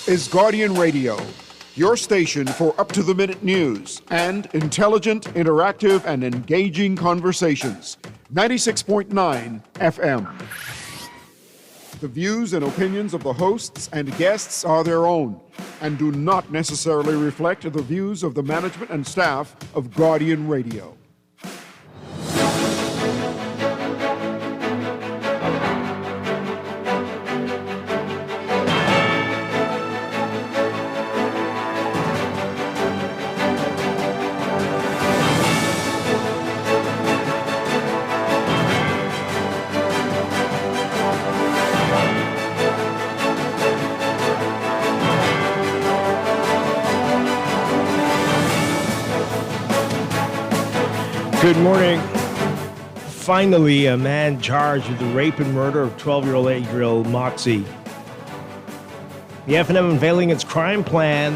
is Guardian Radio, your station for up-to-the-minute news and intelligent, interactive, and engaging conversations. 96.9 FM. The views and opinions of the hosts and guests are their own and do not necessarily reflect the views of the management and staff of Guardian Radio. Good morning. Finally, a man charged with the rape and murder of 12-year-old Adriel Moxie. The FNM unveiling its crime plan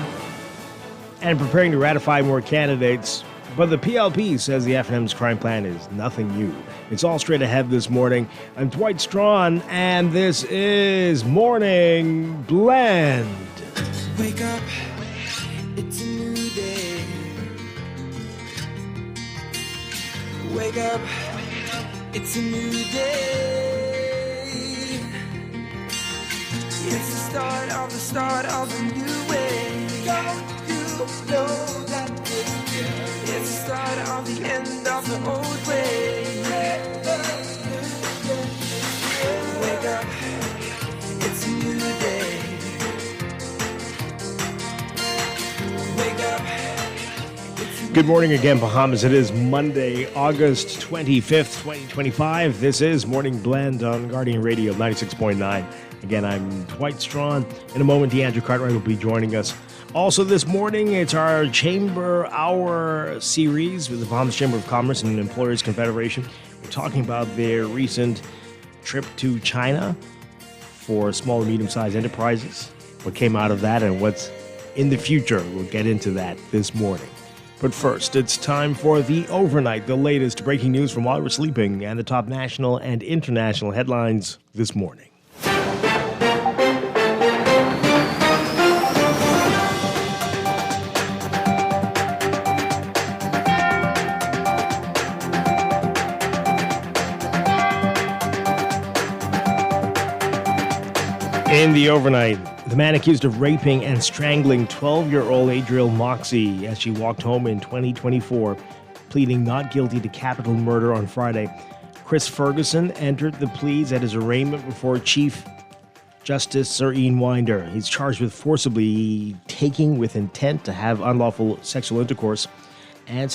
and preparing to ratify more candidates. But the PLP says the FNM's crime plan is nothing new. It's all straight ahead this morning. I'm Dwight Strachan, and this is Morning Blend. Wake up, it's a new day. Wake up, it's a new day. It's the start of a new way. Don't you know that it's the start of the end of the old way. Wake up, it's a new day. Wake up. Good morning again, Bahamas. It is Monday, August 25th, 2025. This is Morning Blend on Guardian Radio 96.9. Again, I'm Dwight Strachan. In a moment, DeAndrew Cartwright will be joining us. Also this morning, it's our Chamber Hour series with the Bahamas Chamber of Commerce and Employers Confederation. We're talking about their recent trip to China for small and medium-sized enterprises. What came out of that and what's in the future. We'll get into that this morning. But first, it's time for the overnight, the latest breaking news from while we're sleeping, and the top national and international headlines this morning. In the overnight, the man accused of raping and strangling 12-year-old Adriel Moxie as she walked home in 2024, pleading not guilty to capital murder on Friday. Chris Ferguson entered the pleas at his arraignment before Chief Justice Sir Ian Winder. He's charged with forcibly taking with intent to have unlawful sexual intercourse and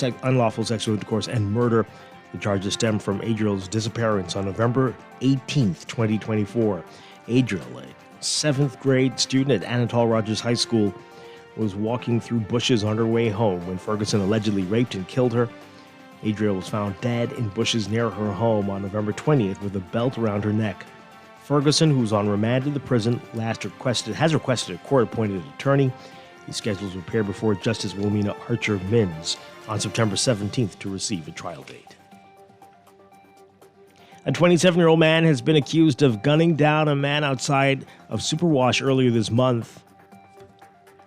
murder. The charges stem from Adriel's disappearance on November 18th, 2024. Adriel, a 7th grade student at Anatole Rogers High School, was walking through bushes on her way home when Ferguson allegedly raped and killed her. Adriel was found dead in bushes near her home on November 20th with a belt around her neck. Ferguson, who's on remand in the prison, has requested a court-appointed attorney. He's scheduled to appear before Justice Wilhelmina Archer-Mins on September 17th to receive a trial date. A 27-year-old man has been accused of gunning down a man outside of Superwash earlier this month.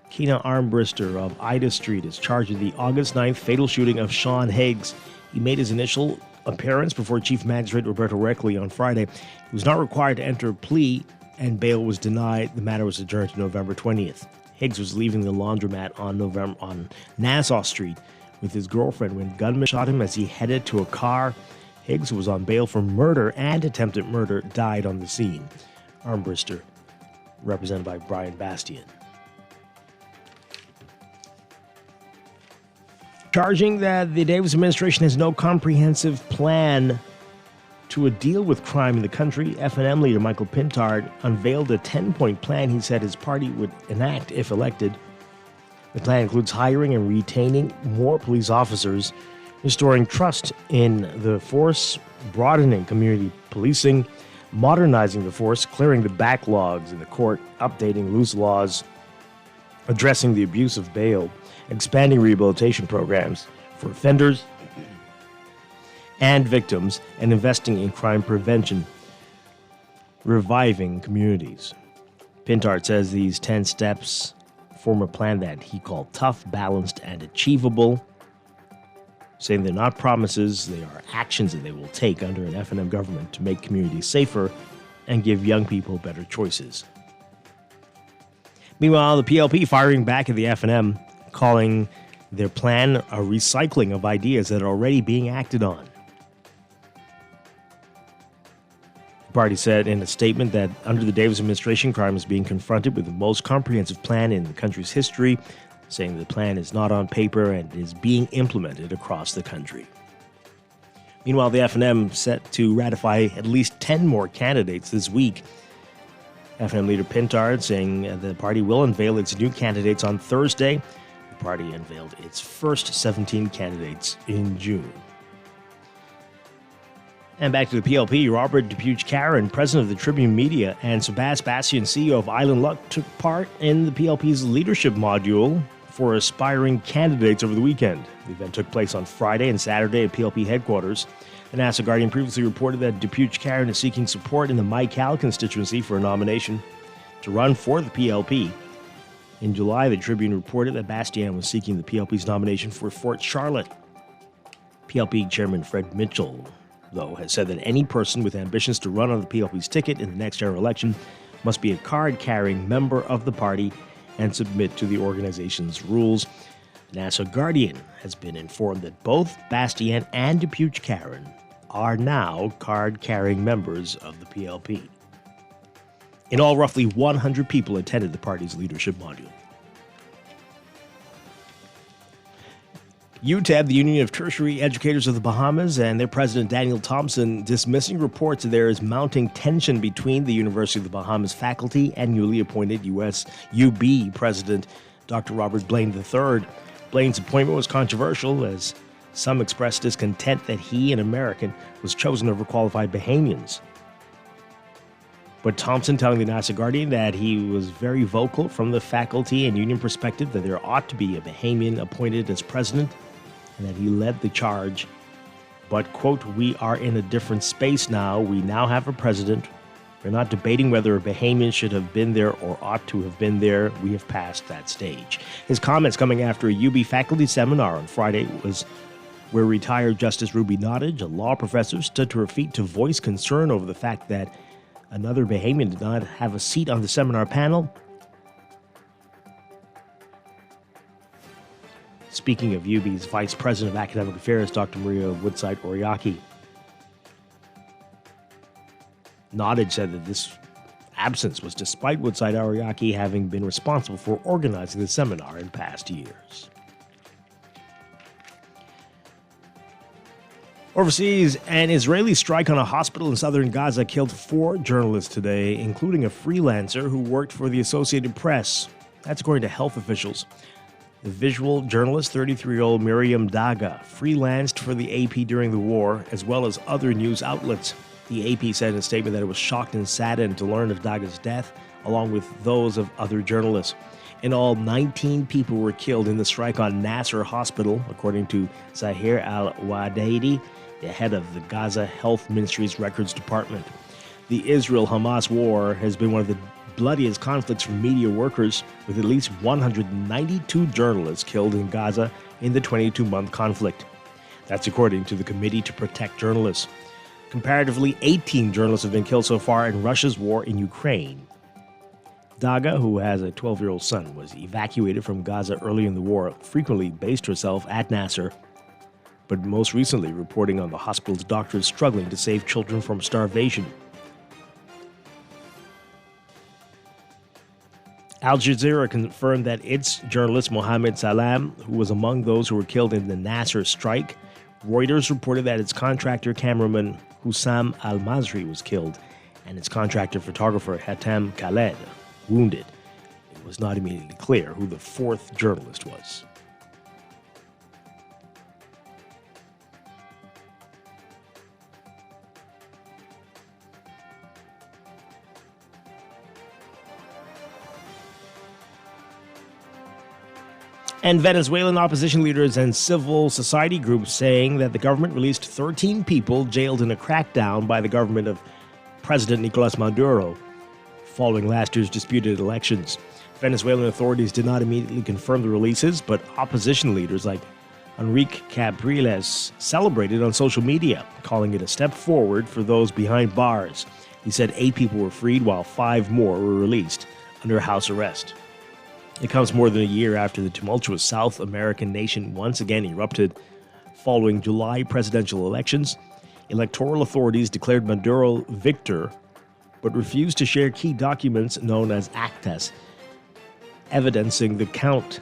Keena Armbrister of Ida Street is charged with the August 9th fatal shooting of Sean Higgs. He made his initial appearance before Chief Magistrate Roberto Reckley on Friday. He was not required to enter a plea, and bail was denied. The matter was adjourned to November 20th. Higgs was leaving the laundromat on Nassau Street with his girlfriend when gunmen shot him as he headed to a car. Higgs, who was on bail for murder and attempted murder, died on the scene. Armbrister, represented by Brian Bastian. Charging that the Davis administration has no comprehensive plan to a deal with crime in the country, FNM leader Michael Pintard unveiled a 10-point plan he said his party would enact if elected. The plan includes hiring and retaining more police officers, restoring trust in the force, broadening community policing, modernizing the force, clearing the backlogs in the court, updating loose laws, addressing the abuse of bail, expanding rehabilitation programs for offenders and victims, and investing in crime prevention, reviving communities. Pintard says these 10 steps form a plan that he called tough, balanced, and achievable, saying they're not promises, they are actions that they will take under an F&M government to make communities safer and give young people better choices. Meanwhile, the PLP firing back at the F&M, calling their plan a recycling of ideas that are already being acted on. The party said in a statement that under the Davis administration, crime is being confronted with the most comprehensive plan in the country's history, saying the plan is not on paper and is being implemented across the country. Meanwhile, the F&M set to ratify at least 10 more candidates this week. F&M leader Pintard saying the party will unveil its new candidates on Thursday. The party unveiled its first 17 candidates in June. And back to the PLP, Robert Dupuch-Caron, president of the Tribune Media, and Sebas Bastian, CEO of Island Luck, took part in the PLP's leadership module for aspiring candidates over the weekend. The event took place on Friday and Saturday at PLP headquarters. The Nassau Guardian previously reported that Dupuch-Caron is seeking support in the Mai-Cal constituency for a nomination to run for the PLP. In July, the Tribune reported that Bastian was seeking the PLP's nomination for Fort Charlotte. PLP Chairman Fred Mitchell, though, has said that any person with ambitions to run on the PLP's ticket in the next general election must be a card-carrying member of the party and submit to the organization's rules. The Nassau Guardian has been informed that both Bastian and Dupuch-Caron are now card-carrying members of the PLP. In all, roughly 100 people attended the party's leadership module. UTEB, the Union of Tertiary Educators of the Bahamas, and their president Daniel Thompson dismissing reports that there is mounting tension between the University of the Bahamas faculty and newly appointed UB president Dr. Robert Blaine III. Blaine's appointment was controversial as some expressed discontent that he, an American, was chosen over qualified Bahamians. But Thompson telling the Nassau Guardian that he was very vocal from the faculty and union perspective that there ought to be a Bahamian appointed as president, and that he led the charge. But, quote, "We are in a different space now. We now have a president. We're not debating whether a Bahamian should have been there or ought to have been there. We have passed that stage." His comments coming after a UB faculty seminar on Friday was where retired Justice Ruby Nottage, a law professor, stood to her feet to voice concern over the fact that another Bahamian did not have a seat on the seminar panel. Speaking of UB's Vice President of Academic Affairs, Dr. Maria Woodside-Oriaki, Nottage said that this absence was despite Woodside-Oriaki having been responsible for organizing the seminar in past years. Overseas, an Israeli strike on a hospital in southern Gaza killed 4 journalists today, including a freelancer who worked for the Associated Press. That's according to health officials. The visual journalist, 33-year-old Miriam Daga, freelanced for the AP during the war, as well as other news outlets. The AP said in a statement that it was shocked and saddened to learn of Daga's death, along with those of other journalists. In all, 19 people were killed in the strike on Nasser Hospital, according to Zahir al-Wadaidi, the head of the Gaza Health Ministry's records department. The Israel-Hamas war has been one of the bloodiest conflicts for media workers, with at least 192 journalists killed in Gaza in the 22-month conflict. That's according to the Committee to Protect Journalists. Comparatively, 18 journalists have been killed so far in Russia's war in Ukraine. Daga, who has a 12-year-old son, was evacuated from Gaza early in the war, frequently based herself at Nasser, but most recently reporting on the hospital's doctors struggling to save children from starvation. Al Jazeera confirmed that its journalist Mohammed Salam, who was among those who were killed in the Nasser strike. Reuters reported that its contractor cameraman Hussam Al-Masri was killed, and its contractor photographer Hatem Khaled wounded. It was not immediately clear who the 4th journalist was. And Venezuelan opposition leaders and civil society groups saying that the government released 13 people jailed in a crackdown by the government of President Nicolas Maduro following last year's disputed elections. Venezuelan authorities did not immediately confirm the releases, but opposition leaders like Enrique Capriles celebrated on social media, calling it a step forward for those behind bars. He said 8 people were freed while 5 more were released under house arrest. It comes more than a year after the tumultuous South American nation once again erupted following July presidential elections. Electoral authorities declared Maduro victor, but refused to share key documents known as actas, evidencing the count.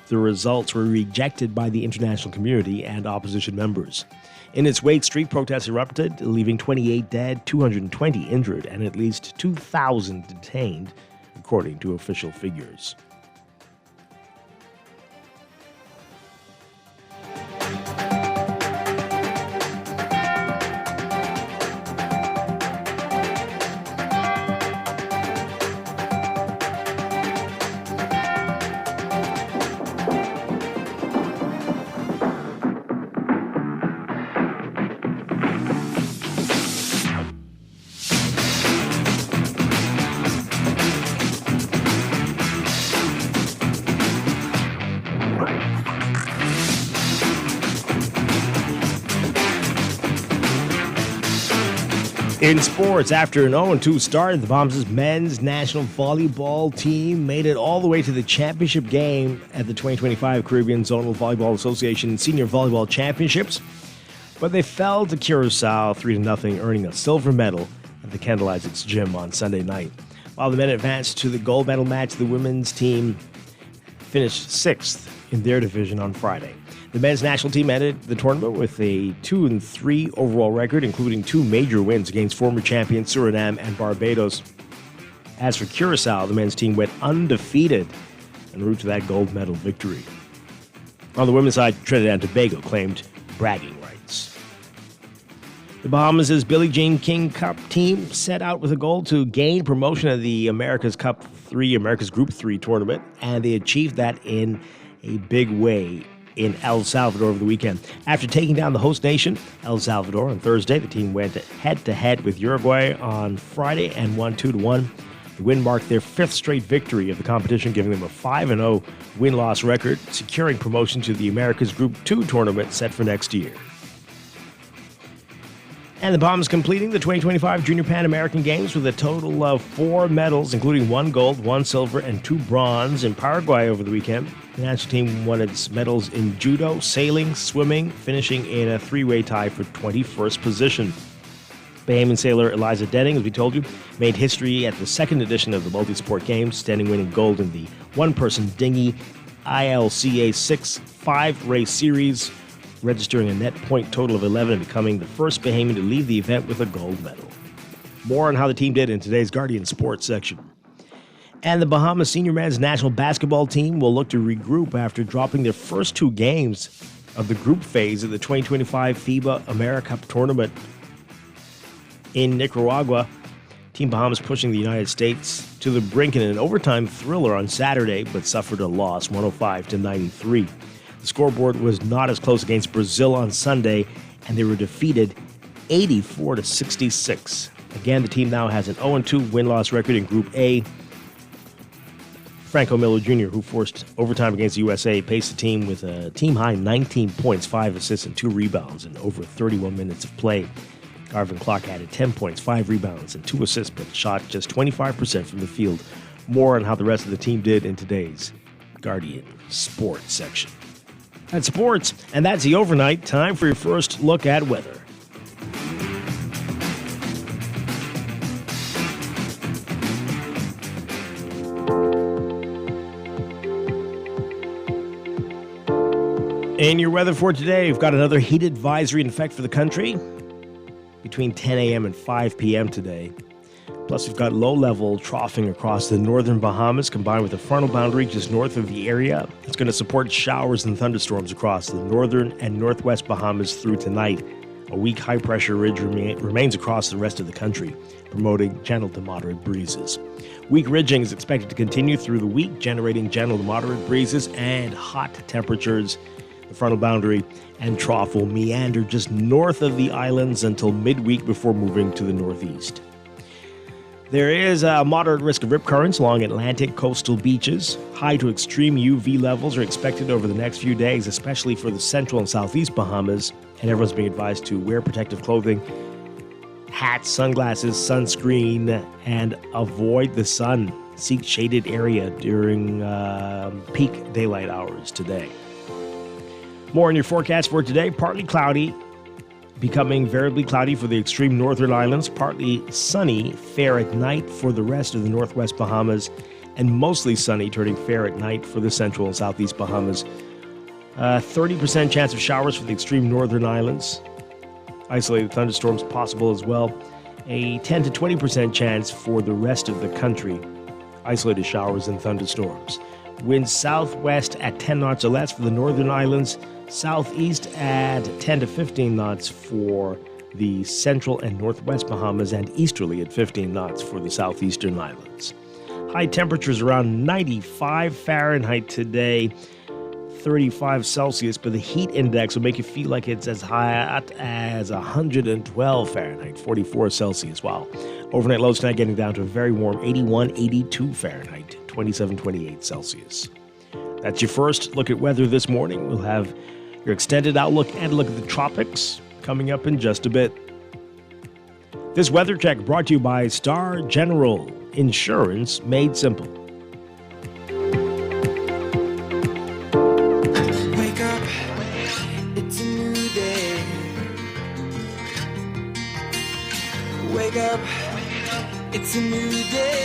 The results were rejected by the international community and opposition members. In its wake, street protests erupted, leaving 28 dead, 220 injured, and at least 2,000 detained, according to official figures. In sports, after an 0-2 start, the Bombs' men's national volleyball team made it all the way to the championship game at the 2025 Caribbean Zonal Volleyball Association Senior Volleyball Championships, but they fell to Curacao 3-0, earning a silver medal at the Kendall Isaacs Gym on Sunday night. While the men advanced to the gold medal match, the women's team finished 6th in their division on Friday. The men's national team ended the tournament with a 2-3 overall record, including 2 major wins against former champions Suriname and Barbados. As for Curacao, the men's team went undefeated en route to that gold medal victory. On the women's side, Trinidad and Tobago claimed bragging rights. The Bahamas' Billie Jean King Cup team set out with a goal to gain promotion of the America's Group 3 tournament, and they achieved that in a big way in El Salvador over the weekend. After taking down the host nation, El Salvador, on Thursday, the team went head-to-head with Uruguay on Friday and won 2-1. The win marked their 5th straight victory of the competition, giving them a 5-0 win-loss record, securing promotion to the America's Group 2 tournament set for next year. And the Bombs completing the 2025 Junior Pan American Games with a total of 4 medals, including 1 gold, 1 silver, and 2 bronze in Paraguay over the weekend. The national team won its medals in judo, sailing, swimming, finishing in a 3-way tie for 21st position. Bahamian sailor Eliza Denning, as we told you, made history at the 2nd edition of the Multi-Sport Games, standing winning gold in the one-person dinghy ILCA 6 5-race series, registering a net point total of 11 and becoming the first Bahamian to leave the event with a gold medal. More on how the team did in today's Guardian Sports section. And the Bahamas senior men's national basketball team will look to regroup after dropping their first 2 games of the group phase of the 2025 FIBA AmeriCup tournament in Nicaragua. Team Bahamas pushing the United States to the brink in an overtime thriller on Saturday, but suffered a loss, 105-93. The scoreboard was not as close against Brazil on Sunday, and they were defeated 84-66. Again, the team now has an 0-2 win-loss record in Group A. Franco Miller Jr., who forced overtime against the USA, paced the team with a team-high 19 points, 5 assists, and 2 rebounds in over 31 minutes of play. Garvin Clark added 10 points, 5 rebounds, and 2 assists, but shot just 25% from the field. More on how the rest of the team did in today's Guardian Sports section. That's sports, and that's the overnight. Time for your first look at weather. In your weather for today, we've got another heat advisory in effect for the country between 10 a.m. and 5 p.m. today. Plus, we've got low-level troughing across the northern Bahamas, combined with a frontal boundary just north of the area. It's going to support showers and thunderstorms across the northern and northwest Bahamas through tonight. A weak high-pressure ridge remains across the rest of the country, promoting gentle to moderate breezes. Weak ridging is expected to continue through the week, generating gentle to moderate breezes and hot temperatures. The frontal boundary and trough will meander just north of the islands until midweek before moving to the northeast. There is a moderate risk of rip currents along Atlantic coastal beaches. High to extreme UV levels are expected over the next few days, especially for the central and southeast Bahamas. And everyone's being advised to wear protective clothing, hats, sunglasses, sunscreen, and avoid the sun. Seek shaded area during peak daylight hours today. More on your forecast for today. Partly cloudy, becoming variably cloudy for the extreme northern islands. Partly sunny, fair at night for the rest of the northwest Bahamas. And mostly sunny, turning fair at night for the central and southeast Bahamas. 30% chance of showers for the extreme northern islands. Isolated thunderstorms possible as well. A 10 to 20% chance for the rest of the country. Isolated showers and thunderstorms. Winds southwest at 10 knots or less for the northern islands. Southeast at 10 to 15 knots for the central and northwest Bahamas, and easterly at 15 knots for the southeastern islands. High temperatures around 95 Fahrenheit today. 35 Celsius, but the heat index will make you feel like it's as high as 112 Fahrenheit, 44 Celsius. Wow. Overnight lows tonight getting down to a very warm 81, 82 Fahrenheit, 27, 28 Celsius. That's your first look at weather this morning. We'll have your extended outlook and a look at the tropics coming up in just a bit. This weather check brought to you by Star General Insurance Made Simple. Wake up, it's a new day.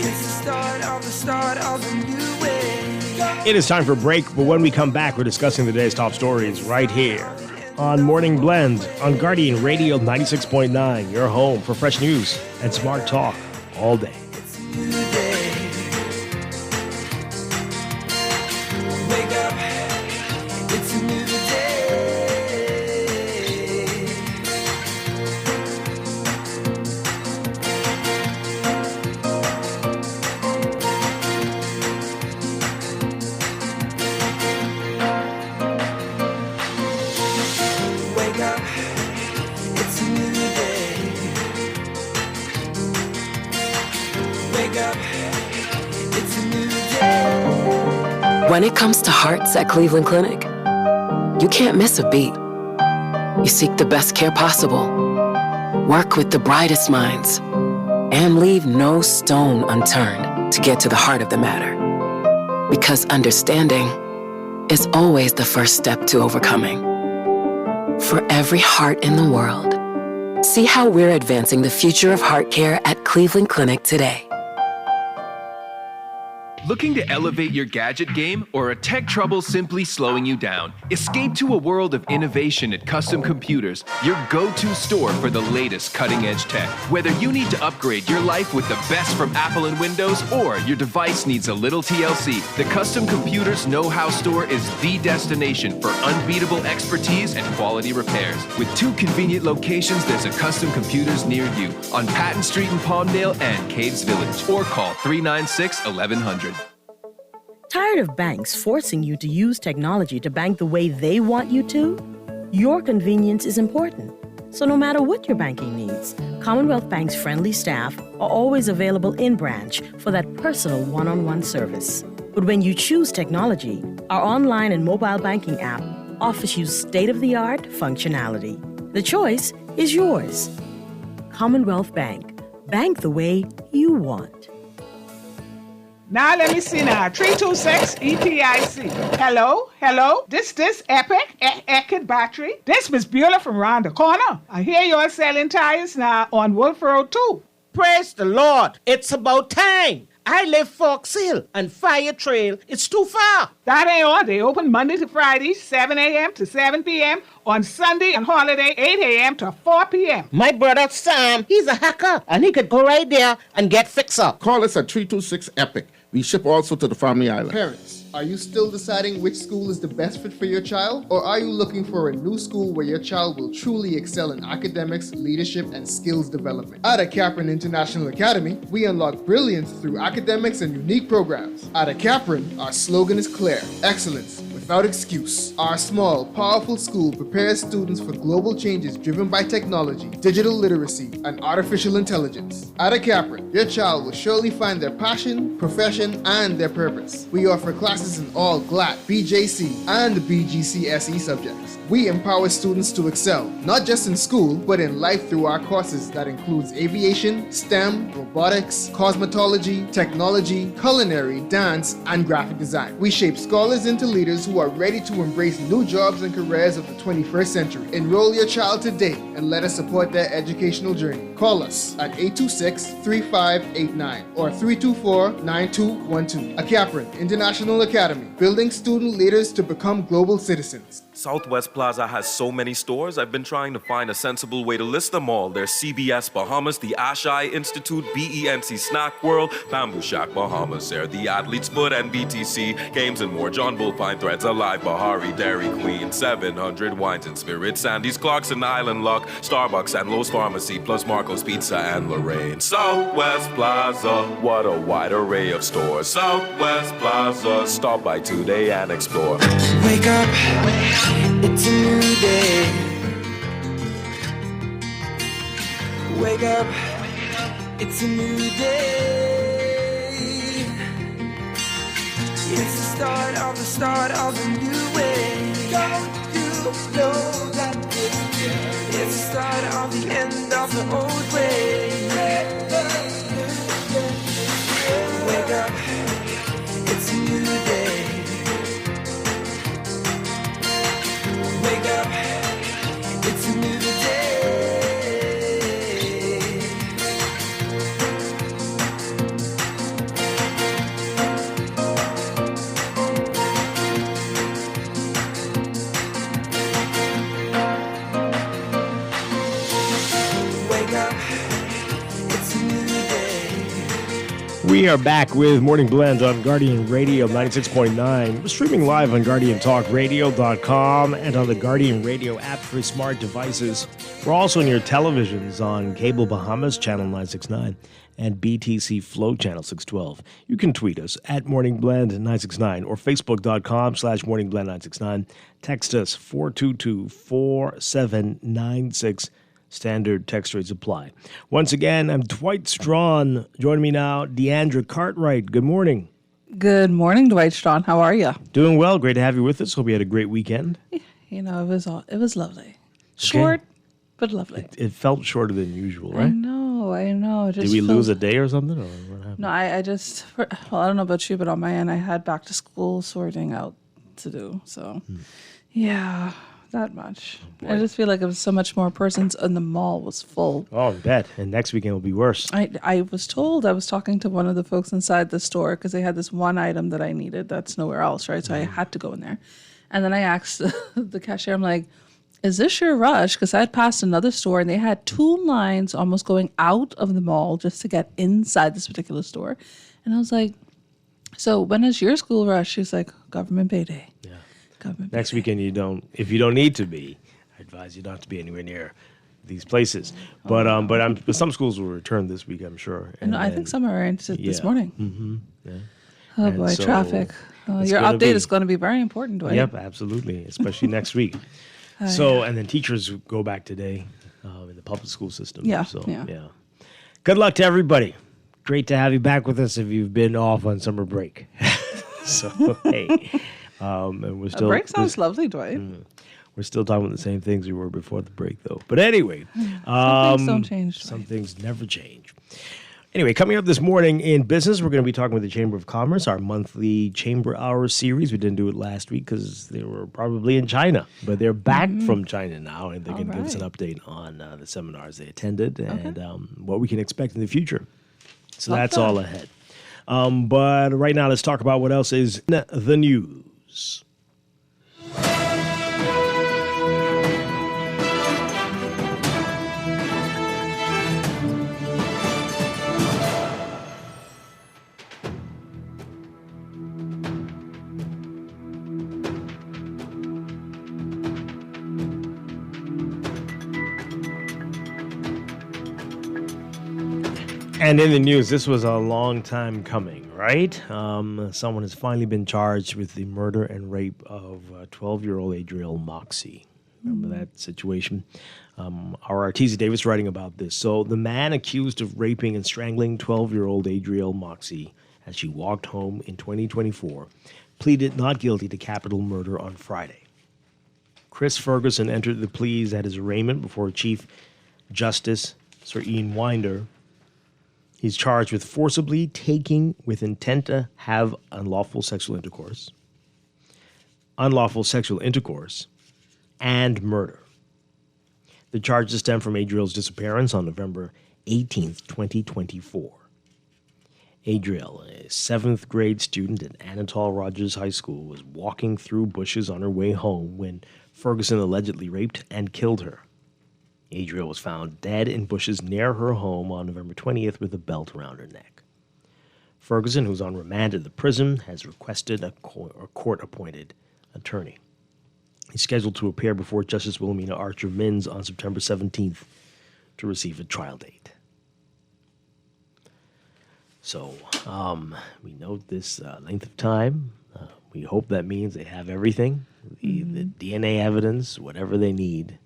It's the start of a new way. It is time for a break, but when we come back, we're discussing the day's top stories right here on Morning Blend on Guardian Radio 96.9, your home for fresh news and smart talk all day. It's a new day. Wake up, it's a new day. When it comes to hearts at Cleveland Clinic, you can't miss a beat. You seek the best care possible, work with the brightest minds, and leave no stone unturned to get to the heart of the matter. Because understanding is always the first step to overcoming. For every heart in the world, see how we're advancing the future of heart care at Cleveland Clinic today. Looking to elevate your gadget game, or a tech trouble simply slowing you down? Escape to a world of innovation at Custom Computers, your go-to store for the latest cutting-edge tech. Whether you need to upgrade your life with the best from Apple and Windows, or your device needs a little TLC, the Custom Computers Know-How Store is the destination for unbeatable expertise and quality repairs. With 2 convenient locations, there's a Custom Computers near you on Patton Street in Palmdale and Caves Village, or call 396-1100. Tired of banks forcing you to use technology to bank the way they want you to? Your convenience is important. So no matter what your banking needs, Commonwealth Bank's friendly staff are always available in branch for that personal one-on-one service. But when you choose technology, our online and mobile banking app offers you state-of-the-art functionality. The choice is yours. Commonwealth Bank. Bank the way you want. Now let me see now. 326 EPIC. Hello. This Epic Eckert battery. This Miss Beulah from round the corner. I hear you're selling tires now on Wolf Road too. Praise the Lord. It's about time. I live Fox Hill and Fire Trail. It's too far. That ain't all. They open Monday to Friday, 7 a.m. to 7 p.m. On Sunday and holiday, 8 a.m. to 4 p.m. My brother Sam, he's a hacker, and he could go right there and get fixed up. Call us at 326 EPIC. We ship also to the Family Island. Parents, are you still deciding which school is the best fit for your child? Or are you looking for a new school where your child will truly excel in academics, leadership, and skills development? At Capron International Academy, we unlock brilliance through academics and unique programs. At Capron, our slogan is clear: excellence with without excuse. Our small, powerful school prepares students for global changes driven by technology, digital literacy, and artificial intelligence. At Akapran, your child will surely find their passion, profession, and their purpose. We offer classes in all GLAT, BJC, and BGCSE subjects. We empower students to excel, not just in school, but in life through our courses that includes aviation, STEM, robotics, cosmetology, technology, culinary, dance, and graphic design. We shape scholars into leaders who are ready to embrace new jobs and careers of the 21st century. Enroll your child today and let us support their educational journey. Call us at 826-3589 or 324-9212. Akapran International Academy, building student leaders to become global citizens. Southwest Plaza has so many stores, I've been trying to find a sensible way to list them all. There's CBS Bahamas, the Ashai Institute, BENC Snack World, Bamboo Shack Bahamas, there the Athlete's Foot and BTC, Games and More, John Bull Fine Threads, Alive, Bahari, Dairy Queen, 700 Wines and Spirits, Sandy's, Clarkson, Island Luck, Starbucks and Lowe's Pharmacy, plus Marco's Pizza and Lorraine. Southwest Plaza, what a wide array of stores. Southwest Plaza, stop by today and explore. Wake up, it's a new day. Wake up, it's a new day. It's the start of a new way. Don't you know that it's the start of the end of the old way. Wake up, it's a new day. Wake up, it's a new day. Wake up, it's a new day. We are back with Morning Blend on Guardian Radio 96.9. We're streaming live on GuardianTalkRadio.com and on the Guardian Radio app for smart devices. We're also on your televisions on Cable Bahamas Channel 969 and BTC Flow Channel 612. You can tweet us at Morning Blend 969 or Facebook.com/Morning Blend 969. Text us 422-4796. Standard text rates apply. Once again, I'm Dwight Strachan. Joining me now, Deandra Cartwright. Good morning. Good morning, Dwight Strachan. How are you? Doing well. Great to have you with us. Hope you had a great weekend. You know, it was lovely. Short, but lovely. It felt shorter than usual, right? I know. It just Did we felt- lose a day or something? Or what happened? No, I just, well, I don't know about you, but on my end, I had back to school sorting out to do. So, yeah, that much. I just feel like it was so much more persons and the mall was full. Oh, I bet. And next weekend will be worse. I was told, I was talking to one of the folks inside the store because they had this one item that I needed that's nowhere else, right? So I had to go in there. And then I asked the cashier, I'm like, is this your rush? Because I had passed another store and they had two lines almost going out of the mall just to get inside this particular store. And I was like, so when is your school rush? She's like, government payday. Yeah. Government Next payday. weekend, if you don't need to be, I advise you not to be anywhere near these places. But some schools will return this week, I'm sure. No, I think some are into this morning. Mm-hmm. Yeah. Oh And boy, so traffic. it's Your gonna update be- is going to be very important, Dwight. Yep, absolutely, especially next week. So, and then teachers go back today in the public school system. Yeah, So, yeah. Good luck to everybody. Great to have you back with us if you've been off on summer break. So, hey. And we're A still. break sounds lovely, Dwight. We're still talking about the same things we were before the break, though. But anyway. Some things don't change, Dwight. Some things never change. Anyway, coming up this morning in business, we're going to be talking with the Chamber of Commerce, our monthly Chamber Hour series. We didn't do it last week because they were probably in China, but they're back from China now, and they're going to give us an update on the seminars they attended and what we can expect in the future. So that's all ahead. But right now, let's talk about what else is in the news. And in the news, this was a long time coming, right? Someone has finally been charged with the murder and rape of 12-year-old Adriel Moxie. Remember that situation? Our Artesia Davis writing about this. So the man accused of raping and strangling 12-year-old Adriel Moxie as she walked home in 2024 pleaded not guilty to capital murder on Friday. Chris Ferguson entered the pleas at his arraignment before Chief Justice Sir Ian Winder. He's charged with forcibly taking with intent to have unlawful sexual intercourse, and murder. The charges stem from Adriel's disappearance on November 18th, 2024. Adriel, a 7th grade student at Anatole Rogers High School, was walking through bushes on her way home when Ferguson allegedly raped and killed her. Adriel was found dead in bushes near her home on November 20th with a belt around her neck. Ferguson, who's on remand at the prison, has requested a court-appointed attorney. He's scheduled to appear before Justice Wilhelmina Archer Mins on September 17th to receive a trial date. So we note this length of time. We hope that means they have everything, the DNA evidence, whatever they need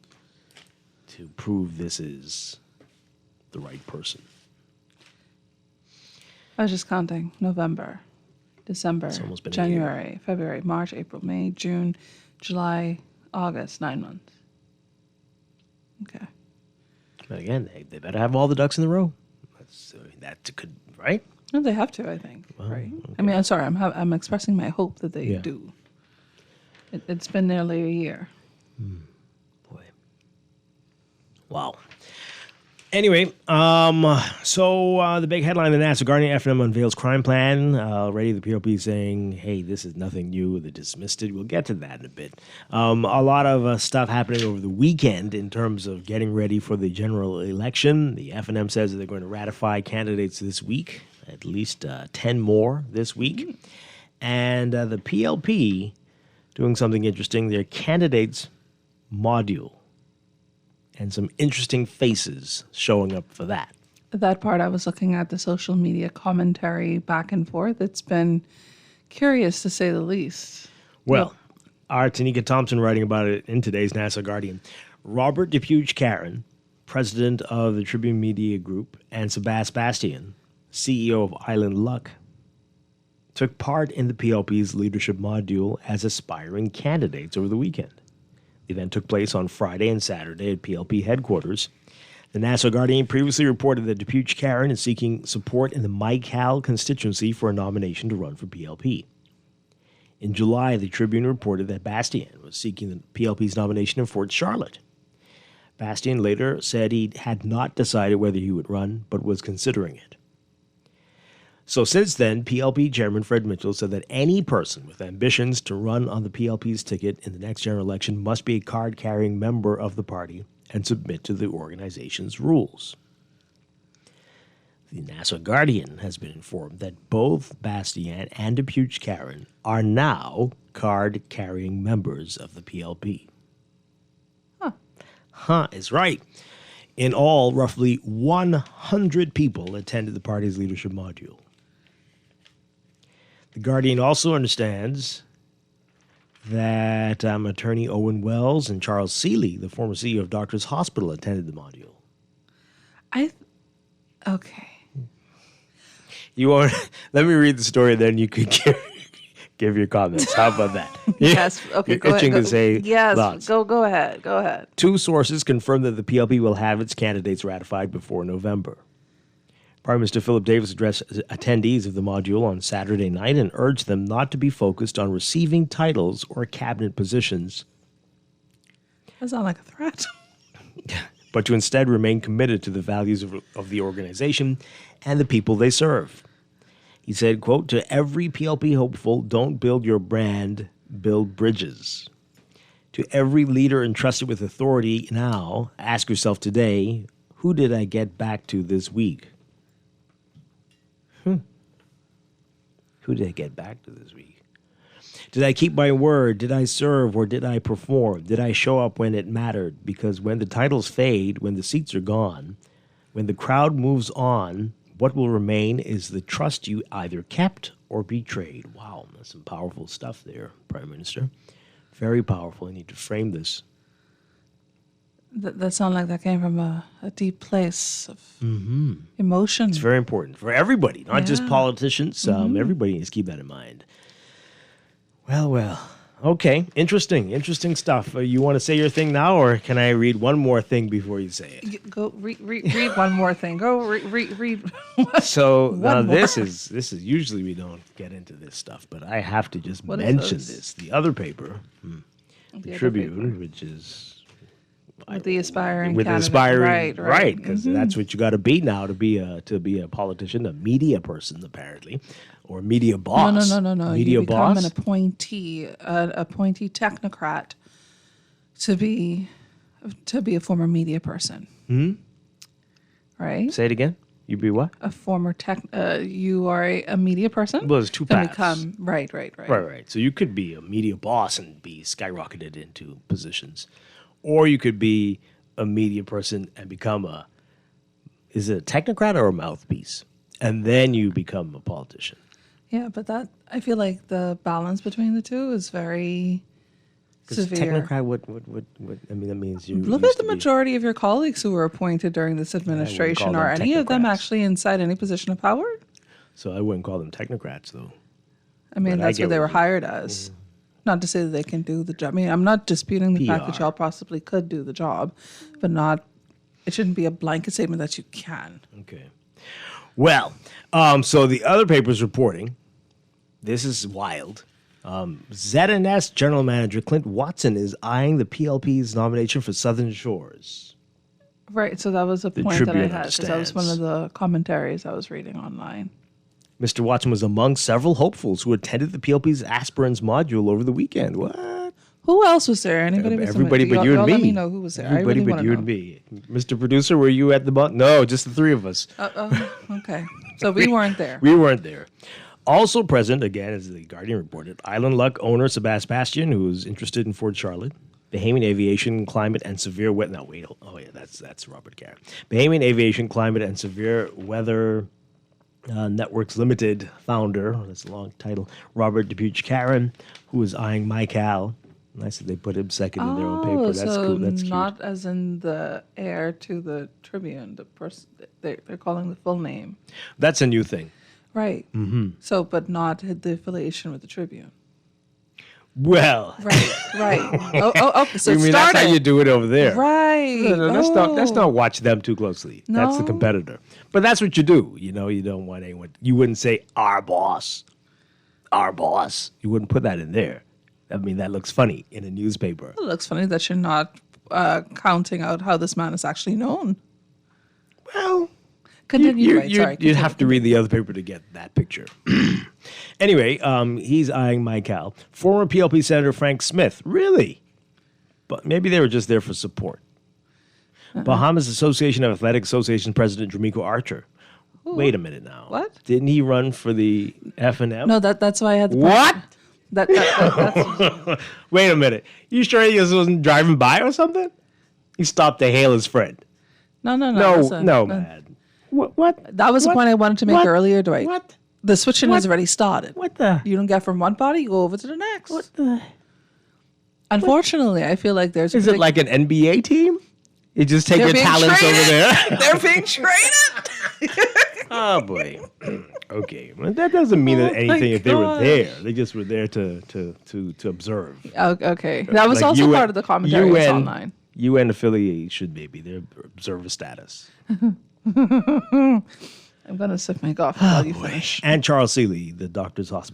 to prove this is the right person. I was just counting. November, December, January, February, March, April, May, June, July, August, 9 months. Okay. But again, they better have all the ducks in the row. That could, right? No, they have to, I think. Well, right. okay. I mean, I'm sorry. I'm expressing my hope that they do. It's been nearly a year. Boy. Wow. Anyway, so the big headline, the Nassau Guardian FM unveils crime plan. Already the PLP saying, hey, this is nothing new. They dismissed it. We'll get to that in a bit. A lot of stuff happening over the weekend in terms of getting ready for the general election. The FNM says that they're going to ratify candidates this week, at least 10 more this week. And the PLP doing something interesting, their candidates module. And some interesting faces showing up for that. That part, I was looking at the social media commentary back and forth. It's been curious, to say the least. Well, our Tanika Thompson writing about it in today's Nassau Guardian. Robert DePuge-Caron, president of the Tribune Media Group, and Sebastian, CEO of Island Luck, took part in the PLP's leadership module as aspiring candidates over the weekend. The event took place on Friday and Saturday at PLP headquarters. The Nassau Guardian previously reported that DePuge-Caron is seeking support in the Mycal constituency for a nomination to run for PLP. In July, the Tribune reported that Bastien was seeking the PLP's nomination in Fort Charlotte. Bastien later said he had not decided whether he would run, but was considering it. So since then, PLP Chairman Fred Mitchell said that any person with ambitions to run on the PLP's ticket in the next general election must be a card-carrying member of the party and submit to the organization's rules. The Nassau Guardian has been informed that both Bastien and DePuge-Caron are now card-carrying members of the PLP. Huh is right. In all, roughly 100 people attended the party's leadership module. The Guardian also understands that attorney Owen Wells and Charles Seeley, the former CEO of Doctors Hospital, attended the module. Okay. You want? Let me read the story, then you could give your comments. How about that? Yes. Okay. You're Go itching ahead. to say yes. lots. Go ahead. Go ahead. Two sources confirmed that the PLP will have its candidates ratified before November. Prime Minister Philip Davis addressed attendees of the module on Saturday night and urged them not to be focused on receiving titles or cabinet positions. That sounds like a threat. But to instead remain committed to the values of the organization and the people they serve. He said, quote, to every PLP hopeful, don't build your brand, build bridges. To every leader entrusted with authority now, ask yourself today, who did I get back to this week? Who did I get back to this week? Did I keep my word? Did I serve or did I perform? Did I show up when it mattered? Because when the titles fade, when the seats are gone, when the crowd moves on, What will remain is the trust you either kept or betrayed. Wow, that's some powerful stuff there, Prime Minister. Very powerful. I need to frame this. That sounds like that came from a deep place of emotion. It's very important for everybody, not just politicians. Everybody needs to keep that in mind. Well. Okay, interesting stuff. You want to say your thing now, or can I read one more thing before you say it? Go read one more thing. Go read. So now this is usually we don't get into this stuff, but I have to just mention this. The other paper, the Tribune, which is with the aspiring with candidate. aspiring, right, because that's what you got to be now to be a politician, a media person apparently. Or media boss. No. Media you become boss? an appointee technocrat to be a former media person. Right? Say it again. You be what? A former you are a media person? Well, there's two paths. Right. So you could be a media boss and be skyrocketed into positions. Or you could be a media person and become is it a technocrat or a mouthpiece? And then you become a politician. Yeah, but I feel like the balance between the two is very severe. Technocrat, what? I mean, that means you look at the majority of your colleagues who were appointed during this administration. Are any of them actually inside any position of power? So I wouldn't call them technocrats, though. I mean, that's what they were hired as. Not to say that they can do the job. I mean, I'm not disputing the fact that y'all possibly could do the job, but it shouldn't be a blanket statement that you can. Okay. Well, so the other paper's reporting, this is wild. ZNS General Manager Clint Watson is eyeing the PLP's nomination for Southern Shores. Right, so that was a point that I Tribune had, because that was one of the commentaries I was reading online. Mr. Watson was among several hopefuls who attended the PLP's aspirants module over the weekend. What? Who else was there? Everybody but you and me. Let me know who was there. Everybody but you and me. Mr. Producer, were you at the module? No, just the three of us. Okay. So we weren't there. We weren't there. Also present, again, as the Guardian reported, Island Luck owner Sebastian, who is interested in Fort Charlotte. Bahamian Aviation, Climate, and Severe Weather. No, wait. Oh, yeah, that's Robert Carr. Bahamian Aviation, Climate, and Severe Weather Networks Limited founder, that's a long title, Robert DePuch-Caron, who is eyeing MyCal. Nice that they put him second in their own paper. That's cool. That's cute. Not as in the heir to the Tribune. The person they're calling the full name. That's a new thing. Right. Mm-hmm. So, but not the affiliation with the Tribune. Well. Right. Okay. So you mean that's how you do it over there? Right. No, let's not watch them too closely. No. That's the competitor. But that's what you do. You know, you don't want anyone. You wouldn't say our boss. You wouldn't put that in there. I mean, that looks funny in a newspaper. It looks funny that you're not counting out how this man is actually known. Well, continue. You'd have to read the other paper to get that picture. Anyway, he's eyeing MyCal. Former PLP Senator Frank Smith. Really? But maybe they were just there for support. Bahamas Association of Athletic Association President Dramico Archer. Ooh. Wait a minute now. What? Didn't he run for the F&M? No, that's why I had the What? That's Wait a minute. You sure he just wasn't driving by or something? He stopped to hail his friend. No, man. What? That was the point I wanted to make earlier, Dwight. What? The switching has already started. What the? You don't get from one party, you go over to the next. What the? Unfortunately, I feel like there's... Is it like an NBA team? You just take your talents over there? They're being traded? Oh, boy. Okay. Well, that doesn't mean anything if they were there. They just were there to observe. Okay. That was like also part of the commentary online. UN affiliation, maybe. Their observer status. I'm going to sip my coffee while you finish. And Charles Seeley, the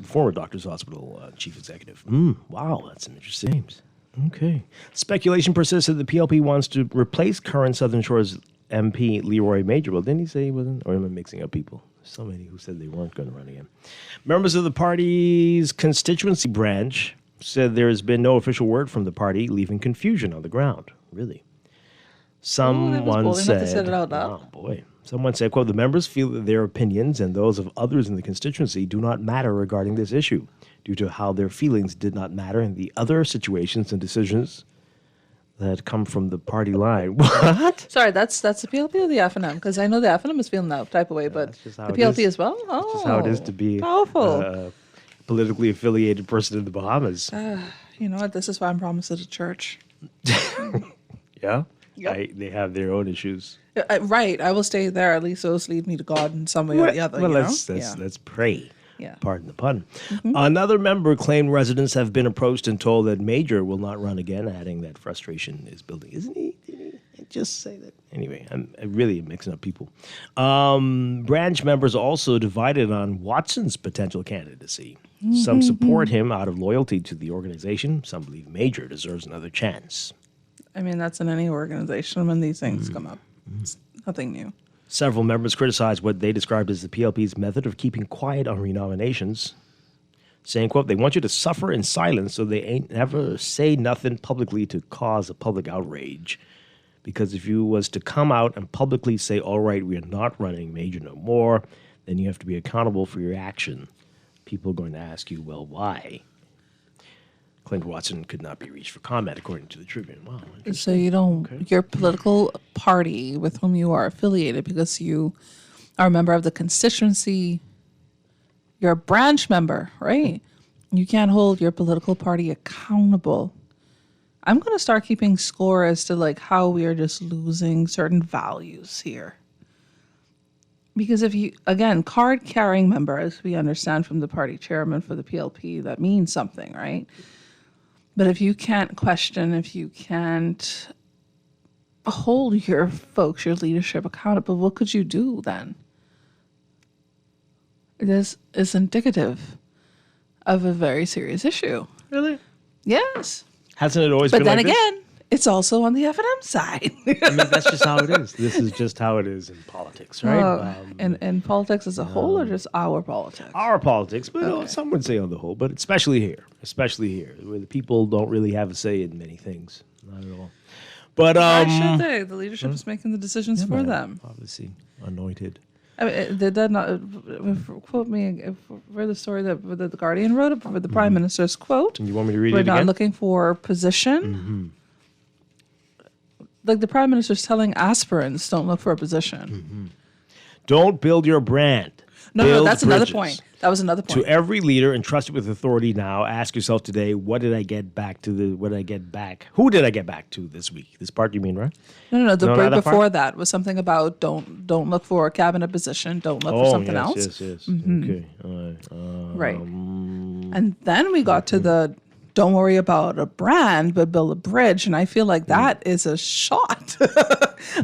former Doctors Hospital chief executive. Wow, that's some interesting names. Okay. Speculation persists that the PLP wants to replace current Southern Shores MP Leroy Major. Well, didn't he say he wasn't? Or am I mixing up people? There's so many who said they weren't going to run again. Members of the party's constituency branch said there has been no official word from the party, leaving confusion on the ground. Really? Someone said, oh boy. Someone said, quote, the members feel that their opinions and those of others in the constituency do not matter regarding this issue, due to how their feelings did not matter in the other situations and decisions that come from the party line. What? Sorry, that's the PLP or the FNM? Because I know the FNM is feeling that type of way, but just how the it PLP is. as well? Oh, That's just how it is to be powerful. a politically affiliated person in the Bahamas. You know what? This is why I'm promised at a church. Yeah? Yep. They have their own issues. Right. I will stay there. At least those lead me to God in some way or the other. Well, you know? let's pray. Yeah. Pardon the pun. Another member claimed residents have been approached and told that Major will not run again, adding that frustration is building. Isn't he? Did he just say that? Anyway, I'm really mixing up people. Branch members also divided on Watson's potential candidacy. Some support him out of loyalty to the organization. Some believe Major deserves another chance. I mean, that's in any organization when these things come up. It's nothing new. Several members criticized what they described as the PLP's method of keeping quiet on renominations, saying, quote, they want you to suffer in silence so they ain't never say nothing publicly to cause a public outrage. Because if you was to come out and publicly say, all right, we are not running Major no more, then you have to be accountable for your action. People are going to ask you, well, why? Clint Watson could not be reached for comment, according to the Tribune. Wow. So you don't, your political party with whom you are affiliated, because you are a member of the constituency, you're a branch member, right? You can't hold your political party accountable. I'm going to start keeping score as to like how we are just losing certain values here. Because if you, again, card carrying member, as we understand from the party chairman for the PLP, that means something, right? But if you can't question, if you can't hold your folks, your leadership accountable, what could you do then? This is indicative of a very serious issue. Really? Yes. Hasn't it always But been then like this? again, it's also on the F&M side. I mean, that's just how it is. This is just how it is in politics, right? And politics as a whole, or just our politics? Our politics, but some would say on the whole, but especially here, where the people don't really have a say in many things, not at all. But Why should they? The leadership is making the decisions for them. Obviously anointed. I mean, did that not quote me for the story that the Guardian wrote, for the Prime Minister's quote? You want me to read We're it again? not looking for position. Like the Prime Minister's telling aspirants, don't look for a position. Don't build your brand. No, Build that's another bridges. point. That was another point. To every leader entrusted with authority now, ask yourself today, what did I get back to Who did I get back to this week? This part you mean, right? No. The No, break not that before part? that was something about don't look for a cabinet position. Don't look for something else. Yes. Okay. All right. Right. And then we got to the don't worry about a brand, but build a bridge. And I feel like that is a shot.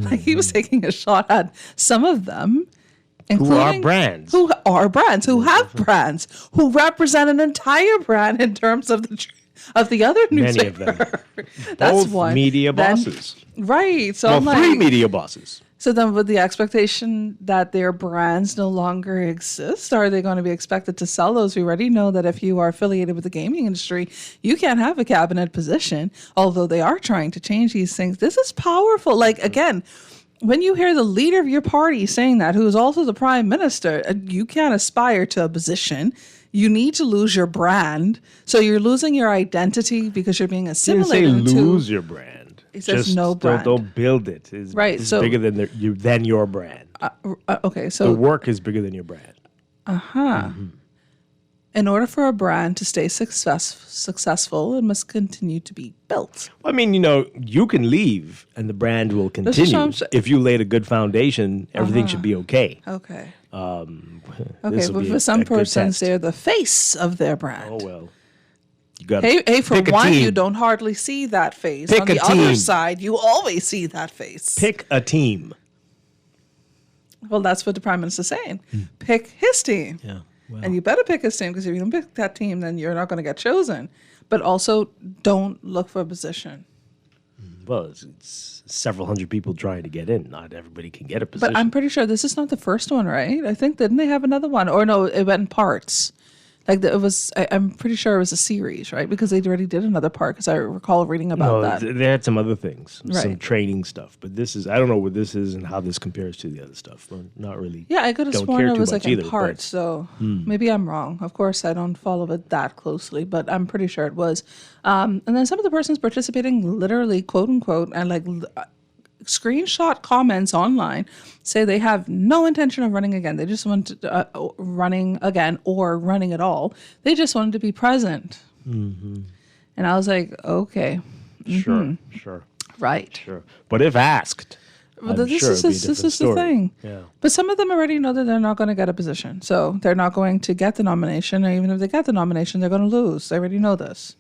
Like he was taking a shot at some of them. Who are brands. Who are brands, who have brands, who represent an entire brand in terms of the other Many of newspaper. them. That's Both one. media Then- bosses. Right. So Well, I'm like, 3 media bosses. so then with the expectation that their brands no longer exist, are they going to be expected to sell those? We already know that if you are affiliated with the gaming industry, you can't have a cabinet position, although they are trying to change these things. This is powerful. Like, again, when you hear the leader of your party saying that, who is also the prime minister, you can't aspire to a position. You need to lose your brand. So you're losing your identity because you're being Didn't assimilated say into... lose your brand. It says Just no brand. Don't build it. It's, Right, It's so- bigger than your brand. Okay, The so work is bigger than your brand. in order for a brand to stay successful, it must continue to be built. I mean, you can leave and the brand will is what continue. I'm sa- If you laid a good foundation, everything should be okay. Okay. This Okay, will but be for a some good persons, test. they're the face of their brand. Oh, well. You got Hey, for pick a one, team. you don't hardly see that face. Pick On a the other team. side, you always see that face. Pick a team. Well, that's what the prime minister's saying. Pick his team. Yeah. Well, And you better pick his team, because if you don't pick that team, then you're not going to get chosen. But also, don't look for a position. it's several hundred people trying to get in. Not everybody can get a position. But I'm pretty sure this is not the first one, right? I think, didn't they have another one? Or no, it went in parts. Like it was, I'm pretty sure it was a series, right? Because they already did another part. Because I recall reading about that. They had some other things, some Right. training stuff. But this is, I don't know what this is and how this compares to the other stuff. We're not really. Yeah, I could have don't sworn care it too was much like in either, parts. but- So maybe I'm wrong. Of course, I don't follow it that closely, but I'm pretty sure it was. And then some of the persons participating, literally, quote unquote, and like screenshot comments online say they have no intention of running again. They just want to, running again or running at all. They just wanted to be present. Mm-hmm. And I was like, okay, Sure. right. Sure. But if asked, But I'm this sure is it'd be a this different is the story. thing. Yeah. But some of them already know that they're not going to get a position, so they're not going to get the nomination. Or even if they get the nomination, they're going to lose. They already know this.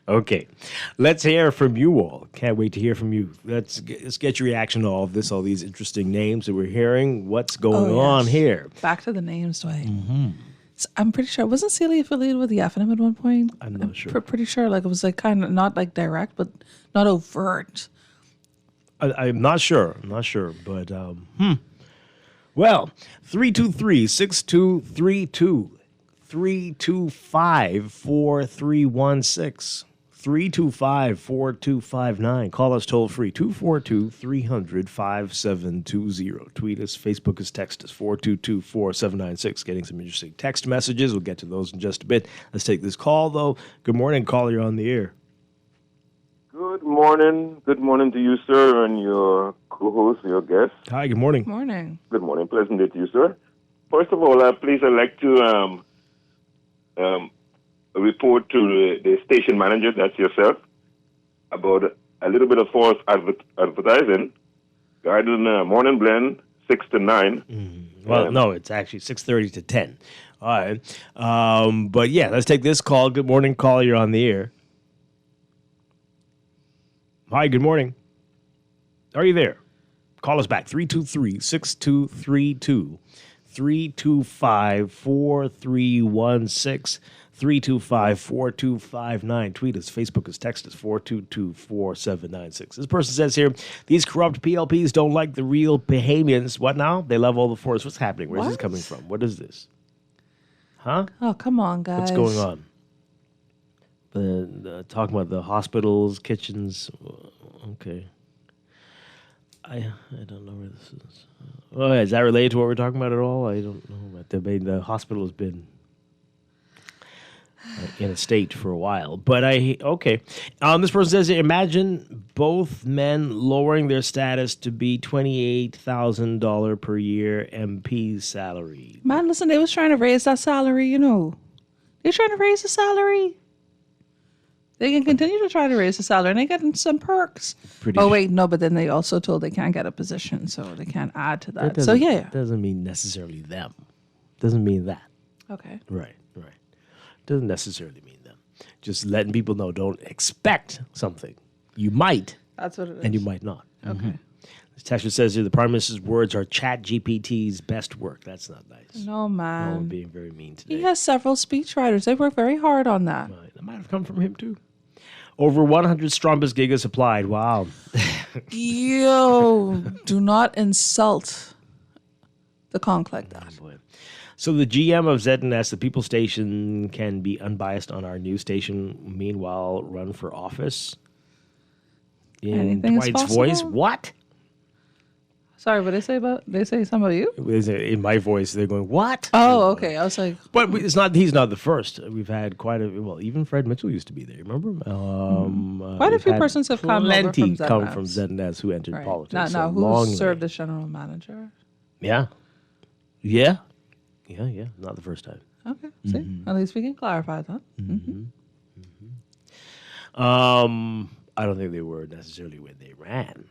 Okay, let's hear from you all. Can't wait to hear from you. Let's get your reaction to all of this, all these interesting names that we're hearing. What's going on here? Back to the names, Dwight. Mm-hmm. So I'm pretty sure. Wasn't Celia affiliated with the FNM at one point? I'm not sure. Pretty sure. Like it was like kind of not like direct, but not overt. I'm not sure. But well, 323-6232, 325-4316. 325-4259. Call us toll free, 242-300-5720. Tweet us, Facebook us, text us, 422-4796. Getting some interesting text messages. We'll get to those in just a bit. Let's take this call, though. Good morning, caller. You're on the air. Good morning. Good morning to you, sir, and your co-host, your guest. Hi, good morning. Morning. Good morning. Pleasant day to you, sir. First of all, please, I'd like to report to the station manager, that's yourself, about a little bit of false advertising regarding Morning Blend 6 to 9. Well, no, it's actually 6:30 to 10. All right. But yeah, let's take this call. Good morning, caller. You're on the air. Hi, good morning. Are you there? Call us back, 323-6232, 325-4316, 325-4259. Tweet us, Facebook us, text us, 422-4796. This person says here, these corrupt PLPs don't like the real Bahamians. What now? They love all the force. What's happening? Where's this coming from? What is this? Huh? Oh, come on, guys. What's going on? Talking about the hospitals, kitchens. Okay. I don't know where this is. Oh, is that related to what we're talking about at all? I don't know. The hospital has been in a state for a while. But okay. This person says, imagine both men lowering their status to be $28,000 per year MP salary. Man, listen, they was trying to raise that salary, you know. They're trying to raise the salary. They can continue to try to raise the salary, and they're getting some perks. Wait, no, but then they also told they can't get a position, so they can't add to that. So, yeah. Doesn't mean necessarily them. Doesn't mean that. Okay. Right. Doesn't necessarily mean them. Just letting people know, don't expect something. You might. That's what it is. And you might not. Okay. This texture says here, the Prime Minister's words are Chat GPT's best work. That's not nice. No, man. No, I'm being very mean today. He has several speechwriters. They work very hard on that. Right. That might have come from him, too. Over 100 Strumpus gigas applied. Wow. Yo, do not insult the conch like that. Oh, boy. So the GM of ZNS, the People Station, can be unbiased on our news station, meanwhile run for office? In Anything is Dwight's voice? possible? What? Sorry, what they say something about you? In my voice, they're going, what? Oh, okay. I was like, But it's not. He's not the first. We've had even Fred Mitchell used to be there. Remember? quite a we've few had persons have come over plenty from come ZNS. from ZNS who entered right. politics. Now a who long served way. as general manager? Yeah. Not the first time. Okay, see? At least we can clarify that. I don't think they were necessarily when they ran,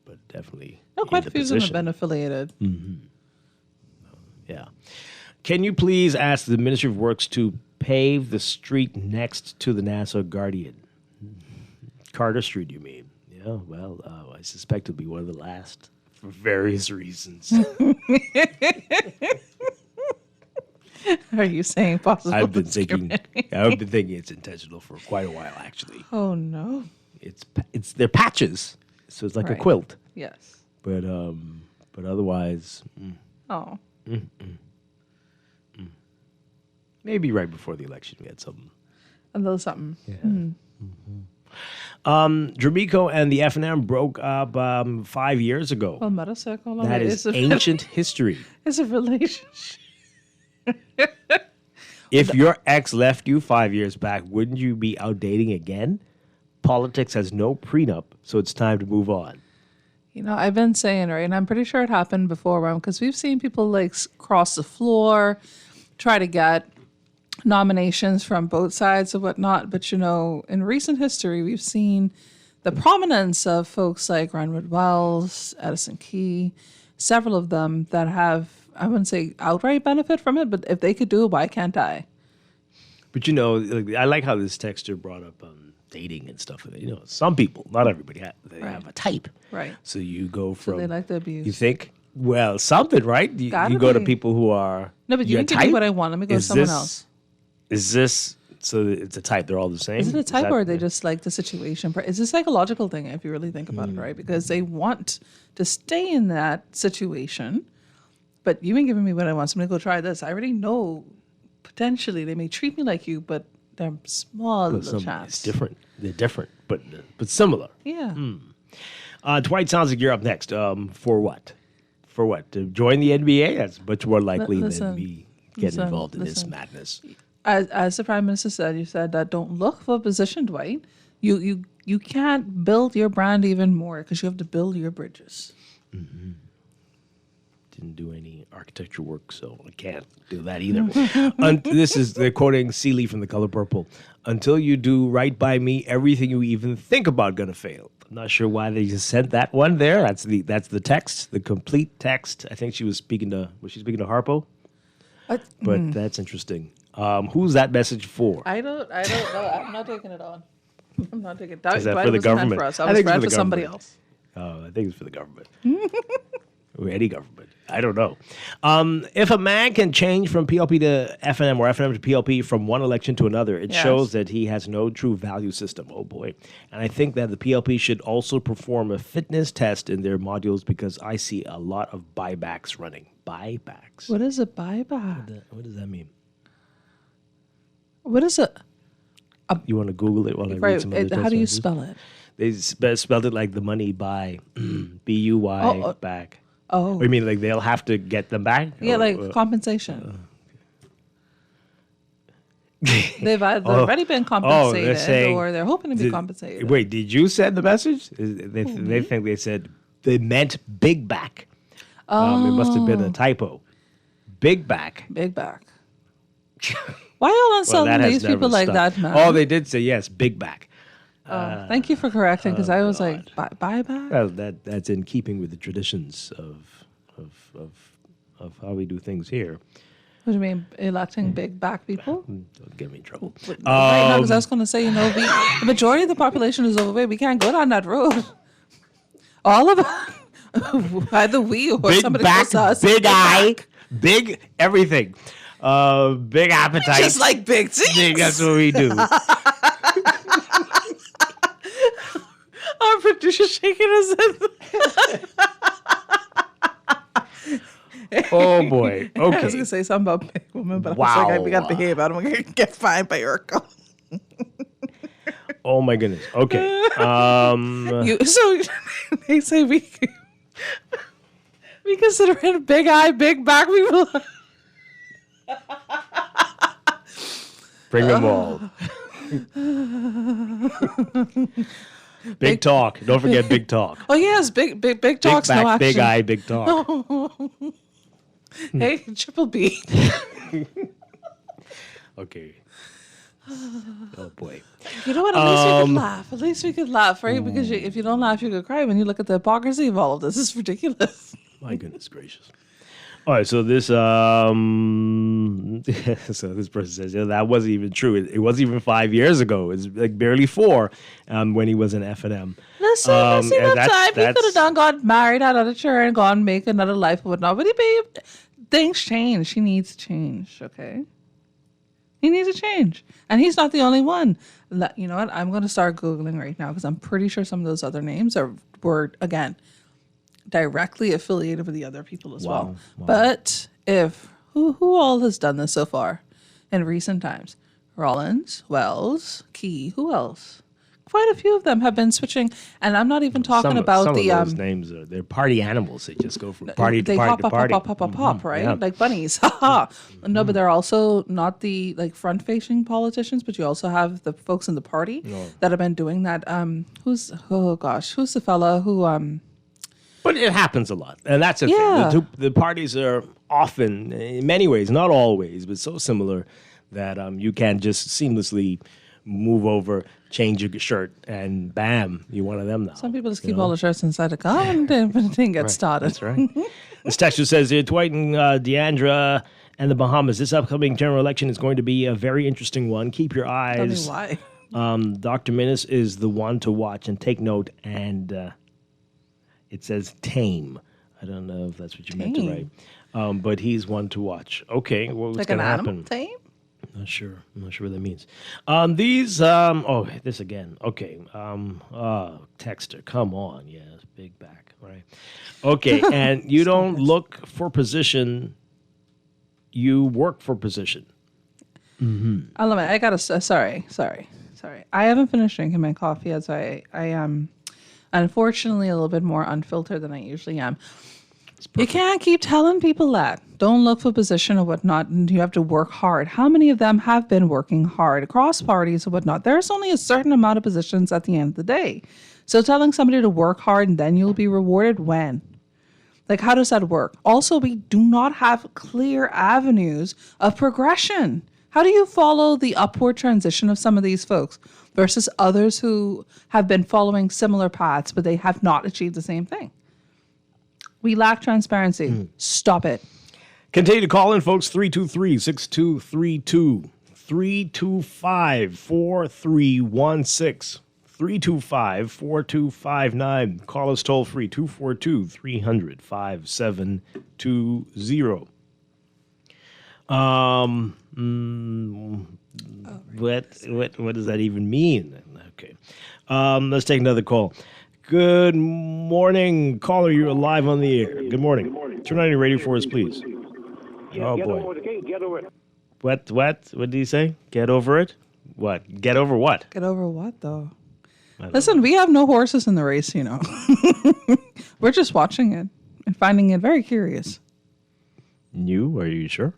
but definitely. No, quite in a few of them have been affiliated. Yeah. Can you please ask the Ministry of Works to pave the street next to the Nassau Guardian? Carter Street, you mean? Yeah, well, I suspect it'll be one of the last for various reasons. Are you saying possible? I've been thinking it's intentional for quite a while, actually. Oh, no. It's they're patches, so it's like a Right. quilt. Yes. But otherwise. Oh. Maybe right before the election we had something. A little something. Dramico and the F&M broke up 5 years ago. Well, motorcycle. That is ancient history. It's a relationship. If your ex left you 5 years back, wouldn't you be out dating again? Politics has no prenup, so it's time to move on. You know, I've been saying, right, and I'm pretty sure it happened before, because we've seen people like cross the floor, try to get nominations from both sides and whatnot. But, you know, in recent history, we've seen the prominence of folks like Renwood Wells, Edison Key, several of them that have, I wouldn't say outright benefit from it, but if they could do it, why can't I? But, you know, I like how this texter brought up dating and stuff. You know, some people, not everybody, they have a type. Right. So you go from... So they like the abuse. You think, well, something, right? You go to people who are... No, but you can give me what I want. Let me go to someone else. Is this... So it's a type. They're all the same? Is it a type or they just like the situation? It's a psychological thing if you really think about it, right? Because they want to stay in that situation, but you ain't giving me what I want, so I'm going to go try this. I already know potentially they may treat me like you, but they're small little chance. It's different. They're different, but similar. Yeah. Dwight, sounds like you're up next. For what? For what? To join the NBA? That's much more likely than me getting involved in this madness. As the Prime Minister said, you said that don't look for a position, Dwight. You can't build your brand even more because you have to build your bridges. Mm-hmm. Didn't do any architecture work, so I can't do that either. This is they're quoting Seeley from The Color Purple. Until you do right by me, everything you even think about gonna fail. I'm not sure why they just sent that one there. That's the text, the complete text. I think she was speaking to Harpo? But that's interesting. Who's that message for? I don't know. I'm not taking it on. I'm not taking it. Is that for the government? For us. I was read for somebody else. Oh, I think it's for the government. Or any government. I don't know. If a man can change from PLP to FNM or FNM to PLP from one election to another, it shows that he has no true value system. Oh, boy. And I think that the PLP should also perform a fitness test in their modules because I see a lot of buybacks running. Buybacks. What is a buyback? What does that mean? What is it? You want to Google it while I read some of the How do you spell it? They spelled it like the money buy, B-U-Y, back. Oh. You mean like they'll have to get them back? Yeah, like compensation. They've already been compensated or they're hoping to be compensated. Wait, did you send the message? They think they said they meant big back. It must have been a typo. Big back. Big back. Why all insulting these people like that, man? Oh, they did say yes, big back. Thank you for correcting, because I was like, buyback? Well, that's in keeping with the traditions of how we do things here. What do you mean, electing big back people? Don't get me in trouble. Right now, because I was going to say, the majority of the population is overweight. We can't go down that road. All of it. Either we or big somebody back, else does. Big eye, big everything. Big appetite. Just like big teeth. That's what we do. Our producer shaking his head. Oh boy. Okay. I was gonna say something about big women, but I was like, we gotta behave. I don't want to get fined by Urkel. Oh my goodness. Okay. So they say we consider it big eye, big back people. Bring them all. Big talk. Don't forget big talk. Oh yes, big talks. Big back, no action. big eye, big talk. Hey, Triple B. Okay. Oh boy. You know what? At least we could laugh. At least we could laugh, right? Because if you don't laugh, you could cry when you look at the hypocrisy of all of this. It's ridiculous. My goodness gracious. All right, so this person says that wasn't even true. It wasn't even 5 years ago. It's like barely 4 when he was in F&M. Listen, that time he could have got married, had another children, and gone make another life or whatnot. But things change. He needs to change, okay? He needs to change. And he's not the only one. You know what? I'm going to start Googling right now because I'm pretty sure some of those other names were, again, directly affiliated with the other people as well. But who all has done this so far? in recent times. Rollins, Wells, Key, who else? Quite a few of them have been switching, and I'm not even talking about some the of those names they're party animals. They just go from party to they party to party. pop, right? Yeah. Like bunnies. Haha. No, but they're also not the like front-facing politicians, but you also have the folks in the party that have been doing that. Who's the fella who But it happens a lot, and that's the thing. The parties are often, in many ways, not always, but so similar that you can just seamlessly move over, change your shirt, and bam, you're one of them now. Some people just keep all the shirts inside the car and then get started. That's right. This texture says here, Dwight and Deandra and the Bahamas. This upcoming general election is going to be a very interesting one. Keep your eyes. Tell me why. Dr. Minnis is the one to watch and take note, and it says tame. I don't know if that's what you meant to write. But he's one to watch. Okay, what's Like going an to animal happen? tame? I'm not sure what that means. This again. Okay. Texter, come on. Yes, big back, right? Okay, and you don't look for position, you work for position. I love it. I gotta. Sorry. I haven't finished drinking my coffee as I am, unfortunately, a little bit more unfiltered than I usually am. You can't keep telling people that. Don't look for position or whatnot, and you have to work hard. How many of them have been working hard across parties or whatnot? There's only a certain amount of positions at the end of the day. So telling somebody to work hard and then you'll be rewarded when? Like, how does that work? Also, we do not have clear avenues of progression. How do you follow the upward transition of some of these folks versus others who have been following similar paths, but they have not achieved the same thing? We lack transparency. Stop it. Continue to call in, folks. 323-6232. 325-4316. 325-4259. Call us toll free. 242-300-5720. What does that even mean? Okay. Let's take another call. Good morning, caller. You're live on the air. Good morning. Turn on your radio for us, please. Oh boy. Get over it. What? What did he say? Get over it? What? Get over what? Get over what, though? Listen, we have no horses in the race, you know. We're just watching it and finding it very curious. New? Are you sure?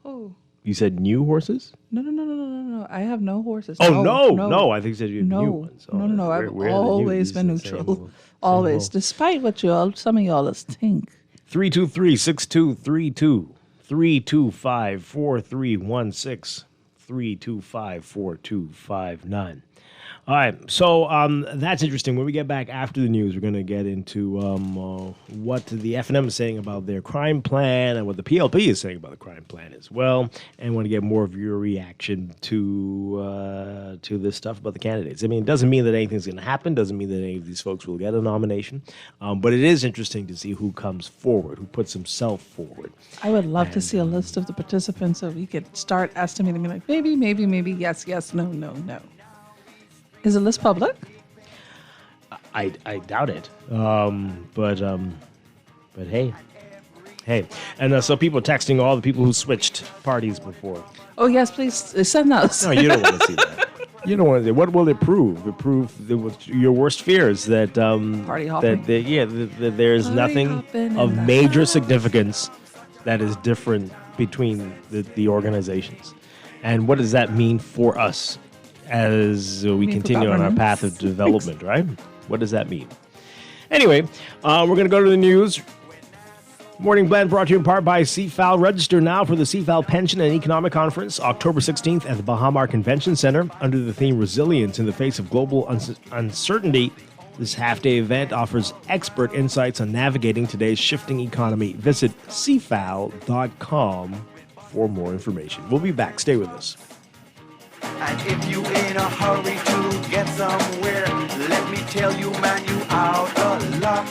Oh. You said new horses? No. I have no horses. Oh, no. I think you said you have new ones. Oh, No. I've always been neutral. Always. Despite what some of y'all think. 323-6232. 325-4316. 325-4259. All right, so that's interesting. When we get back after the news, we're going to get into what the FNM is saying about their crime plan and what the PLP is saying about the crime plan as well, and want to get more of your reaction to this stuff about the candidates. I mean, it doesn't mean that anything's going to happen, doesn't mean that any of these folks will get a nomination, but it is interesting to see who comes forward, who puts himself forward. I would love to see a list of the participants so we could start estimating, like, maybe, yes, no. Is the list public? I doubt it. But hey. And so people texting all the people who switched parties before. Oh, yes, please send those. No, you don't want to see that. You don't want to. What will it prove? It prove your worst fears that party hopping. that there's nothing of major significance that is different between the organizations. And what does that mean for us as we continue on our path of development, right? What does that mean? Anyway, we're going to go to the news. Morning Blend brought to you in part by CFAL. Register now for the CFAL Pension and Economic Conference, October 16th at the Bahamar Convention Center under the theme Resilience in the Face of Global Uncertainty. This half-day event offers expert insights on navigating today's shifting economy. Visit cfal.com for more information. We'll be back. Stay with us. And if you in a hurry to get somewhere, let me tell you, man, you out of luck.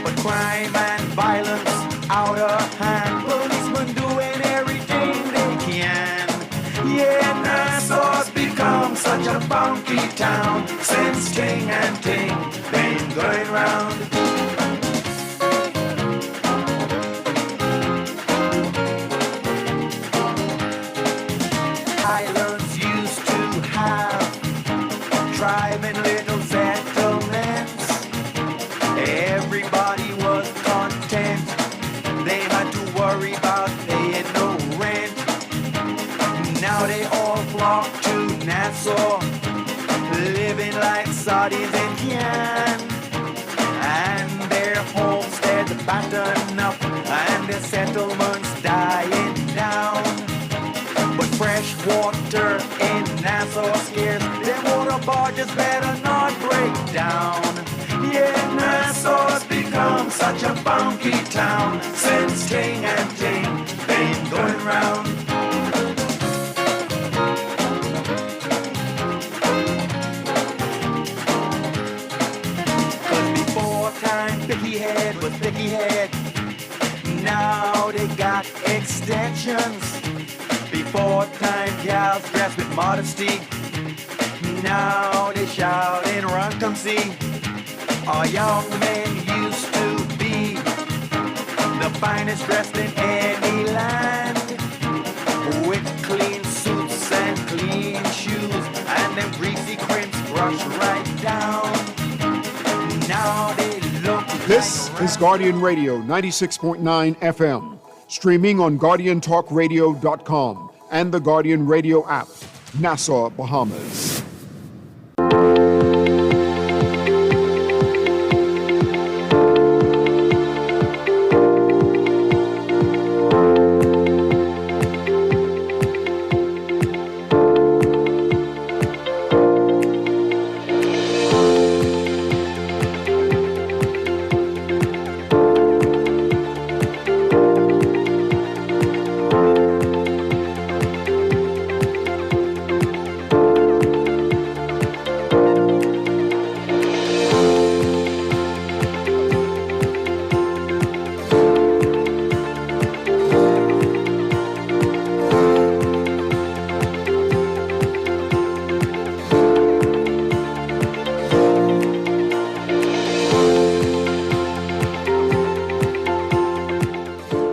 But crime and violence out of hand, policemen doing everything they can. Yeah, Nassau's become such a funky town since Ting and Ting been going round. paying no rent. Now they all flock to Nassau, living like Saudis in Cannes. And their homesteads batten up, and their settlements dying down. But fresh water in Nassau scarce, their water barges better not break down. Yeah, Nassau's become such a funky town since Ting and Ting been going round. Picky head was picky head. Now they got extensions. Before time gals dressed with modesty. Now they shout in run come see. Our young men used to be the finest dressed in any land, with clean suits and clean shoes, and them greasy crimps brushed right down. Now they This is Guardian Radio 96.9 FM, streaming on GuardianTalkRadio.com and the Guardian Radio app, Nassau, Bahamas.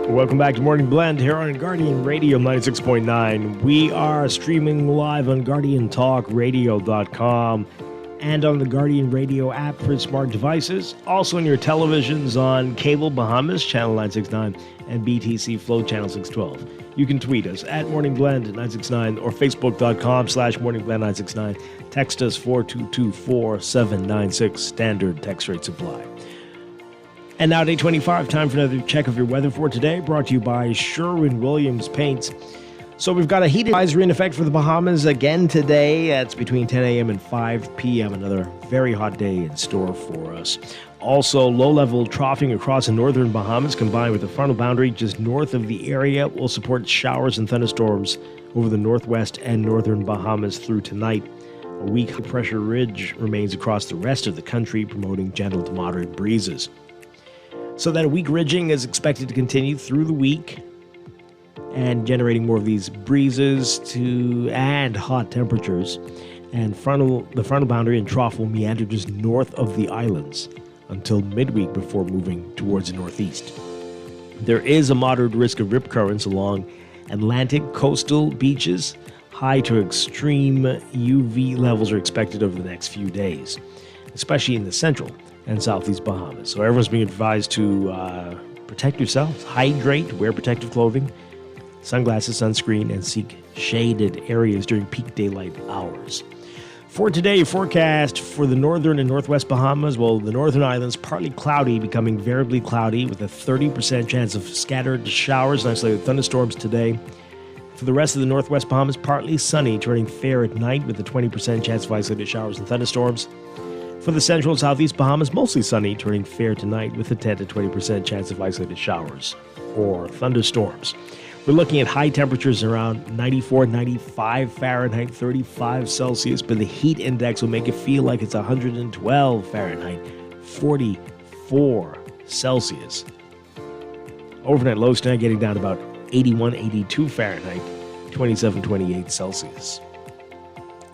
Welcome back to Morning Blend here on Guardian Radio 96.9. We are streaming live on GuardianTalkRadio.com and on the Guardian Radio app for smart devices. Also on your televisions on Cable Bahamas, Channel 969, and BTC Flow, Channel 612. You can tweet us at Morning Blend 969 or Facebook.com/MorningBlend969. Text us 422-4796, standard text rate supply. And now, day 25, time for another check of your weather for today, brought to you by Sherwin-Williams Paints. So we've got a heat advisory in effect for the Bahamas again today. It's between 10 a.m. and 5 p.m. Another very hot day in store for us. Also, low-level troughing across the northern Bahamas combined with a frontal boundary just north of the area will support showers and thunderstorms over the northwest and northern Bahamas through tonight. A weak pressure ridge remains across the rest of the country, promoting gentle to moderate breezes. So that weak ridging is expected to continue through the week and generating more of these breezes and hot temperatures. And the frontal boundary and trough will meander just north of the islands until midweek before moving towards the northeast. There is a moderate risk of rip currents along Atlantic coastal beaches. High to extreme UV levels are expected over the next few days, especially in the central and southeast Bahamas. So everyone's being advised to protect yourselves, hydrate, wear protective clothing, sunglasses, sunscreen, and seek shaded areas during peak daylight hours. For today, forecast for the northern and northwest Bahamas, well, the northern islands, partly cloudy, becoming variably cloudy with a 30% chance of scattered showers and isolated thunderstorms today. For the rest of the northwest Bahamas, partly sunny, turning fair at night with a 20% chance of isolated showers and thunderstorms. For the central and southeast Bahamas, mostly sunny, turning fair tonight with a 10 to 20% chance of isolated showers or thunderstorms. We're looking at high temperatures around 94, 95 Fahrenheit, 35 Celsius, but the heat index will make it feel like it's 112 Fahrenheit, 44 Celsius. Overnight lows tonight getting down to about 81, 82 Fahrenheit, 27, 28 Celsius.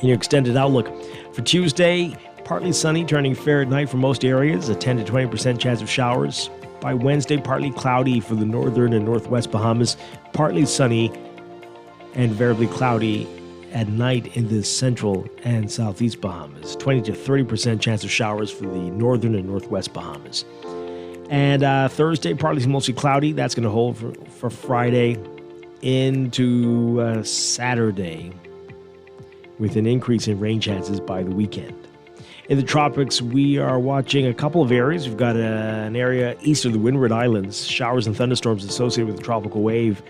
In your extended outlook for Tuesday, partly sunny, turning fair at night for most areas, a 10 to 20% chance of showers. By Wednesday, partly cloudy for the northern and northwest Bahamas, partly sunny and variably cloudy at night in the central and southeast Bahamas. 20 to 30% chance of showers for the northern and northwest Bahamas. And Thursday, partly to mostly cloudy. That's going to hold for Friday into Saturday, with an increase in rain chances by the weekend. In the tropics, we are watching a couple of areas. We've got an area east of the Windward Islands. Showers and thunderstorms associated with the tropical wave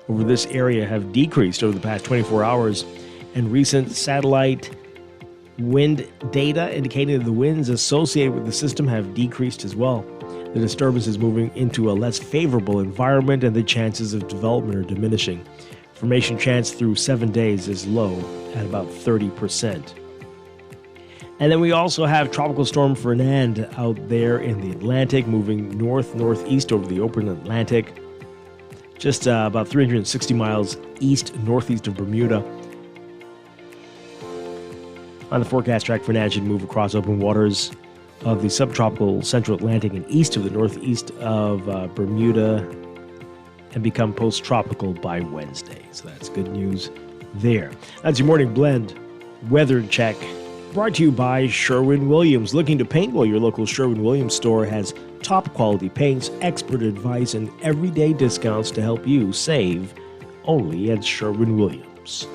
over this area have decreased over the past 24 hours. And recent satellite wind data indicating that the winds associated with the system have decreased as well. The disturbance is moving into a less favorable environment, and the chances of development are diminishing. Formation chance through 7 days is low at about 30%. And then we also have Tropical Storm Fernand out there in the Atlantic, moving north-northeast over the open Atlantic, just about 360 miles east-northeast of Bermuda. On the forecast track, Fernand should move across open waters of the subtropical central Atlantic and east of the northeast of Bermuda and become post-tropical by Wednesday. So that's good news there. That's your morning blend weather check, brought to you by Sherwin-Williams. Looking to paint? Well, your local Sherwin-Williams store has top quality paints, expert advice, and everyday discounts to help you save only at Sherwin-Williams.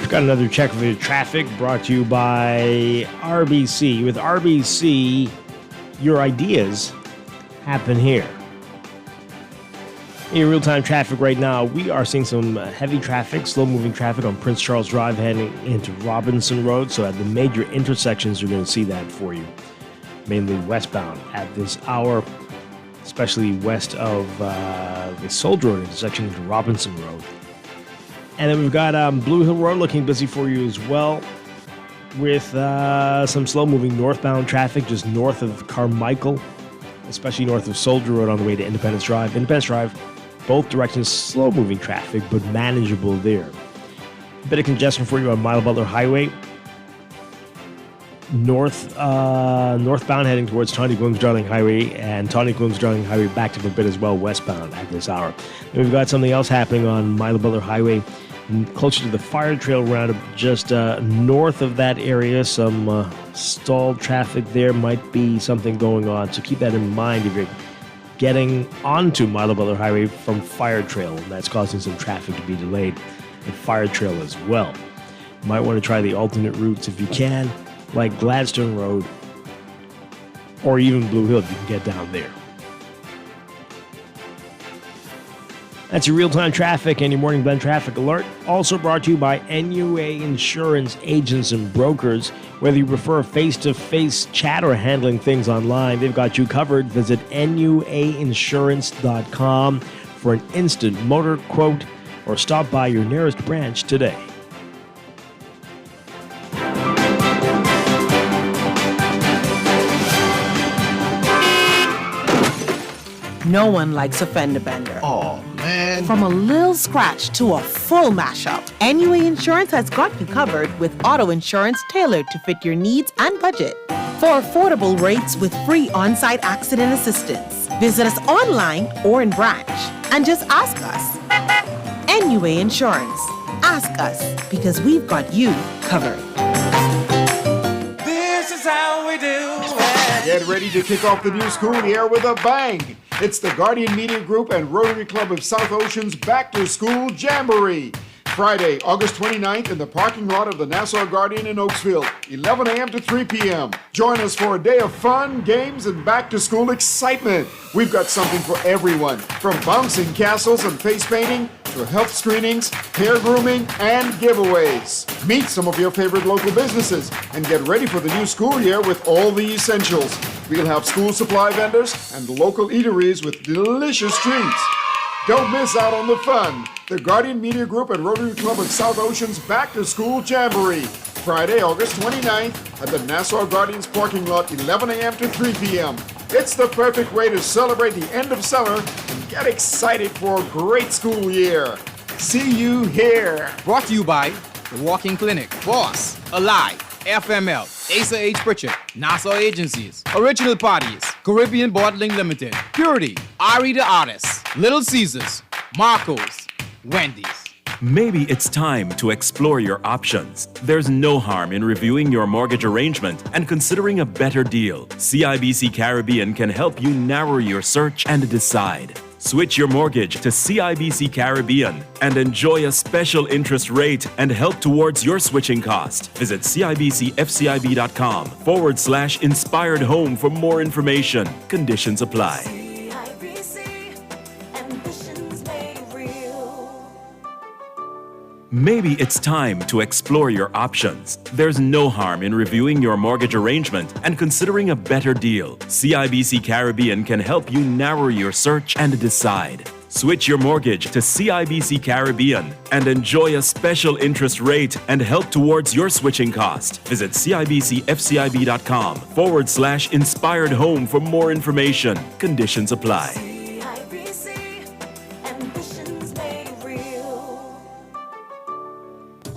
Got another check of the traffic brought to you by RBC. With RBC, your ideas happen here. In real-time traffic right now, we are seeing some heavy traffic, slow-moving traffic on Prince Charles Drive heading into Robinson Road. So at the major intersections, you're going to see that for you, mainly westbound at this hour, especially west of the Soldier Road intersection into Robinson Road. And then we've got Blue Hill Road looking busy for you as well, with some slow-moving northbound traffic just north of Carmichael, especially north of Soldier Road on the way to Independence Drive. Independence Drive, both directions, slow-moving traffic, but manageable there. A bit of congestion for you on Mile Butler Highway, northbound heading towards Tawny Williams-Darling Highway, and Tawny Williams-Darling Highway backed up a bit as well westbound at this hour. And we've got something else happening on Mile Butler Highway, closer to the Fire Trail roundabout, just north of that area. Some stalled traffic there, might be something going on, so keep that in mind if you're getting onto Mile Butler Highway from Fire Trail, and that's causing some traffic to be delayed at Fire Trail as well. You might want to try the alternate routes if you can, like Gladstone Road or even Blue Hill if you can get down there. That's your real-time traffic and your morning blend traffic alert. Also brought to you by NUA Insurance Agents and Brokers. Whether you prefer face-to-face chat or handling things online, they've got you covered. Visit nuainsurance.com for an instant motor quote or stop by your nearest branch today. No one likes a fender bender. Oh, man. From a little scratch to a full mashup, NUA Insurance has got you covered with auto insurance tailored to fit your needs and budget. For affordable rates with free on-site accident assistance, visit us online or in branch and just ask us. NUA Insurance. Ask us because we've got you covered. This is how we do it. Get ready to kick off the new school year with a bang. It's the Guardian Media Group and Rotary Club of South Ocean's Back to School Jamboree. Friday, August 29th in the parking lot of the Nassau Guardian in Oakesville, 11 a.m. to 3 p.m. Join us for a day of fun, games, and back-to-school excitement. We've got something for everyone, from bouncing castles and face painting to health screenings, hair grooming, and giveaways. Meet some of your favorite local businesses and get ready for the new school year with all the essentials. We'll have school supply vendors and local eateries with delicious treats. Don't miss out on the fun. The Guardian Media Group and Rotary Club of South Ocean's Back to School Jamboree. Friday, August 29th at the Nassau Guardians parking lot, 11 a.m. to 3 p.m. It's the perfect way to celebrate the end of summer and get excited for a great school year. See you here. Brought to you by The Walking Clinic, Boss, Alive, FML, Asa H. Pritchard, Nassau Agencies, Original Parties, Caribbean Bottling Limited, Purity, Ari the Artist, Little Caesars, Marco's, Wendy's. Maybe it's time to explore your options. There's no harm in reviewing your mortgage arrangement and considering a better deal. CIBC Caribbean can help you narrow your search and decide. Switch your mortgage to CIBC Caribbean and enjoy a special interest rate and help towards your switching cost. Visit CIBCFCIB.com/inspired home for more information. Conditions apply. Maybe it's time to explore your options. There's no harm in reviewing your mortgage arrangement and considering a better deal. CIBC Caribbean can help you narrow your search and decide. Switch your mortgage to CIBC Caribbean and enjoy a special interest rate and help towards your switching cost. Visit CIBCFCIB.com/inspired home for more information. Conditions apply.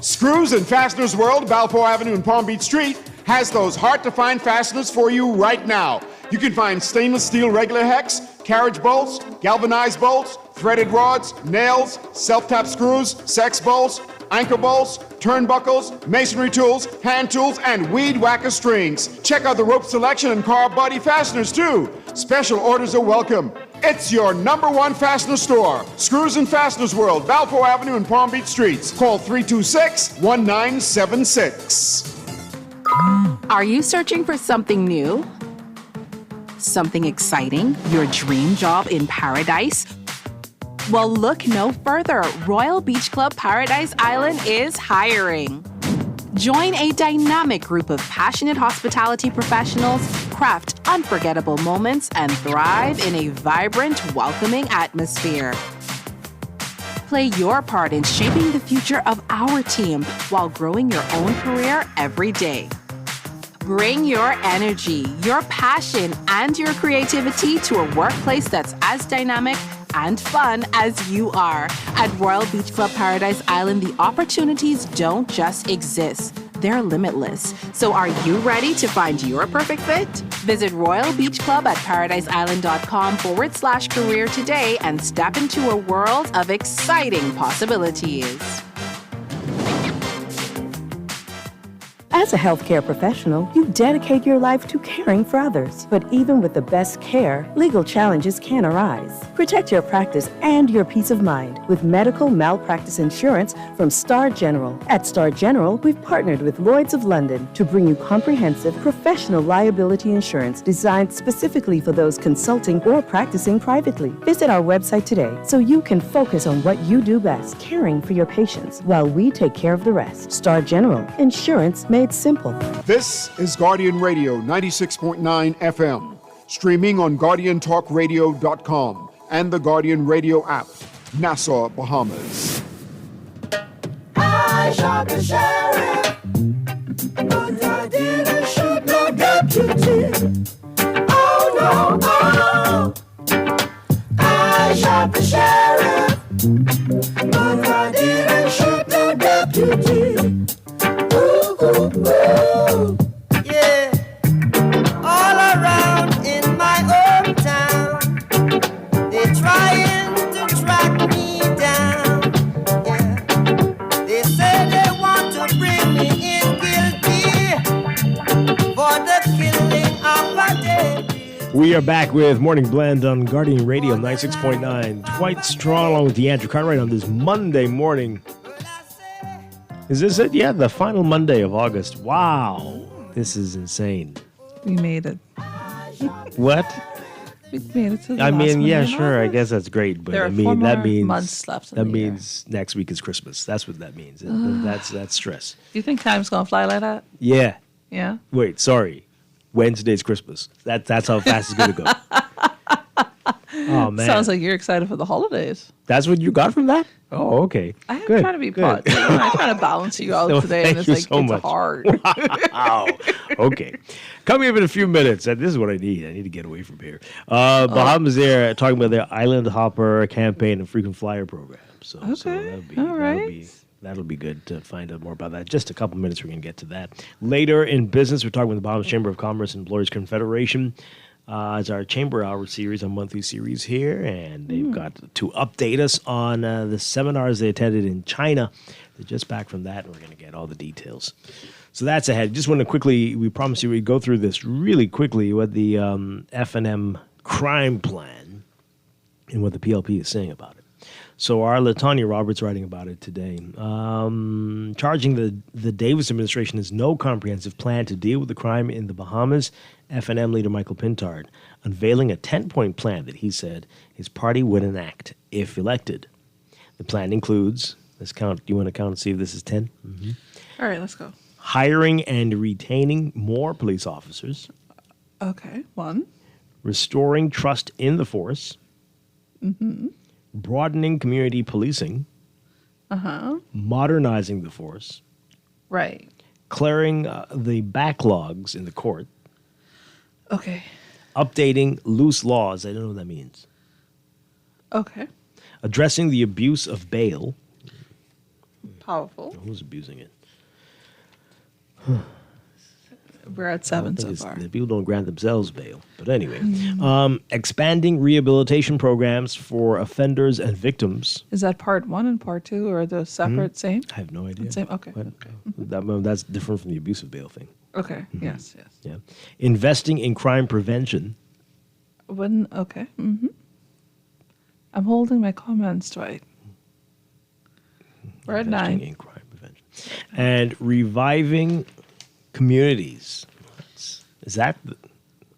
Screws and Fasteners World, Balfour Avenue and Palm Beach Street, has those hard-to-find fasteners for you right now. You can find stainless steel regular hex, carriage bolts, galvanized bolts, threaded rods, nails, self-tap screws, sex bolts, anchor bolts, turnbuckles, masonry tools, hand tools, and weed whacker strings. Check out the rope selection and car body fasteners, too. Special orders are welcome. It's your #1 fastener store. Screws and Fasteners World, Balfour Avenue and Palm Beach Streets. Call 326-1976. Are you searching for something new? Something exciting? Your dream job in paradise? Well, look no further. Royal Beach Club Paradise Island is hiring. Join a dynamic group of passionate hospitality professionals, craft unforgettable moments, and thrive in a vibrant, welcoming atmosphere. Play your part in shaping the future of our team while growing your own career every day. Bring your energy, your passion, and your creativity to a workplace that's as dynamic and fun as you are. At Royal Beach Club Paradise Island, the opportunities don't just exist. They're limitless. So are you ready to find your perfect fit? Visit Royal Beach Club at paradiseisland.com/career today and step into a world of exciting possibilities. As a healthcare professional, you dedicate your life to caring for others. But even with the best care, legal challenges can arise. Protect your practice and your peace of mind with medical malpractice insurance from Star General. At Star General, we've partnered with Lloyd's of London to bring you comprehensive professional liability insurance designed specifically for those consulting or practicing privately. Visit our website today so you can focus on what you do best, caring for your patients, while we take care of the rest. Star General, insurance made simple. This is Guardian Radio 96.9 FM, streaming on GuardianTalkRadio.com and the Guardian Radio app, Nassau, Bahamas. I shot the sheriff, but I didn't shoot no deputy. Oh no, oh. I shot the sheriff, but I didn't shoot no deputy. Ooh, yeah, all around in my hometown, they're trying to track me down. Yeah, they say they want to bring me in guilty for the killing of a day. We are back with Morning Blend on Guardian Radio 96.9. Dwight Strong along with DeAndre Cartwright on this Monday morning. Is this it? Yeah, the final Monday of August. Wow. This is insane. We made it. What? We made it to the I last mean, yeah, Monday in sure. I August. guess that's great. But There are I mean, 4 that more means months left in that the year. means next week is Christmas. That's what that means. That's stress. Do you think time's gonna fly like that? Yeah. Yeah. Wait, sorry. Wednesday's Christmas. That's how fast it's gonna go. Oh, man. Sounds like you're excited for the holidays. That's what you got from that? Oh, okay. I am Good, trying to be good. positive. I'm trying to balance you out No, today, thank and it's you like so it's much. hard. Wow. Okay. Coming up in a few minutes, and this is what I need. I need to get away from here. Bahamas Air talking about their Island Hopper campaign and frequent flyer program. So that'll be good to find out more about that. Just a couple minutes, we're going to get to that. Later in business, we're talking with the Bahamas Chamber of Commerce and Employers Confederation. It's our Chamber Hour series, a monthly series here, and they've got to update us on the seminars they attended in China. They're just back from that, and we're going to get all the details. So that's ahead. Just want to quickly, we promised you we'd go through this really quickly, what the F&M crime plan and what the PLP is saying about it. So our LaTanya Roberts writing about it today, charging the Davis administration has no comprehensive plan to deal with the crime in the Bahamas. F&M leader Michael Pintard unveiling a 10-point plan that he said his party would enact if elected. The plan includes, let's count, do you want to count and see if this is 10? Mm-hmm. All right, let's go. Hiring and retaining more police officers. Okay, 1. Restoring trust in the force. Mm-hmm. Broadening community policing. Modernizing the force. Right. Clearing the backlogs in the court. Okay. Updating loose laws. I don't know what that means. Okay. Addressing the abuse of bail. Powerful. Who's abusing it? We're at 7 so far. People don't grant themselves bail. But anyway. Expanding rehabilitation programs for offenders and victims. Is that part 1 and part 2, or are those separate, same? I have no idea. Same? Okay. That's different from the abuse of bail thing. Okay, yes. Yeah. Investing in crime prevention. Okay. Mm-hmm. I'm holding my comments, Dwight. We're at 9. In crime prevention. And reviving communities. Is that...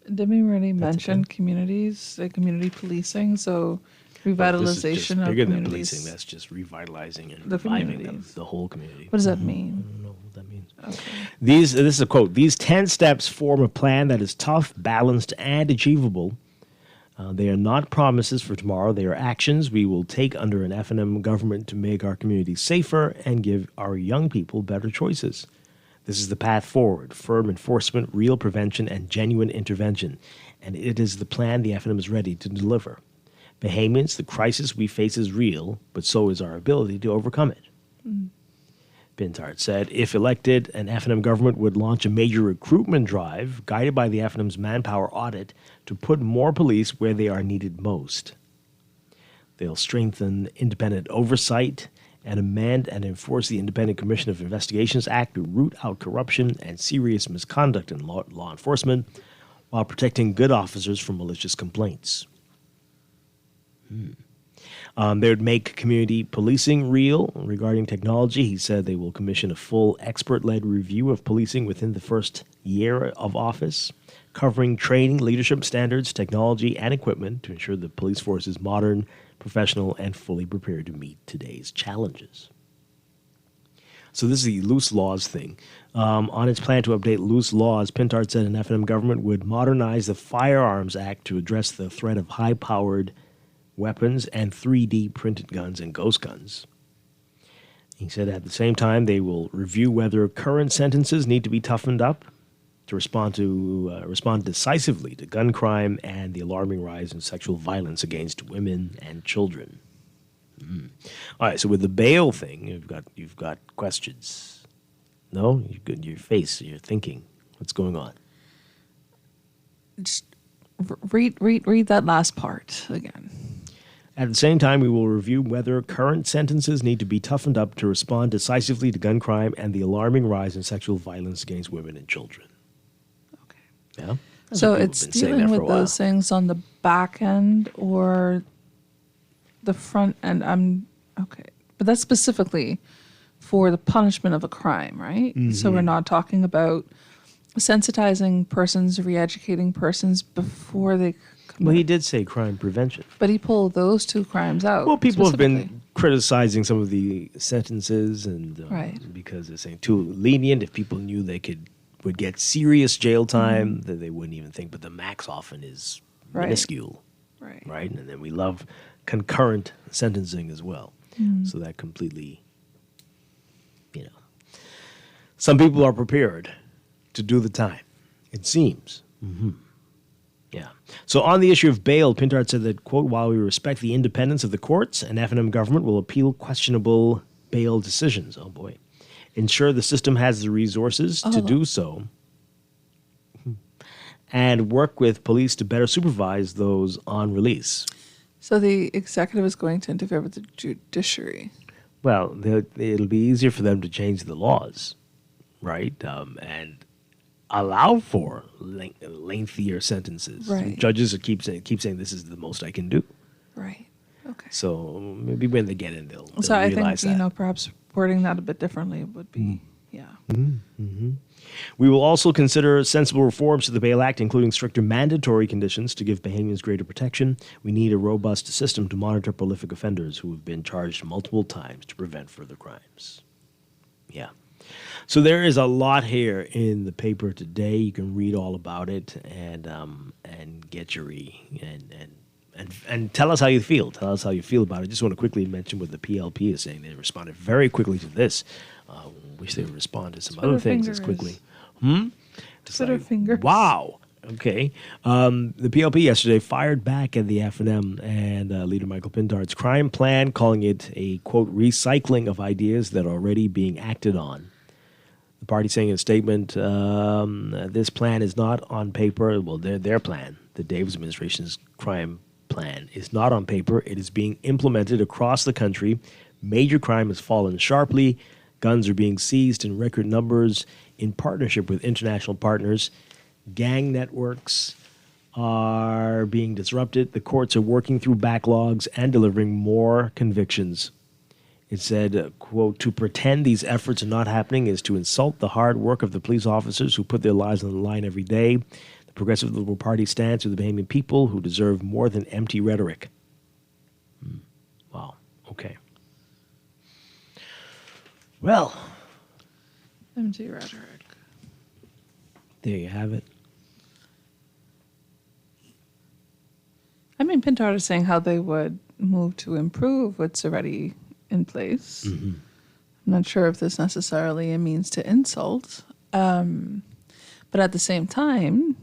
Didn't we already mention communities, community policing? So revitalization of bigger communities. than policing. That's just revitalizing and reviving them, the whole community. What does that mean? I don't know what that means. Okay. This is a quote. These 10 steps form a plan that is tough, balanced, and achievable. They are not promises for tomorrow. They are actions we will take under an F&M government to make our communities safer and give our young people better choices. This is the path forward: firm enforcement, real prevention, and genuine intervention. And it is the plan the F&M is ready to deliver. Bahamians, the crisis we face is real, but so is our ability to overcome it. Pintard said if elected, an F&M government would launch a major recruitment drive guided by the F&M's manpower audit to put more police where they are needed most. They'll strengthen independent oversight and amend and enforce the Independent Commission of Investigations Act to root out corruption and serious misconduct in law enforcement while protecting good officers from malicious complaints. They would make community policing real. Regarding technology, he said they will commission a full expert-led review of policing within the first year of office, covering training, leadership standards, technology, and equipment to ensure the police force is modern, professional, and fully prepared to meet today's challenges. So this is the loose laws thing. On its plan to update loose laws, Pintard said an F&M government would modernize the Firearms Act to address the threat of high-powered weapons and 3D printed guns and ghost guns. He said at the same time they will review whether current sentences need to be toughened up to respond decisively to gun crime and the alarming rise in sexual violence against women and children. All right, so with the bail thing, you've got questions. No, your face, you're thinking. What's going on? Just read that last part again. At the same time, we will review whether current sentences need to be toughened up to respond decisively to gun crime and the alarming rise in sexual violence against women and children. Okay. Yeah. So it's dealing with those things on the back end or the front end. Okay. But that's specifically for the punishment of a crime, right? Mm-hmm. So we're not talking about sensitizing persons, re-educating persons before they commit. Well, he did say crime prevention. But he pulled those two crimes out. Well, people have been criticizing some of the sentences and because they're saying too lenient. If people knew they would get serious jail time, that they wouldn't even think. But the max often is minuscule. Right? And then we love concurrent sentencing as well. Mm. So that completely, some people are prepared to do the time, it seems. Mm-hmm. Yeah. So on the issue of bail, Pintard said that, quote, while we respect the independence of the courts, an F&M government will appeal questionable bail decisions. Oh, boy. Ensure the system has the resources to do so, and work with police to better supervise those on release. So the executive is going to interfere with the judiciary. Well, it'll be easier for them to change the laws, right? And allow for lengthier sentences. Right. Judges keep saying this is the most I can do. Right. Okay. So maybe when they get in, they'll So I realize think, that. perhaps wording that a bit differently would be, Mm-hmm. We will also consider sensible reforms to the Bail Act, including stricter mandatory conditions to give Bahamians greater protection. We need a robust system to monitor prolific offenders who have been charged multiple times to prevent further crimes. Yeah. So there is a lot here in the paper today. You can read all about it and get your and tell us how you feel. Tell us how you feel about it. I just want to quickly mention what the PLP is saying. They responded very quickly to this. Wish they would respond to some other things as quickly. Twitter fingers. Wow. Okay. The PLP yesterday fired back at the F&M and Leader Michael Pintard's crime plan, calling it a, quote, recycling of ideas that are already being acted on. The party saying in a statement, this plan is not on paper. Well, their plan, the Davis administration's crime plan, is not on paper. It is being implemented across the country. Major crime has fallen sharply. Guns are being seized in record numbers in partnership with international partners. Gang networks are being disrupted. The courts are working through backlogs and delivering more convictions. It said, quote, to pretend these efforts are not happening is to insult the hard work of the police officers who put their lives on the line every day. The Progressive Liberal Party stands with the Bahamian people who deserve more than empty rhetoric. Wow. Okay. Well, empty rhetoric. There you have it. I mean, Pintard is saying how they would move to improve what's already in place. Mm-hmm. I'm not sure if this necessarily means to insult. But at the same time,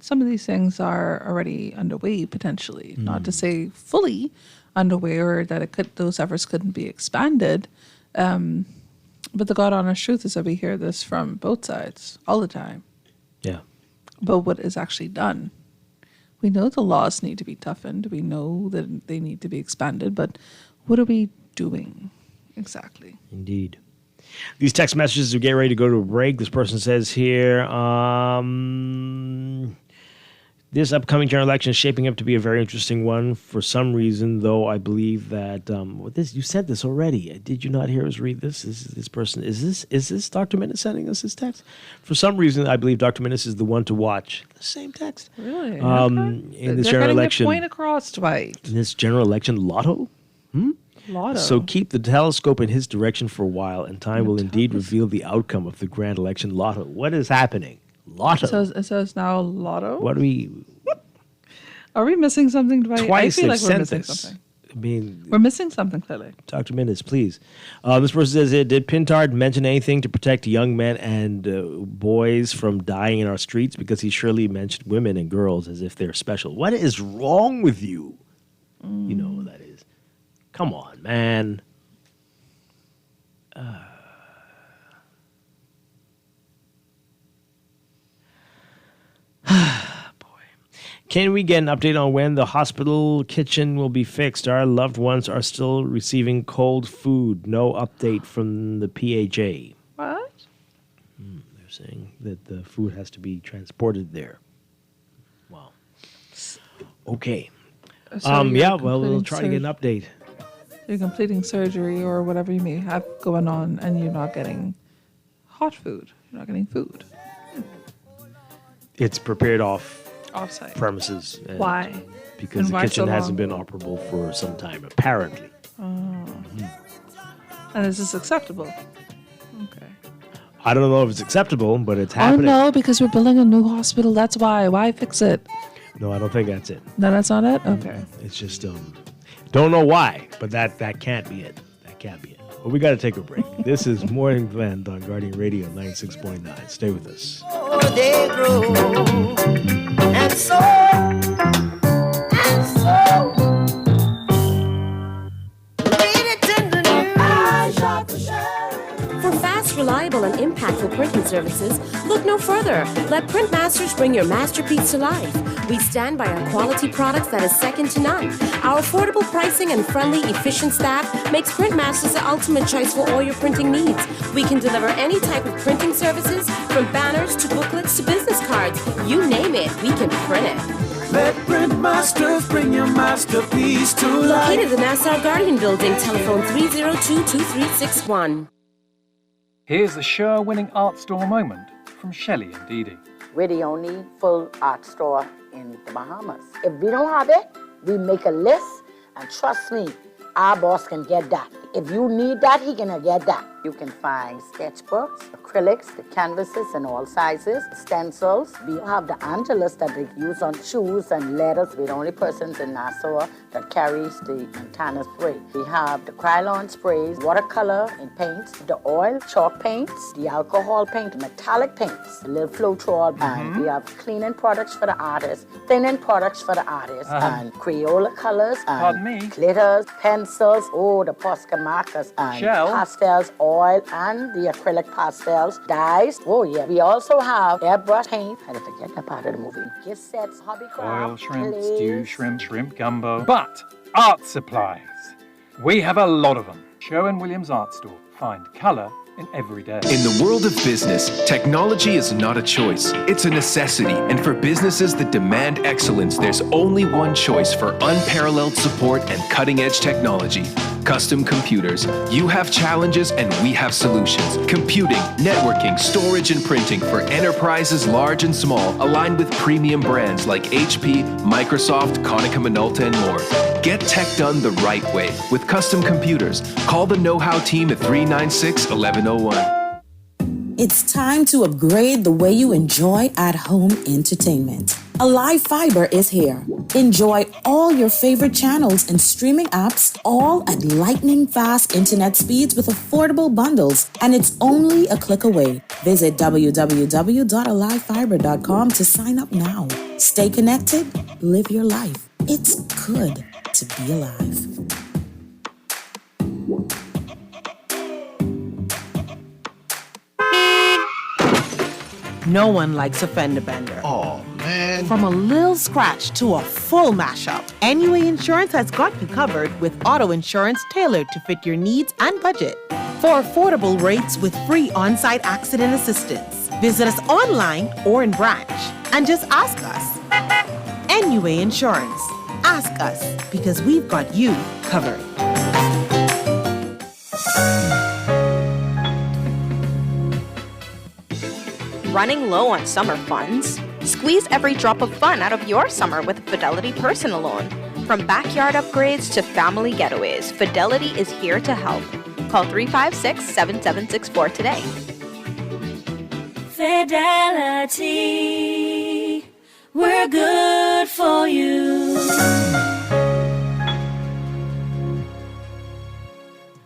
some of these things are already underway potentially. Not to say fully underway or that those efforts couldn't be expanded. But the God honest truth is that we hear this from both sides all the time. Yeah. But what is actually done? We know the laws need to be toughened. We know that they need to be expanded. But what are we doing exactly? Indeed. These text messages are getting ready to go to a break. This person says here, this upcoming general election is shaping up to be a very interesting one. For some reason, though, I believe that you said this already. Did you not hear us read this? This person is this Dr. Minnis sending us this text? For some reason, I believe Dr. Minnis is the one to watch. The same text. Really? In this general election, point across, Dwight. in this general election, lotto. Lotto. So keep the telescope in his direction for a while, and time will indeed reveal the outcome of the grand election lotto. What is happening? Lotto. It says now lotto. What are we? Are we missing something, Dwight? Twice I feel they've like we're sent missing this. something. I mean, We're missing something clearly. Dr. Minnis, please. This person says, did Pintard mention anything to protect young men and boys from dying in our streets? Because he surely mentioned women and girls as if they're special. What is wrong with you? You know what that is. Come on, man. Can we get an update on when the hospital kitchen will be fixed? Our loved ones are still receiving cold food. No update from the PHA. What? They're saying that the food has to be transported there. Wow. Okay. So yeah, you're well, we'll completing try to get an update. You're completing surgery or whatever you may have going on, and you're not getting hot food. You're not getting food. It's prepared Offsite. premises. And Why? Because And the why kitchen so hasn't long? been operable for some time, apparently. And is this acceptable? Okay. I don't know if it's acceptable, but it's Oh happening. no, because we're building a new hospital. That's why. Why fix it? No, I don't think that's it. No, that's not it? Okay. It's just, don't know why, but that can't be it. That can't be it. But we got to take a break. This is Morning Blend on Guardian Radio 96.9. Stay with us. Oh, they grow. And so. For fast, reliable, and impactful printing services, look no further. Let Printmasters bring your masterpiece to life. We stand by our quality products that is second to none. Our affordable pricing and friendly, efficient staff makes Printmasters the ultimate choice for all your printing needs. We can deliver any type of printing services, from banners to booklets to business cards. You name it, we can print it. Let Printmasters bring your masterpiece to life. Located in the Nassau Guardian Building, telephone 302-2361. Here's the Sure-winning art store moment from Shelley and Dee Dee. We're the only full art store in the Bahamas. If we don't have it, we make a list, and trust me, our boss can get that. If you need that, he can get that. You can find sketchbooks, acrylics, the canvases in all sizes, stencils. We have the Angelus that they use on shoes and letters. We're the only persons in Nassau that carries the Montana spray. We have the Krylon sprays, watercolor and paints, the oil, chalk paints, the alcohol paint, metallic paints, the little Floetrol, and we have cleaning products for the artists, thinning products for the artists, and Crayola colors, and glitters, pencils, the Posca markers, and pastels, oil, and the acrylic pastels, dyes. Oh yeah, we also have airbrush paint. I didn't forget that part of the movie. Gift sets, hobby craft, Oil shrimp, clays. stew shrimp, shrimp gumbo. But art supplies. We have a lot of them. Sherwin-Williams Art Store. Find colour in every day. In the world of business, technology is not a choice, it's a necessity. And for businesses that demand excellence, there's only one choice for unparalleled support and cutting-edge technology. Custom Computers. You have challenges and we have solutions. Computing, networking, storage, and printing for enterprises large and small, aligned with premium brands like HP, Microsoft, Konica Minolta, and more. Get tech done the right way with Custom Computers. Call the know-how team at 396-1101. It's time to upgrade the way you enjoy at-home entertainment. Alive Fiber is here. Enjoy all your favorite channels and streaming apps, all at lightning-fast internet speeds with affordable bundles, and it's only a click away. Visit www.alivefiber.com to sign up now. Stay connected, live your life. It's good to be alive. No one likes a fender bender. Oh, man. From a little scratch to a full mashup, NUA Insurance has got you covered with auto insurance tailored to fit your needs and budget. For affordable rates with free on-site accident assistance, visit us online or in branch and just ask us. NUA Insurance. Ask us, because we've got you covered. Running low on summer funds? Squeeze every drop of fun out of your summer with Fidelity Personal Loan. From backyard upgrades to family getaways, Fidelity is here to help. Call 356-7764 today. Fidelity, we're good for you.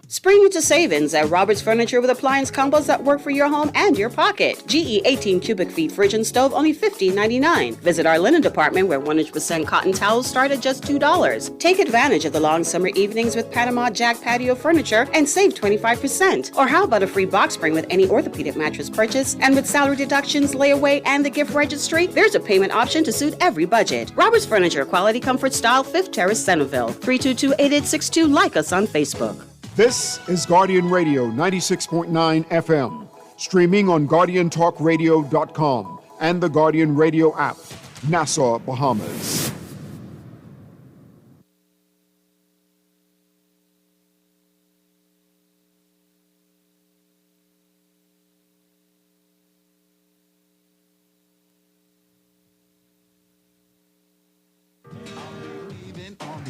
Spring into savings at Roberts Furniture with appliance combos that work for your home and your pocket. GE 18 cubic feet fridge and stove, only $15.99. Visit our linen department where 100% cotton towels start at just $2. Take advantage of the long summer evenings with Panama Jack patio furniture and save 25%. Or how about a free box spring with any orthopedic mattress purchase? And with salary deductions, layaway, and the gift registry, there's a payment option to suit every budget. Roberts Furniture, quality, comfort, style, 5th Terrace, Centerville. 322-8862. Like us on Facebook. This is Guardian Radio 96.9 FM, streaming on GuardianTalkRadio.com and the Guardian Radio app, Nassau, Bahamas.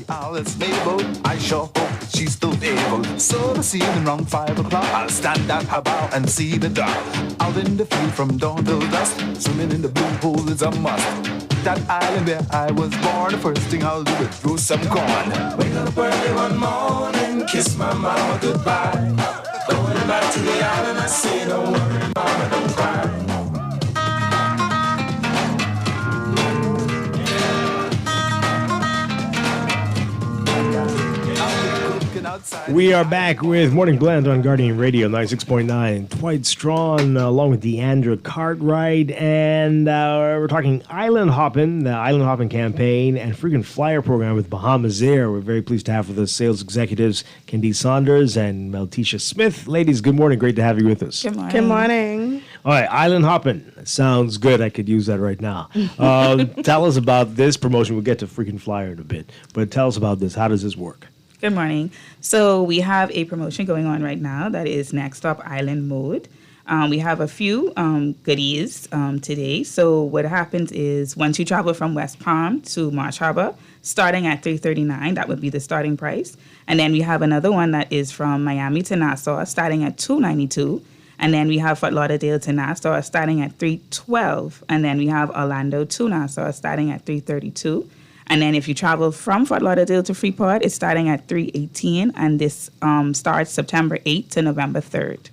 Alice Mabel, I sure hope that she's still able. So this evening round 5 o'clock, I'll stand at her bow and see the dark. Out in the field from dawn till dusk, swimming in the blue pool is a must. that island where I was born. The first thing I'll do is roast some corn. Wake up early one morning, kiss my mama goodbye. Going back to the island, I say, don't worry, mama, don't cry. We are back with Morning Blend on Guardian Radio 96.9. Dwight Strachan along with Deandra Cartwright, and we're talking island hopping, the island hopping campaign, and frequent flyer program with Bahamas Air. We're very pleased to have with us sales executives Candice Saunders and Meltisha Smith. Ladies, good morning. Great to have you with us. Good morning. Good morning. All right, island hopping. Sounds good. I could use that right now. Tell us about this promotion. We'll get to frequent flyer in a bit, but tell us about this. How does this work? Good morning. So we have a promotion going on right now that is Next Stop Island Mode. We have a few goodies today. So what happens is once you travel from West Palm to Marsh Harbor, starting at $339, that would be the starting price. And then we have another one that is from Miami to Nassau, starting at $292. And then we have Fort Lauderdale to Nassau, starting at $312. And then we have Orlando to Nassau, starting at $332. And then if you travel from Fort Lauderdale to Freeport, it's starting at $318, and this starts September 8th to November 3rd.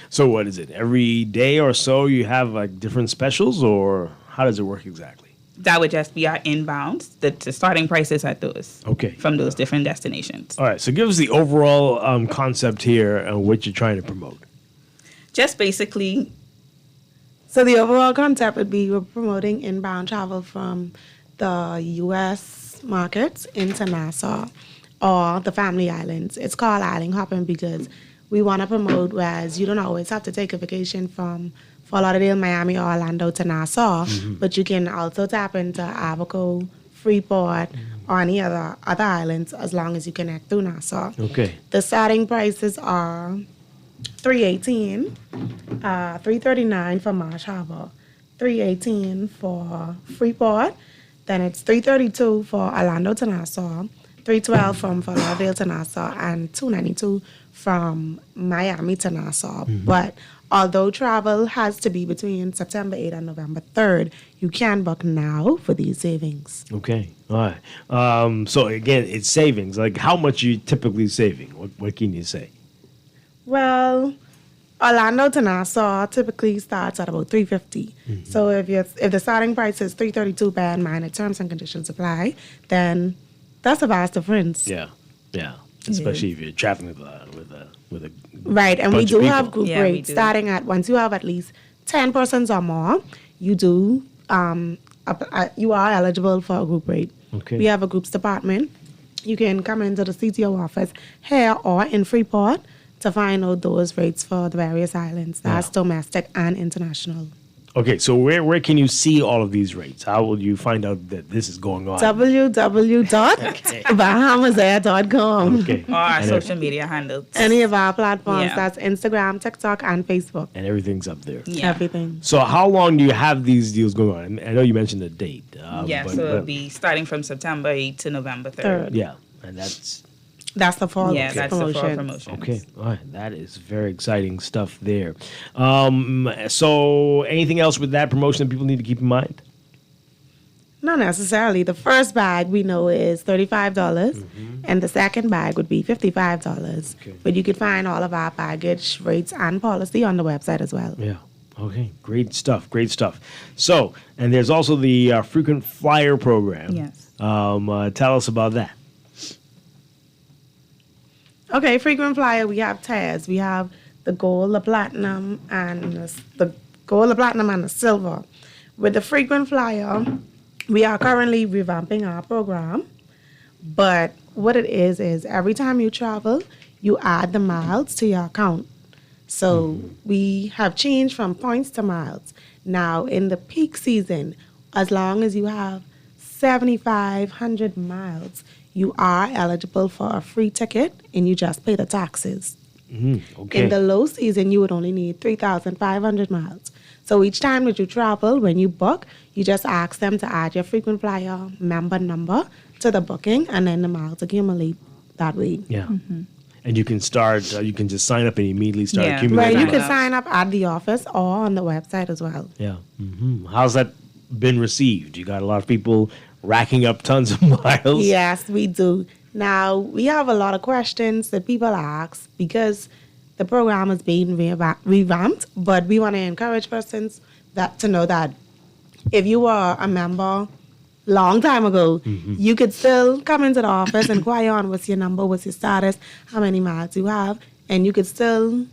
So what is it? Every day or so you have like different specials, or how does it work exactly? That would just be our inbounds, the starting prices at those. Okay. From those different destinations. All right, so give us the overall concept here and what you're trying to promote. Just basically. So the overall concept would be we're promoting inbound travel from the U.S. markets into Nassau or the family islands. It's called island hopping because we want to promote, whereas you don't always have to take a vacation from Fort Lauderdale, Miami, or Orlando to Nassau, but you can also tap into Abaco, Freeport, or any other islands as long as you connect through Nassau. Okay. The starting prices are $318, $339 for Marsh Harbor, $318 for Freeport. Then it's $332 for Orlando to Nassau, $312 from Fort Lauderdale to Nassau, and $292 from Miami to Nassau. But although travel has to be between September 8th and November 3rd, you can book now for these savings. Okay, all right. So again, it's savings. Like how much are you typically saving? What can you say? Well, Orlando to Nassau typically starts at about $350. So if the starting price is $332, bear in mind the terms and conditions apply, then that's a vast difference. Yeah. Especially if you're traveling with a right, and we bunch do of have people. group rates starting at once you have at least 10 persons or more, you do you are eligible for a group rate. Okay. We have a groups department. You can come into the CTO office here or in Freeport to find out those rates for the various islands. That's domestic and international. Okay, so where can you see all of these rates? How will you find out that this is going on? www.bahamasair.com. Okay. Or our social media handles. Any of our platforms. Yeah. That's Instagram, TikTok, and Facebook. And everything's up there. Yeah. Everything. So how long do you have these deals going on? I know you mentioned the date. So it'll be starting from September 8th to November 3rd. Yeah, and that's the fall that's the fall promotion. Okay, all right. That is very exciting stuff there. So anything else with that promotion that people need to keep in mind? Not necessarily. The first bag we know is $35, and the second bag would be $55. Okay. But you could find all of our baggage rates and policy on the website as well. Yeah. Okay. Great stuff. So, and there's also the frequent flyer program. Yes. Tell us about that. Okay, frequent flyer, we have tiers. We have the gold, the platinum, and the silver. With the frequent flyer, we are currently revamping our program. But what it is every time you travel, you add the miles to your account. So we have changed from points to miles. Now, in the peak season, as long as you have 7,500 miles, you are eligible for a free ticket, and you just pay the taxes. Okay. In the low season, you would only need 3,500 miles. So each time that you travel, when you book, you just ask them to add your frequent flyer member number to the booking, and then the miles accumulate that way. Yeah. And you can start, you can just sign up and immediately start accumulating. Right, you can sign up at the office or on the website as well. Yeah. How's that been received? You got a lot of people racking up tons of miles. Yes, we do. Now, we have a lot of questions that people ask because the program is being revamped, but we want to encourage persons to know that if you were a member long time ago, you could still come into the office and inquire on what's your number, what's your status, how many miles you have, and you could still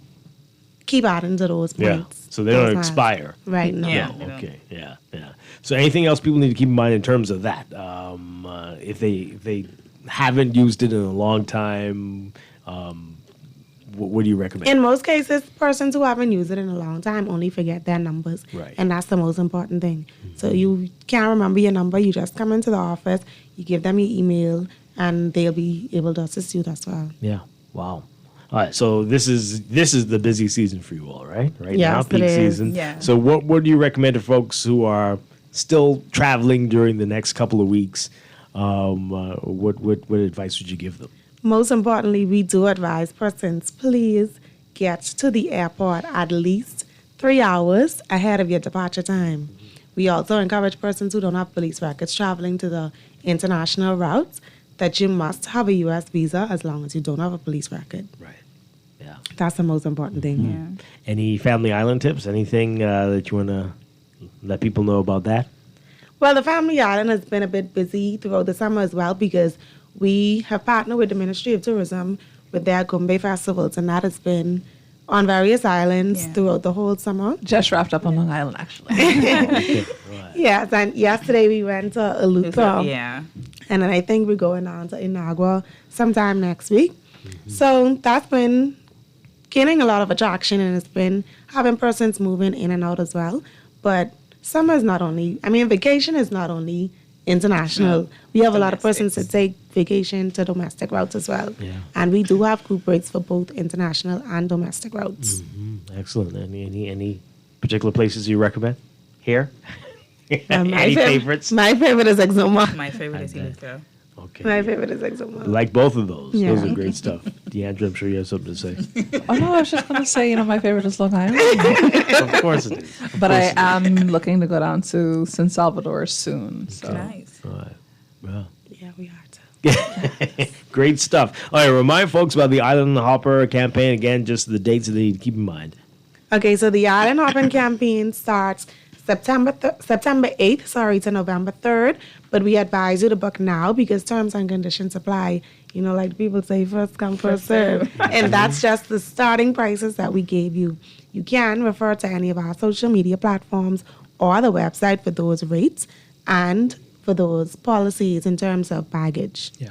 keep adding to those points. Yeah, so they don't expire. Right, no. Yeah. Okay, yeah. So anything else people need to keep in mind in terms of that? If they haven't used it in a long time, what do you recommend? In most cases, persons who haven't used it in a long time only forget their numbers. Right. And that's the most important thing. So you can't remember your number, you just come into the office, you give them your email, and they'll be able to assist you as well. Yeah. Wow. All right. So this is the busy season for you all, right? Right Yes, now, peak it is. season. Yeah. So what do you recommend to folks who are still traveling during the next couple of weeks? What advice would you give them? Most importantly, we do advise persons, please get to the airport at least 3 hours ahead of your departure time. We also encourage persons who don't have police records traveling to the international routes that you must have a U.S. visa as long as you don't have a police record. Right. Yeah. That's the most important thing. Any Family Island tips? Anything that you want to let people know about that? Well, the Family Island has been a bit busy throughout the summer as well because we have partnered with the Ministry of Tourism with their Gumbe festivals, and that has been on various islands throughout the whole summer. Just wrapped up on Long Island, actually. Yes, and yesterday we went to Alupa. Yeah. And then I think we're going on to Inagua sometime next week. So that's been gaining a lot of attraction, and it's been having persons moving in and out as well. But summer is not only, vacation is not only international. We have a lot of persons that take vacation to domestic routes as well. Yeah. And we do have group rates for both international and domestic routes. Excellent. Any particular places you recommend here? My Any favorites? My favorite is Exuma. My favorite is Iluka. Okay. My favorite is Exuma. Like both of those. Yeah. Those are great stuff. Deandra, I'm sure you have something to say. Oh, no, I was just going to say, my favorite is Long Island. Of course it is. But I am looking to go down to San Salvador soon. So. Nice. All right. Well. Yeah, we are too. Great stuff. All right, remind folks about the Island Hopper campaign. Again, just the dates that they need to keep in mind. Okay, so the Island Hopping campaign starts September 8th, to November 3rd. But we advise you to book now because terms and conditions apply. Like people say, first come, first serve. And that's just the starting prices that we gave you. You can refer to any of our social media platforms or the website for those rates and for those policies in terms of baggage. Yeah.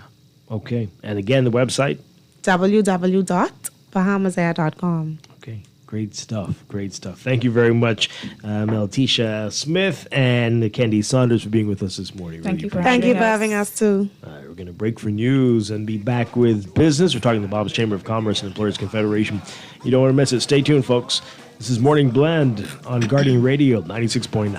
Okay. And again, the website? www.bahamasair.com. Okay. Great stuff. Great stuff. Thank you very much, Meltisha Smith and Kendi Saunders, for being with us this morning. Thank you for having us too. All right, we're going to break for news and be back with business. We're talking to the Bob's Chamber of Commerce and Employers Confederation. You don't want to miss it. Stay tuned, folks. This is Morning Blend on Guardian Radio 96.9.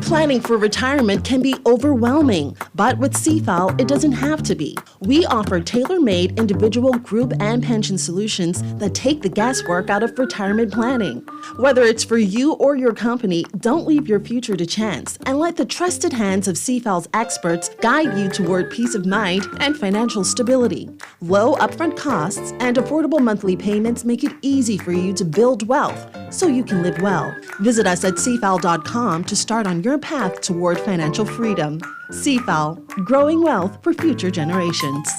Planning for retirement can be overwhelming, but with CFAL, it doesn't have to be. We offer tailor-made individual, group, and pension solutions that take the guesswork out of retirement planning. Whether it's for you or your company, don't leave your future to chance and let the trusted hands of CFAL's experts guide you toward peace of mind and financial stability. Low upfront costs and affordable monthly payments make it easy for you to build wealth so you can live well. Visit us at cfal.com to start on your path toward financial freedom. CFAL, growing wealth for future generations.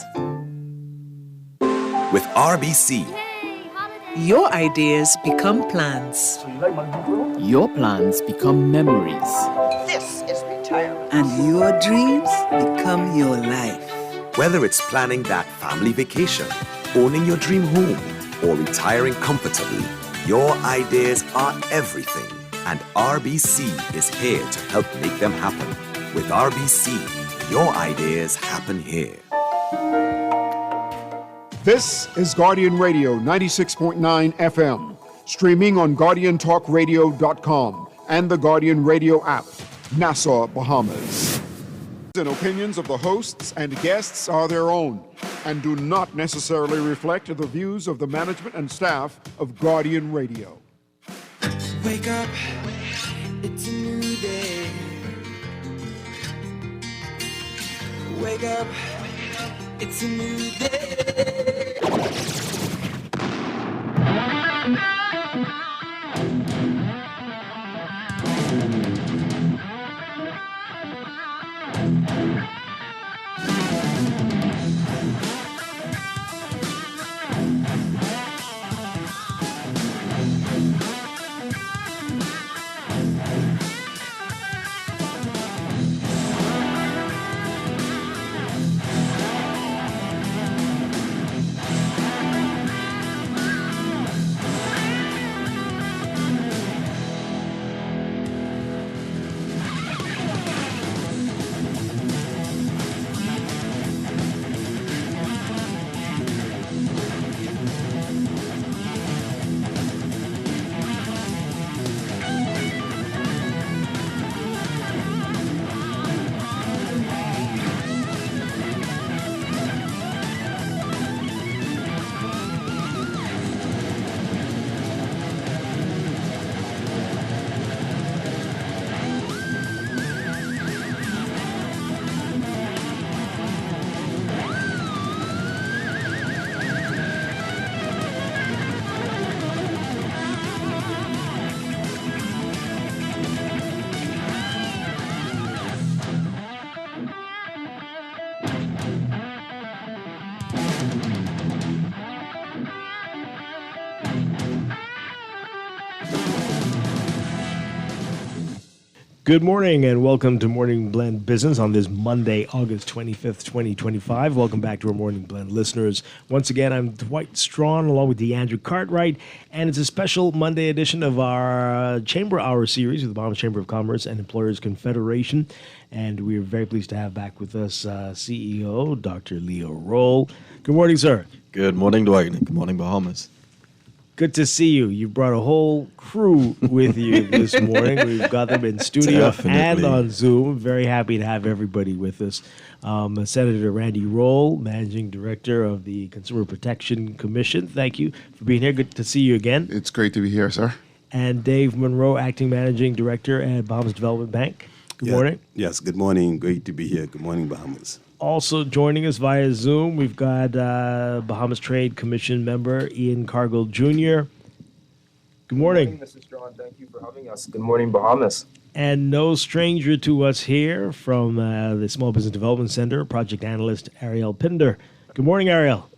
With RBC, your ideas become plans. Your plans become memories. This is retirement. And your dreams become your life. Whether it's planning that family vacation, owning your dream home, or retiring comfortably, your ideas are everything. And RBC is here to help make them happen. With RBC, your ideas happen here. This is Guardian Radio 96.9 FM, Streaming on GuardianTalkRadio.com and the Guardian Radio app. Nassau, Bahamas. And opinions of the hosts and guests are their own and do not necessarily reflect the views of the management and staff of Guardian Radio. Wake up, it's a new day. Wake up, it's a new day. Good morning and welcome to Morning Blend Business on this Monday, August 25th, 2025. Welcome back to our Morning Blend listeners. Once again, I'm Dwight Strachan along with Andrew Cartwright, and it's a special Monday edition of our Chamber Hour series with the Bahamas Chamber of Commerce and Employers Confederation. And we're very pleased to have back with us CEO Dr. Leo Roll. Good morning, sir. Good morning, Dwight. Good morning, Bahamas. Good to see you. You brought a whole crew with you this morning. We've got them in studio and on Zoom. Very happy to have everybody with us. Senator Randy Roll, Managing Director of the Consumer Protection Commission. Thank you for being here. Good to see you again. It's great to be here, sir. And Dave Monroe, Acting Managing Director at Bahamas Development Bank. Good morning. Yes, good morning. Great to be here. Good morning, Bahamas. Also joining us via Zoom, we've got Bahamas Trade Commission member Ian Cargill Jr. Good morning. Good morning, Mr. Strachan. Thank you for having us. Good morning, Bahamas. And no stranger to us here from the Small Business Development Center, project analyst Ariel Pinder. Good morning, Ariel.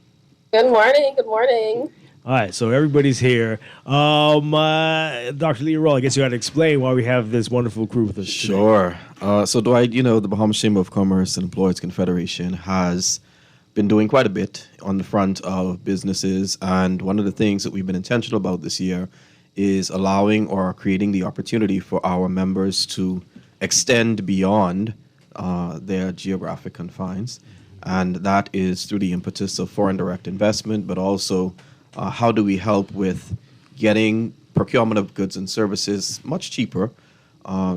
Good morning. Good morning. All right, so everybody's here. Dr. Leo Roll, I guess you got to explain why we have this wonderful crew with us today. Sure. So, Dwight, the Bahamas Chamber of Commerce and Employers Confederation has been doing quite a bit on the front of businesses. And one of the things that we've been intentional about this year is allowing or creating the opportunity for our members to extend beyond their geographic confines. And that is through the impetus of foreign direct investment, but also how do we help with getting procurement of goods and services much cheaper,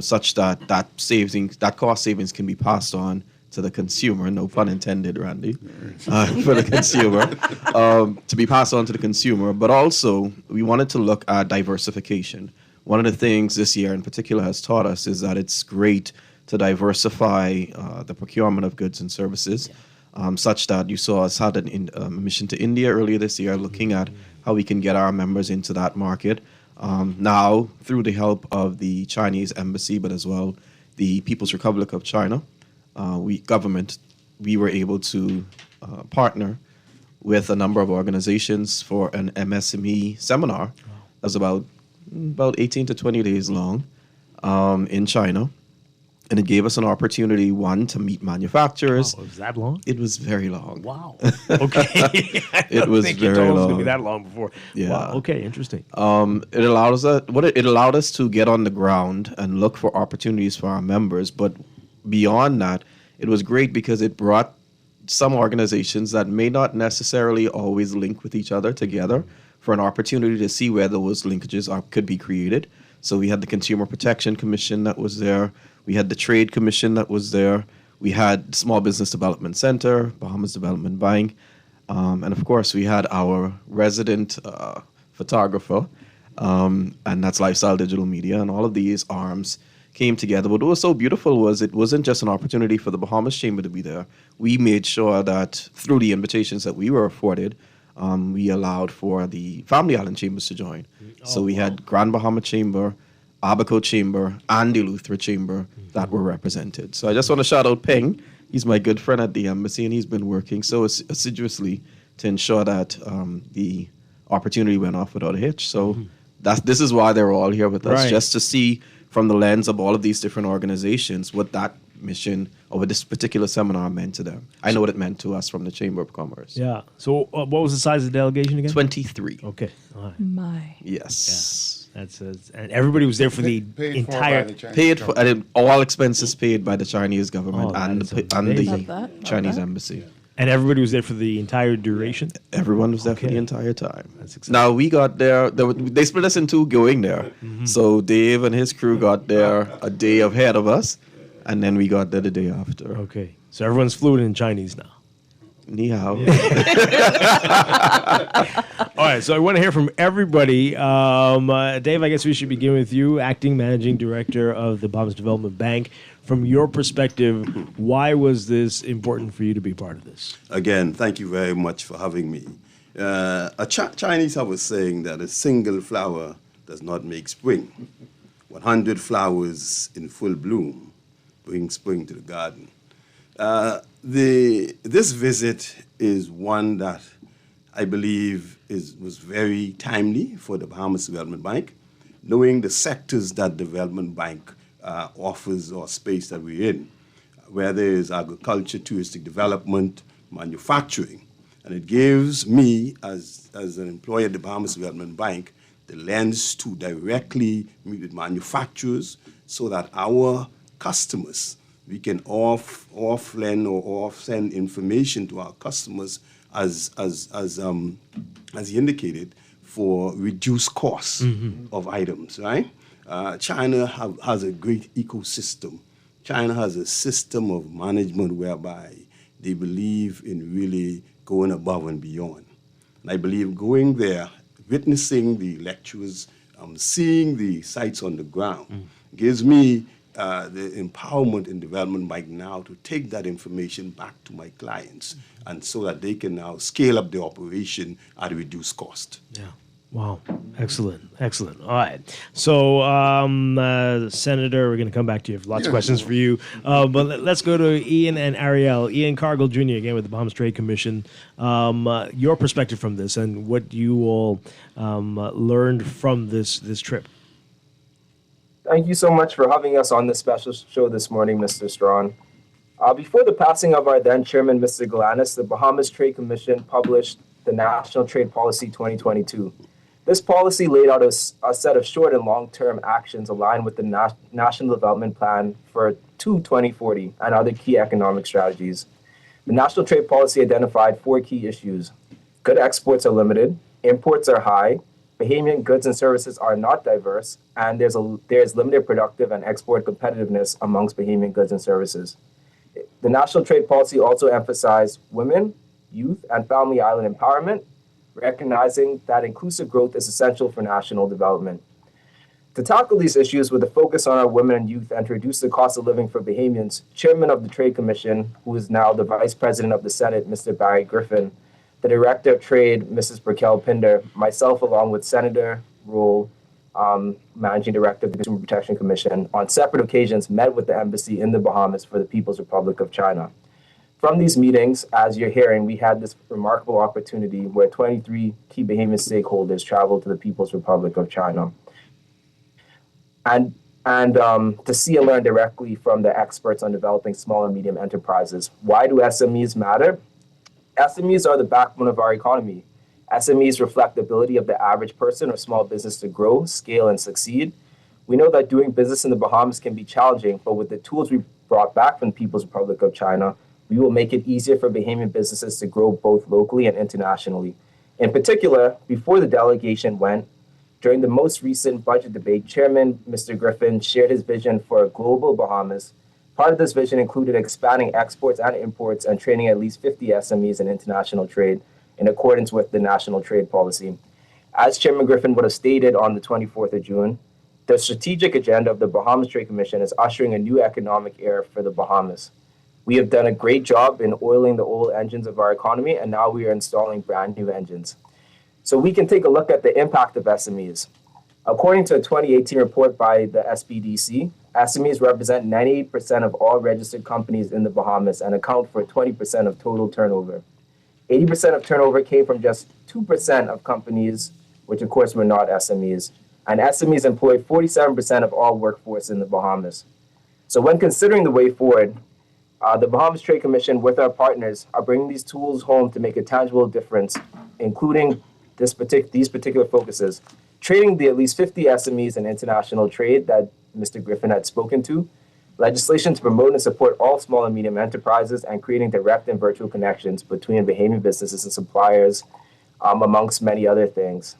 such that that cost savings can be passed on to the consumer, no pun intended, Randy, for the consumer, to be passed on to the consumer. But also, we wanted to look at diversification. One of the things this year in particular has taught us is that it's great to diversify the procurement of goods and services. Such that you saw us had a mission to India earlier this year, looking at how we can get our members into that market. Now, through the help of the Chinese embassy, but as well the People's Republic of China, we were able to partner with a number of organizations for an MSME seminar that was about 18 to 20 days long in China. And it gave us an opportunity, one, to meet manufacturers. Oh, was that long? It was very long. Wow. Okay. It was think very you told us long. it was gonna be that long before. Yeah. Wow. Okay. Interesting. It allowed us to get on the ground and look for opportunities for our members. But beyond that, it was great because it brought some organizations that may not necessarily always link with each other together for an opportunity to see where those linkages could be created. So we had the Consumer Protection Commission that was there. We had the Trade Commission that was there. We had Small Business Development Center, Bahamas Development Bank. And of course, we had our resident photographer, and that's Lifestyle Digital Media. And all of these arms came together. But what was so beautiful was it wasn't just an opportunity for the Bahamas Chamber to be there. We made sure that through the invitations that we were afforded, we allowed for the Family Island Chambers to join. So we had Grand Bahama Chamber, Abaco Chamber, and the Eleuthera Chamber that were represented. So I just want to shout out Peng. He's my good friend at the embassy, and he's been working so assiduously to ensure that the opportunity went off without a hitch. So this is why they're all here with us, just to see from the lens of all of these different organizations what that mission or what this particular seminar meant to them. I know what it meant to us from the Chamber of Commerce. Yeah. So what was the size of the delegation again? 23. Okay. All right. My. Yes. Yeah. And everybody was there for the entire... Paid for, and all expenses paid by the Chinese government and the Chinese embassy. And everybody was there for the entire duration? Everyone was there for the entire time. Now, we got there, they split us in two going there. So Dave and his crew got there a day ahead of us, and then we got there the day after. Okay. So everyone's fluent in Chinese now. Ni hao. All right, so I want to hear from everybody. Dave, I guess we should begin with you, Acting Managing Director of the Bahamas Development Bank. From your perspective, why was this important for you to be part of this? Again, thank you very much for having me. Chinese have a saying that a single flower does not make spring. 100 flowers in full bloom bring spring to the garden. This visit is one that I believe was very timely for the Bahamas Development Bank, knowing the sectors that Development Bank offers or space that we're in, where there is agriculture, touristic development, manufacturing. And it gives me, as an employee at the Bahamas Development Bank, the lens to directly meet with manufacturers so that our customers, we can off-lend or off-send information to our customers as he indicated, for reduced costs of items, right? China has a great ecosystem. China has a system of management whereby they believe in really going above and beyond. And I believe going there, witnessing the lectures, seeing the sites on the ground, gives me the empowerment in Development Bank now to take that information back to my clients, and so that they can now scale up the operation at a reduced cost. Yeah. Wow. Excellent. Excellent. All right. So, Senator, we're going to come back to you. Lots of questions for you. But let's go to Ian and Ariel. Ian Cargill Jr., again, with the Bahamas Trade Commission. Your perspective from this and what you all learned from this trip. Thank you so much for having us on this special show this morning, Mr. Strachan. Before the passing of our then chairman, Mr. Galanis, the Bahamas Trade Commission published the National Trade Policy 2022. This policy laid out a set of short and long-term actions aligned with the National Development Plan for 2040 and other key economic strategies. The National Trade Policy identified 4 key issues. Good exports are limited, imports are high, Bahamian goods and services are not diverse, and there's limited productive and export competitiveness amongst Bahamian goods and services. The National Trade Policy also emphasized women, youth, and family island empowerment, recognizing that inclusive growth is essential for national development. To tackle these issues with a focus on our women and youth and to reduce the cost of living for Bahamians, Chairman of the Trade Commission, who is now the Vice President of the Senate, Mr. Barry Griffin, the Director of Trade, Mrs. Brickell Pinder, myself, along with Senator Rule, Managing Director of the Consumer Protection Commission, on separate occasions met with the embassy in the Bahamas for the People's Republic of China. From these meetings, as you're hearing, we had this remarkable opportunity where 23 key Bahamian stakeholders traveled to the People's Republic of China. And to see and learn directly from the experts on developing small and medium enterprises. Why do SMEs matter? SMEs are the backbone of our economy. SMEs reflect the ability of the average person or small business to grow, scale, and succeed. We know that doing business in the Bahamas can be challenging, but with the tools we brought back from the People's Republic of China, we will make it easier for Bahamian businesses to grow both locally and internationally. In particular, before the delegation went, during the most recent budget debate, Chairman Mr. Griffin shared his vision for a global Bahamas. Part of this vision included expanding exports and imports and training at least 50 SMEs in international trade in accordance with the national trade policy. As Chairman Griffin would have stated on the 24th of June, the strategic agenda of the Bahamas Trade Commission is ushering a new economic era for the Bahamas. We have done a great job in oiling the old engines of our economy, and now we are installing brand new engines. So we can take a look at the impact of SMEs. According to a 2018 report by the SBDC, SMEs represent 98% of all registered companies in the Bahamas and account for 20% of total turnover. 80% of turnover came from just 2% of companies, which of course were not SMEs. And SMEs employ 47% of all workforce in the Bahamas. So when considering the way forward, the Bahamas Trade Commission with our partners are bringing these tools home to make a tangible difference, including these particular focuses. Training the at least 50 SMEs in international trade that Mr. Griffin had spoken to, legislation to promote and support all small and medium enterprises, and creating direct and virtual connections between Bahamian businesses and suppliers, amongst many other things.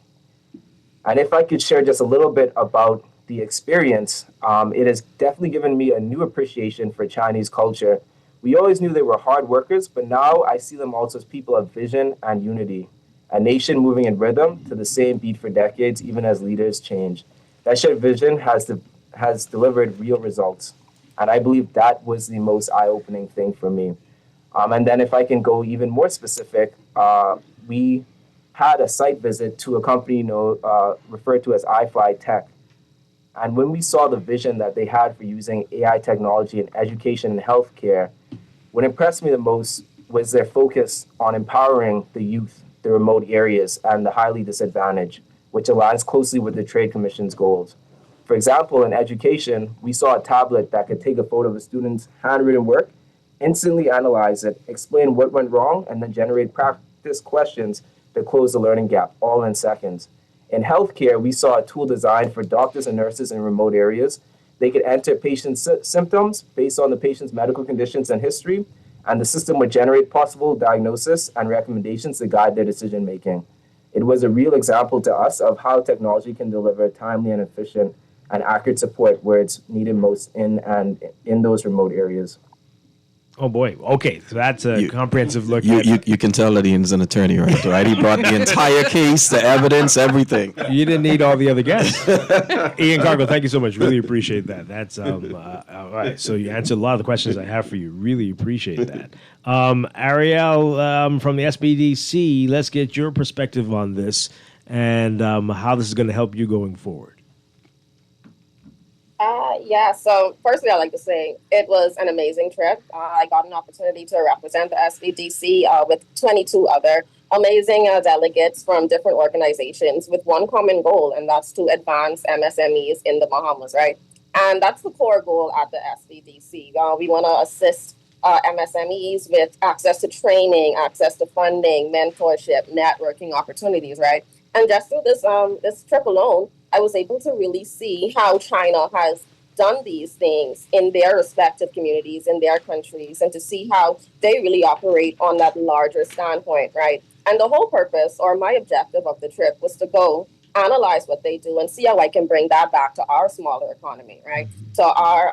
And if I could share just a little bit about the experience, it has definitely given me a new appreciation for Chinese culture. We always knew they were hard workers, but now I see them also as people of vision and unity. A nation moving in rhythm to the same beat for decades, even as leaders change. That shared vision has delivered real results. And I believe that was the most eye-opening thing for me. And then if I can go even more specific, we had a site visit to a company referred to as iFly Tech. And when we saw the vision that they had for using AI technology in education and healthcare, what impressed me the most was their focus on empowering the youth, the remote areas, and the highly disadvantaged, which aligns closely with the Trade Commission's goals. For example, in education, we saw a tablet that could take a photo of a student's handwritten work, instantly analyze it, explain what went wrong, and then generate practice questions that close the learning gap, all in seconds. In healthcare, we saw a tool designed for doctors and nurses in remote areas. They could enter patients' symptoms based on the patient's medical conditions and history, and the system would generate possible diagnosis and recommendations to guide their decision-making. It was a real example to us of how technology can deliver timely and efficient and accurate support where it's needed most in those remote areas. Oh boy. Okay, so that's a comprehensive look. You can tell that Ian's an attorney, right? He brought the entire case, the evidence, everything. You didn't need all the other guests. Ian Cargill, thank you so much. Really appreciate that. That's all right. So you answered a lot of the questions I have for you. Really appreciate that. Ariel from the SBDC, let's get your perspective on this and how this is going to help you going forward. So firstly, I'd like to say it was an amazing trip. I got an opportunity to represent the SBDC with 22 other amazing delegates from different organizations with one common goal, and that's to advance MSMEs in the Bahamas, right? And that's the core goal at the SBDC. We want to assist MSMEs with access to training, access to funding, mentorship, networking opportunities, right? And just through this trip alone, I was able to really see how China has done these things in their respective communities, in their countries, and to see how they really operate on that larger standpoint, right? And the whole purpose, or my objective of the trip, was to go analyze what they do and see how I can bring that back to our smaller economy, right? To our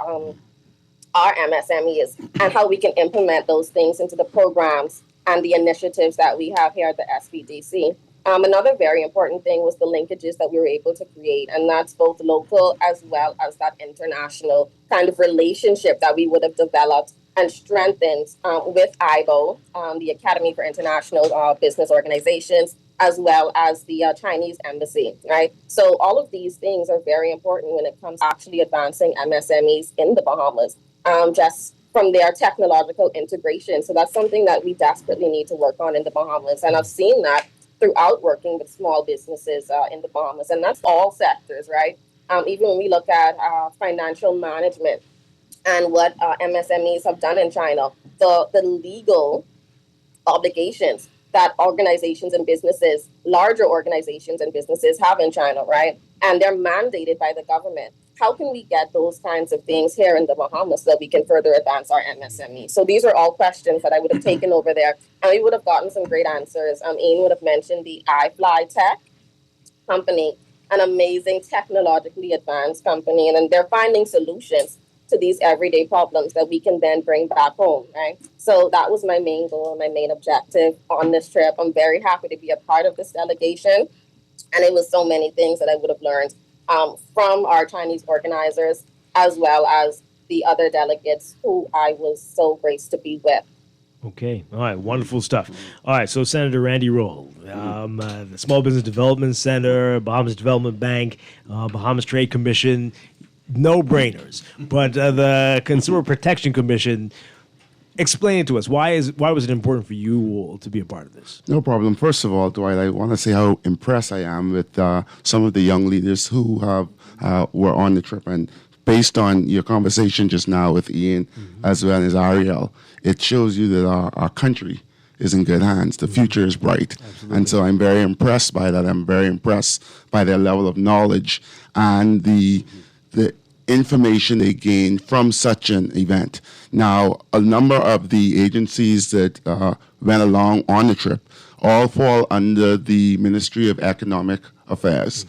MSMEs, and how we can implement those things into the programs and the initiatives that we have here at the SBDC. Another very important thing was the linkages that we were able to create, and that's both local as well as that international kind of relationship that we would have developed and strengthened with IBO, the Academy for International Business Organizations, as well as the Chinese Embassy, right? So all of these things are very important when it comes to actually advancing MSMEs in the Bahamas, just from their technological integration. So that's something that we desperately need to work on in the Bahamas, and I've seen that throughout working with small businesses in the Bahamas. And that's all sectors, right? Even when we look at financial management and what MSMEs have done in China, the legal obligations that organizations and businesses, larger organizations and businesses have in China, right? And they're mandated by the government. how can we get those kinds of things here in the Bahamas so that we can further advance our MSME? So these are all questions that I would have taken over there, and we would have gotten some great answers. Ian would have mentioned the iFly Tech company, an amazing technologically advanced company, and then they're finding solutions to these everyday problems that we can then bring back home, right? So that was my main goal, my main objective on this trip. I'm very happy to be a part of this delegation, and it was so many things that I would have learned from our Chinese organizers, as well as the other delegates who I was so graced to be with. Okay. All right. Wonderful stuff. All right. So Senator Randy Roll, the Small Business Development Center, Bahamas Development Bank, Bahamas Trade Commission, no brainers. But the Consumer Protection Commission, explain it to us. Why was it important for you all to be a part of this? No problem. First of all, Dwight, I want to say how impressed I am with some of the young leaders who were on the trip. And based on your conversation just now with Ian, as well as Ariel, it shows you that our country is in good hands. The future is bright. Absolutely. And so I'm very impressed by that. I'm very impressed by their level of knowledge and the information they gain from such an event. Now, a number of the agencies that went along on the trip all fall under the Ministry of Economic Affairs,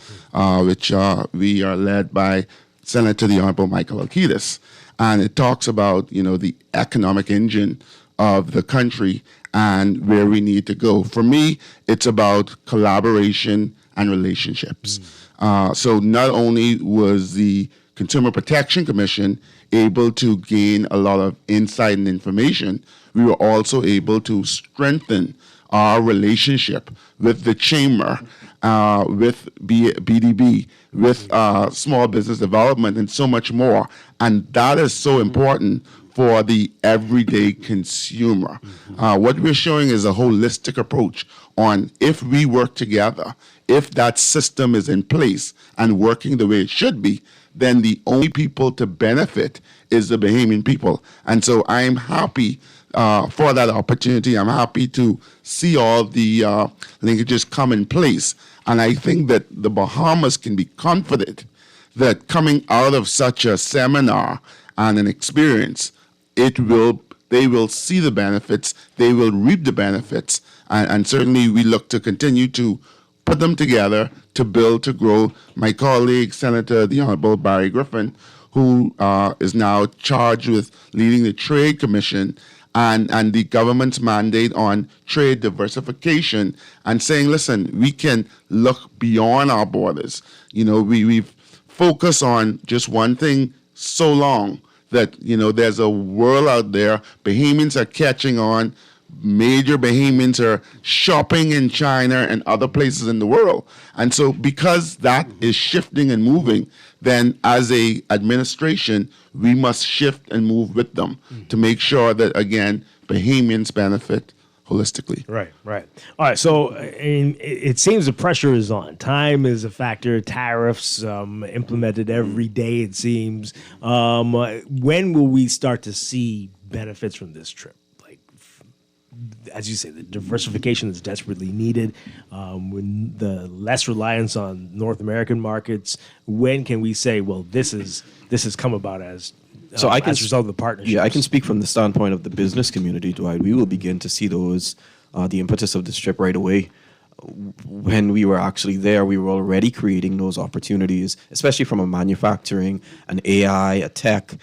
which we are led by Senator the Honorable Michael Alcides. And it talks about, the economic engine of the country and where we need to go. For me, it's about collaboration and relationships. So not only was the Consumer Protection Commission able to gain a lot of insight and information, we were also able to strengthen our relationship with the Chamber, with BDB, with small business development, and so much more. And that is so important for the everyday consumer. What we're showing is a holistic approach on if we work together, if that system is in place and working the way it should be, then the only people to benefit is the Bahamian people. And so I'm happy for that opportunity. I'm happy to see all the linkages come in place. And I think that the Bahamas can be confident that coming out of such a seminar and an experience, they will see the benefits, they will reap the benefits, and certainly we look to continue to put them together to build, to grow. My colleague, Senator the Honorable Barry Griffin, who is now charged with leading the Trade Commission and the government's mandate on trade diversification and saying, listen, we can look beyond our borders. We've focused on just one thing so long that, there's a world out there. Bahamians are catching on. Major Bahamians are shopping in China and other places in the world. And so because that is shifting and moving, then as a administration, we must shift and move with them to make sure that, again, Bahamians benefit holistically. Right. All right, so it seems the pressure is on. Time is a factor. Tariffs implemented every day, it seems. When will we start to see benefits from this trip? As you say, the diversification is desperately needed. When the less reliance on North American markets, when can we say, well, this has come about as a result of the partnership? Yeah, I can speak from the standpoint of the business community, Dwight. We will begin to see those, the impetus of this trip right away. When we were actually there, we were already creating those opportunities, especially from a manufacturing, an AI, a tech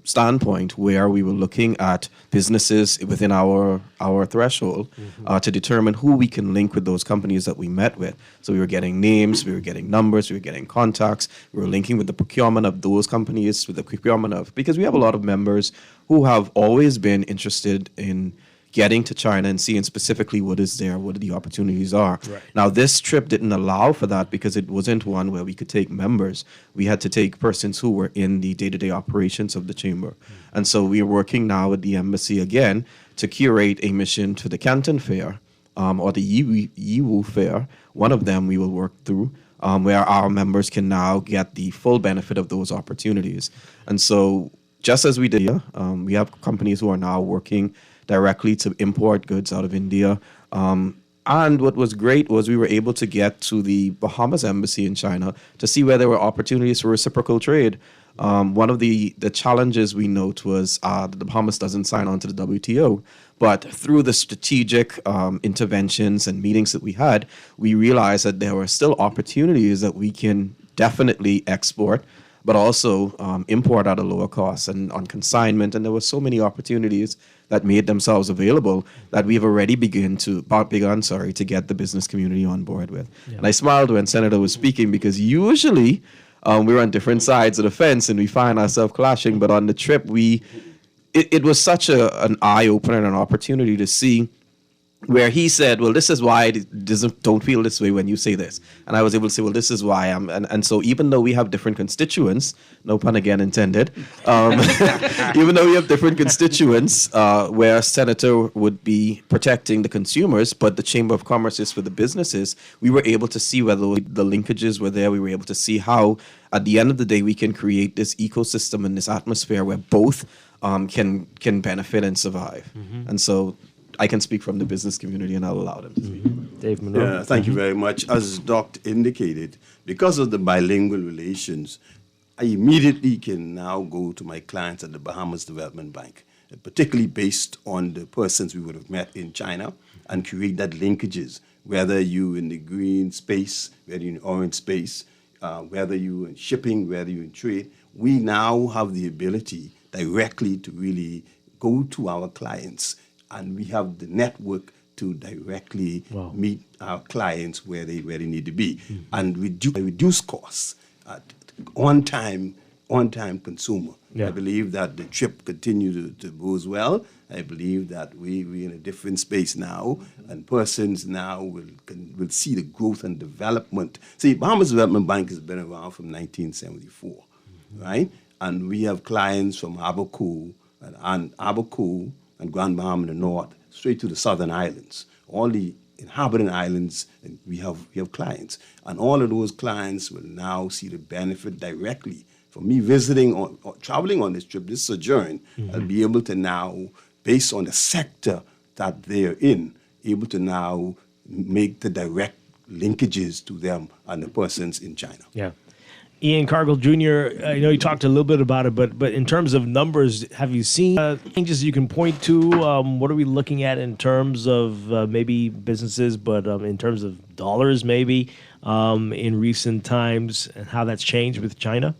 standpoint, where we were looking at businesses within our threshold to determine who we can link with those companies that we met with. So we were getting names, we were getting numbers, we were getting contacts, we were linking with the procurement of those companies, with the procurement of, because we have a lot of members who have always been interested in getting to China and seeing specifically what is there, what the opportunities are. Right. Now, this trip didn't allow for that because it wasn't one where we could take members. We had to take persons who were in the day-to-day operations of the chamber. And so we are working now with the embassy again to curate a mission to the Canton Fair or the Yiwu Fair. One of them we will work through where our members can now get the full benefit of those opportunities. And so just as we did here, we have companies who are now working directly to import goods out of India. And what was great was we were able to get to the Bahamas embassy in China to see where there were opportunities for reciprocal trade. One of the challenges we note was that the Bahamas doesn't sign on to the WTO. But through the strategic interventions and meetings that we had, we realized that there were still opportunities that we can definitely export, but also import at a lower cost and on consignment. And there were so many opportunities that made themselves available that we've already begun to get the business community on board with. Yeah. And I smiled when Senator was speaking because usually we're on different sides of the fence and we find ourselves clashing. But on the trip, it was such an eye-opener and an opportunity to see where he said, well, this is why don't feel this way when you say this. And I was able to say, well, this is why I'm. And so even though we have different constituents, no pun again intended, even though we have different constituents where a senator would be protecting the consumers, but the Chamber of Commerce is for the businesses, we were able to see whether the linkages were there. We were able to see how, at the end of the day, we can create this ecosystem and this atmosphere where both can benefit and survive. Mm-hmm. And so I can speak from the business community, and I'll allow them to speak. Mm-hmm. Dave Monroe. Yeah, thank you very much. As Doc indicated, because of the bilingual relations, I immediately can now go to my clients at the Bahamas Development Bank, particularly based on the persons we would have met in China, and create that linkages, whether you in the green space, whether you in the orange space, whether you in shipping, whether you in trade. We now have the ability directly to really go to our clients, and we have the network to directly meet our clients where they need to be, and reduce costs at on-time consumer. Yeah. I believe that the trip continues to go as well. I believe that we're in a different space now, and persons now will see the growth and development. See, Bahamas Development Bank has been around from 1974, right? And we have clients from Abaco and Grand Bahama in the north, straight to the southern islands. All the inhabiting islands, and we have clients. And all of those clients will now see the benefit directly. For me visiting or traveling on this trip, this sojourn, I'll be able to now, based on the sector that they're in, able to now make the direct linkages to them and the persons in China. Yeah. Ian Cargill Jr., I know you talked a little bit about it, but in terms of numbers, have you seen changes you can point to? What are we looking at in terms of maybe businesses, but in terms of dollars maybe in recent times, and how that's changed with China?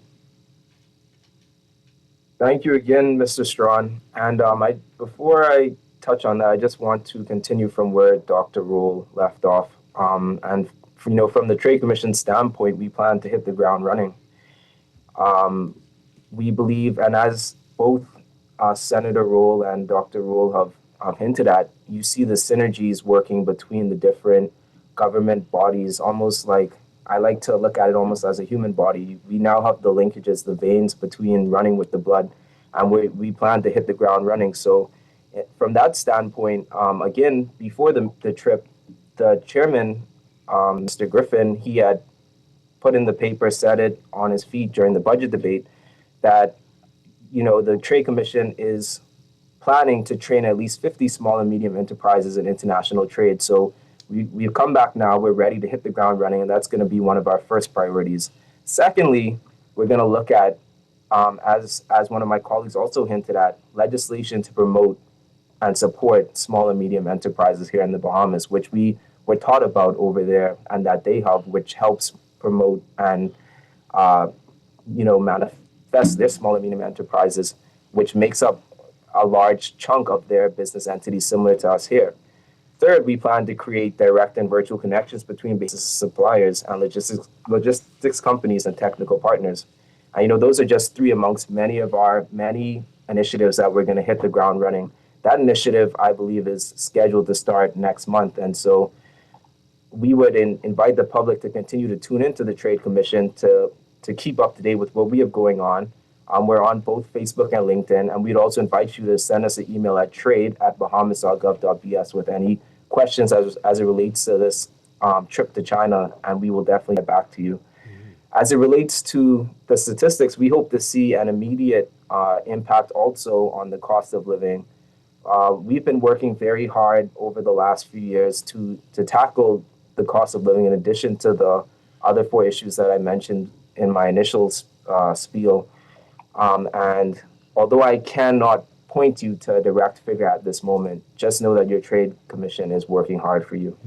Thank you again, Mr. Strachan. And before I touch on that, I just want to continue from where Dr. Rule left off. And from the Trade Commission standpoint, we plan to hit the ground running. We believe, and as both Senator Rule and Dr. Rule have hinted at, you see the synergies working between the different government bodies, almost like, I like to look at it almost as a human body. We now have the linkages, the veins between running with the blood, and we plan to hit the ground running. So from that standpoint, again, before the trip, the chairman, Mr. Griffin, he had put in the paper, said it on his feet during the budget debate, that the Trade Commission is planning to train at least 50 small and medium enterprises in international trade. So we've come back now, we're ready to hit the ground running, and that's going to be one of our first priorities. Secondly, we're going to look at, as one of my colleagues also hinted at, legislation to promote and support small and medium enterprises here in the Bahamas, which we were taught about over there, and that they have, which helps promote and manifest their small and medium enterprises, which makes up a large chunk of their business entities similar to us here. Third, we plan to create direct and virtual connections between business suppliers and logistics companies and technical partners. And those are just three amongst many initiatives that we're going to hit the ground running. That initiative, I believe, is scheduled to start next month, and so we would invite the public to continue to tune into the Trade Commission to keep up to date with what we have going on. We're on both Facebook and LinkedIn, and we'd also invite you to send us an email at trade@bahamas.gov.bs with any questions as it relates to this trip to China, and we will definitely get back to you. As it relates to the statistics, we hope to see an immediate impact also on the cost of living We've been working very hard over the last few years to tackle the cost of living in addition to the other 4 issues that I mentioned in my initial spiel. And although I cannot point you to a direct figure at this moment, just know that your trade commission is working hard for you.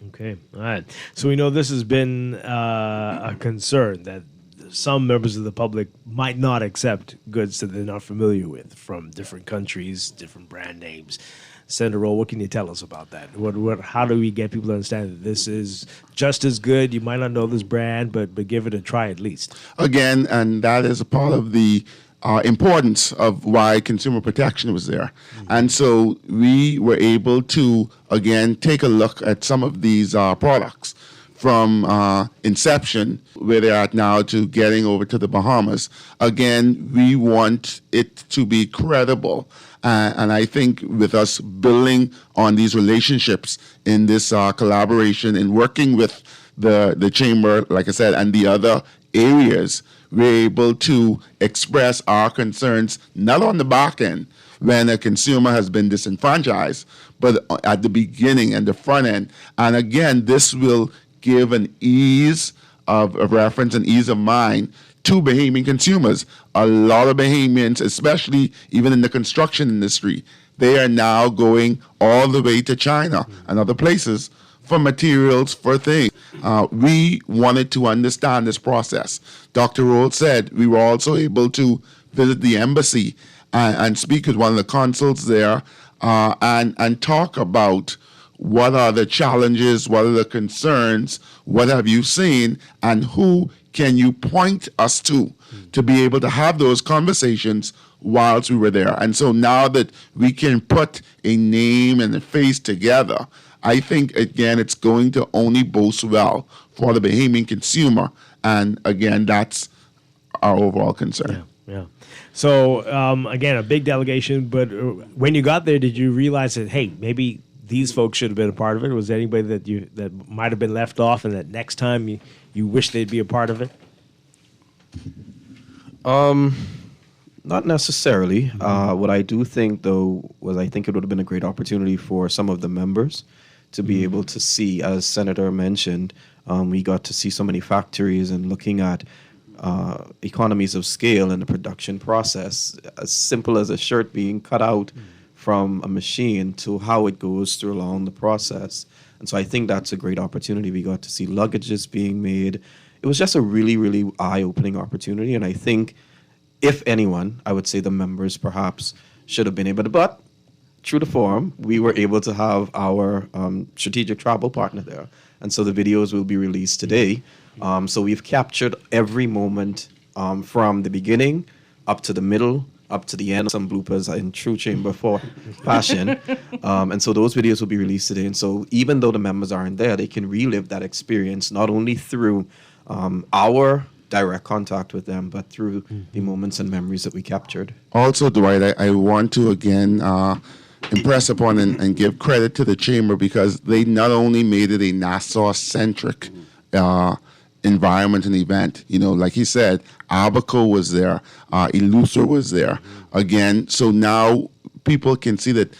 Okay, all right. So we know this has been a concern that some members of the public might not accept goods that they're not familiar with from different countries, different brand names. Senator Roll, what can you tell us about that? How do we get people to understand that this is just as good? You might not know this brand, but give it a try at least. Again, and that is a part of the importance of why consumer protection was there. And so we were able to, again, take a look at some of these products from inception, where they're at now, to getting over to the Bahamas. Again, we want it to be credible. And I think with us building on these relationships in this collaboration and working with the chamber, like I said, and the other areas, we're able to express our concerns not on the back end when a consumer has been disenfranchised, but at the beginning and the front end. And again, this will give an ease of reference and ease of mind to Bahamian consumers. A lot of Bahamians, especially even in the construction industry, they are now going all the way to China and other places for materials, for things. We wanted to understand this process. Dr. Roll said we were also able to visit the embassy and speak with one of the consuls there and talk about what are the challenges, what are the concerns, what have you seen, and who can you point us to be able to have those conversations whilst we were there. And so now that we can put a name and a face together, I think, again, it's going to only boast well for the Bahamian consumer. And again, that's our overall concern. Yeah. So, again, a big delegation, but when you got there, did you realize that, hey, maybe these folks should have been a part of it? Was there anybody that might have been left off and that next time you wish they'd be a part of it? Not necessarily. What I do think, though, was I think it would have been a great opportunity for some of the members to be able to see, as Senator mentioned, we got to see so many factories and looking at economies of scale in the production process, as simple as a shirt being cut out from a machine to how it goes through along the process. And so I think that's a great opportunity. We got to see luggages being made. It was just a really, really eye-opening opportunity. And I think, if anyone, I would say the members perhaps should have been able to. But through the forum, we were able to have our strategic travel partner there. And so the videos will be released today. So we've captured every moment from the beginning up to the middle, up to the end, some bloopers in true chamber for fashion. And so those videos will be released today. And so even though the members aren't there, they can relive that experience, not only through our direct contact with them, but through the moments and memories that we captured. Also, Dwight, I want to again impress upon and give credit to the chamber, because they not only made it a Nassau-centric environment and event. You know, like he said, Abaco was there, Elucer was there. Again, so now people can see that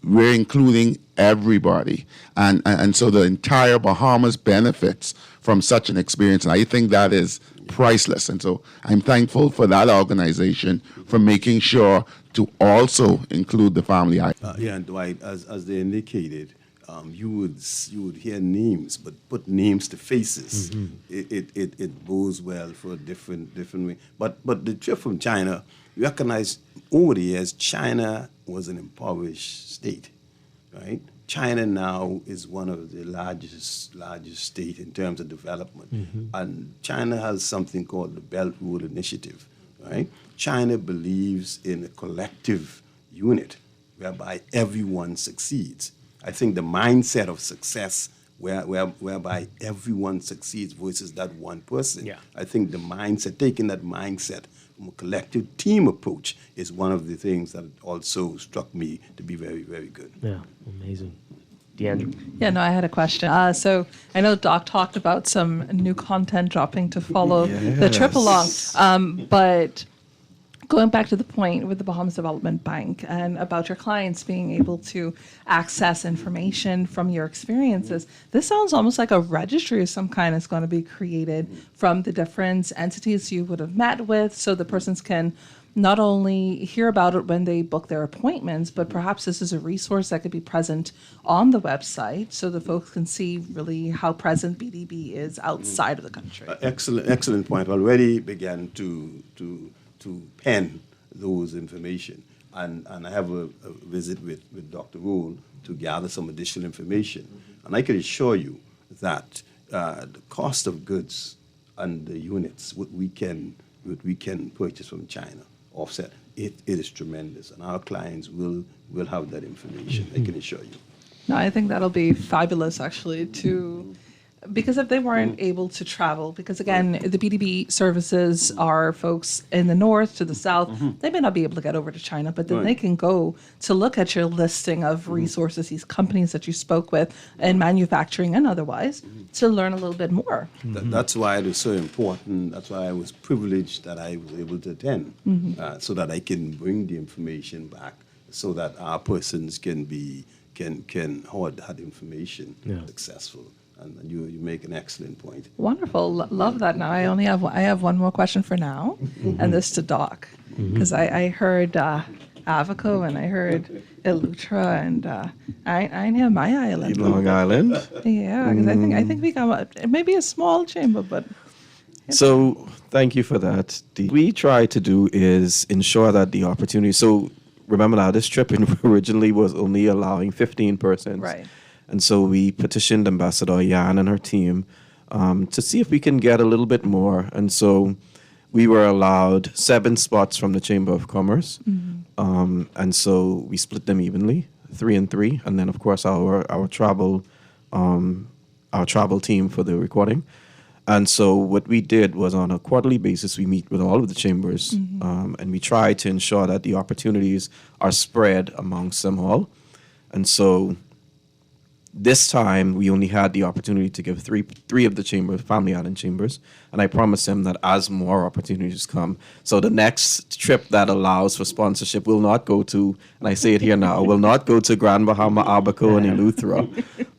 we're including everybody. And so the entire Bahamas benefits from such an experience. And I think that is priceless. And so I'm thankful for that organization for making sure to also include the family. Yeah, and Dwight, as they indicated, you would hear names, but put names to faces. It bodes well for a different way. But the trip from China, you recognize over the years, China was an impoverished state, right? China now is one of the largest state in terms of development. And China has something called the Belt Road Initiative, right? China believes in a collective unit whereby everyone succeeds. I think the mindset of success whereby everyone succeeds versus that one person. Yeah. I think the mindset, taking that mindset from a collective team approach is one of the things that also struck me to be very, very good. Yeah, amazing. DeAndre? Yeah, no, I had a question. So I know Doc talked about some new content dropping to follow the trip along, but Going back to the point with the Bahamas Development Bank and about your clients being able to access information from your experiences, this sounds almost like a registry of some kind is going to be created from the different entities you would have met with, so the persons can not only hear about it when they book their appointments, but perhaps this is a resource that could be present on the website so the folks can see really how present BDB is outside of the country. Excellent point. Already began to pen those information. And I have a visit with Dr. Rule to gather some additional information. And I can assure you that the cost of goods and the units, what we can purchase from China, offset, it is tremendous. And our clients will have that information, I can assure you. No, I think that'll be fabulous, actually, because if they weren't able to travel, because again, the BDB services are folks in the north to the south, they may not be able to get over to China, but then they can go to look at your listing of resources, these companies that you spoke with in manufacturing and otherwise, to learn a little bit more. That's why it is so important. That's why I was privileged that I was able to attend, so that I can bring the information back, so that our persons can hold that information successful. And you make an excellent point. Wonderful. Love that. Now I have one more question for now, and this to Doc, because I heard Avico and I heard Elutra, and I near my island. Long Island. Yeah, because I think we got maybe a small chamber, but. So thank you for that. We try to do is ensure that the opportunity. So remember now, this trip originally was only allowing 15 persons. Right. And so we petitioned Ambassador Yan and her team to see if we can get a little bit more. And so we were allowed 7 spots from the Chamber of Commerce. And so we split them evenly, 3 and 3. And then, of course, our travel team for the recording. And so what we did was on a quarterly basis, we meet with all of the chambers, and we try to ensure that the opportunities are spread amongst them all. And so this time, we only had the opportunity to give three of the chambers, Family Island chambers, and I promised him that as more opportunities come, so the next trip that allows for sponsorship will not go to, and I say it here now, will not go to Grand Bahama, Abaco, and Eleuthera,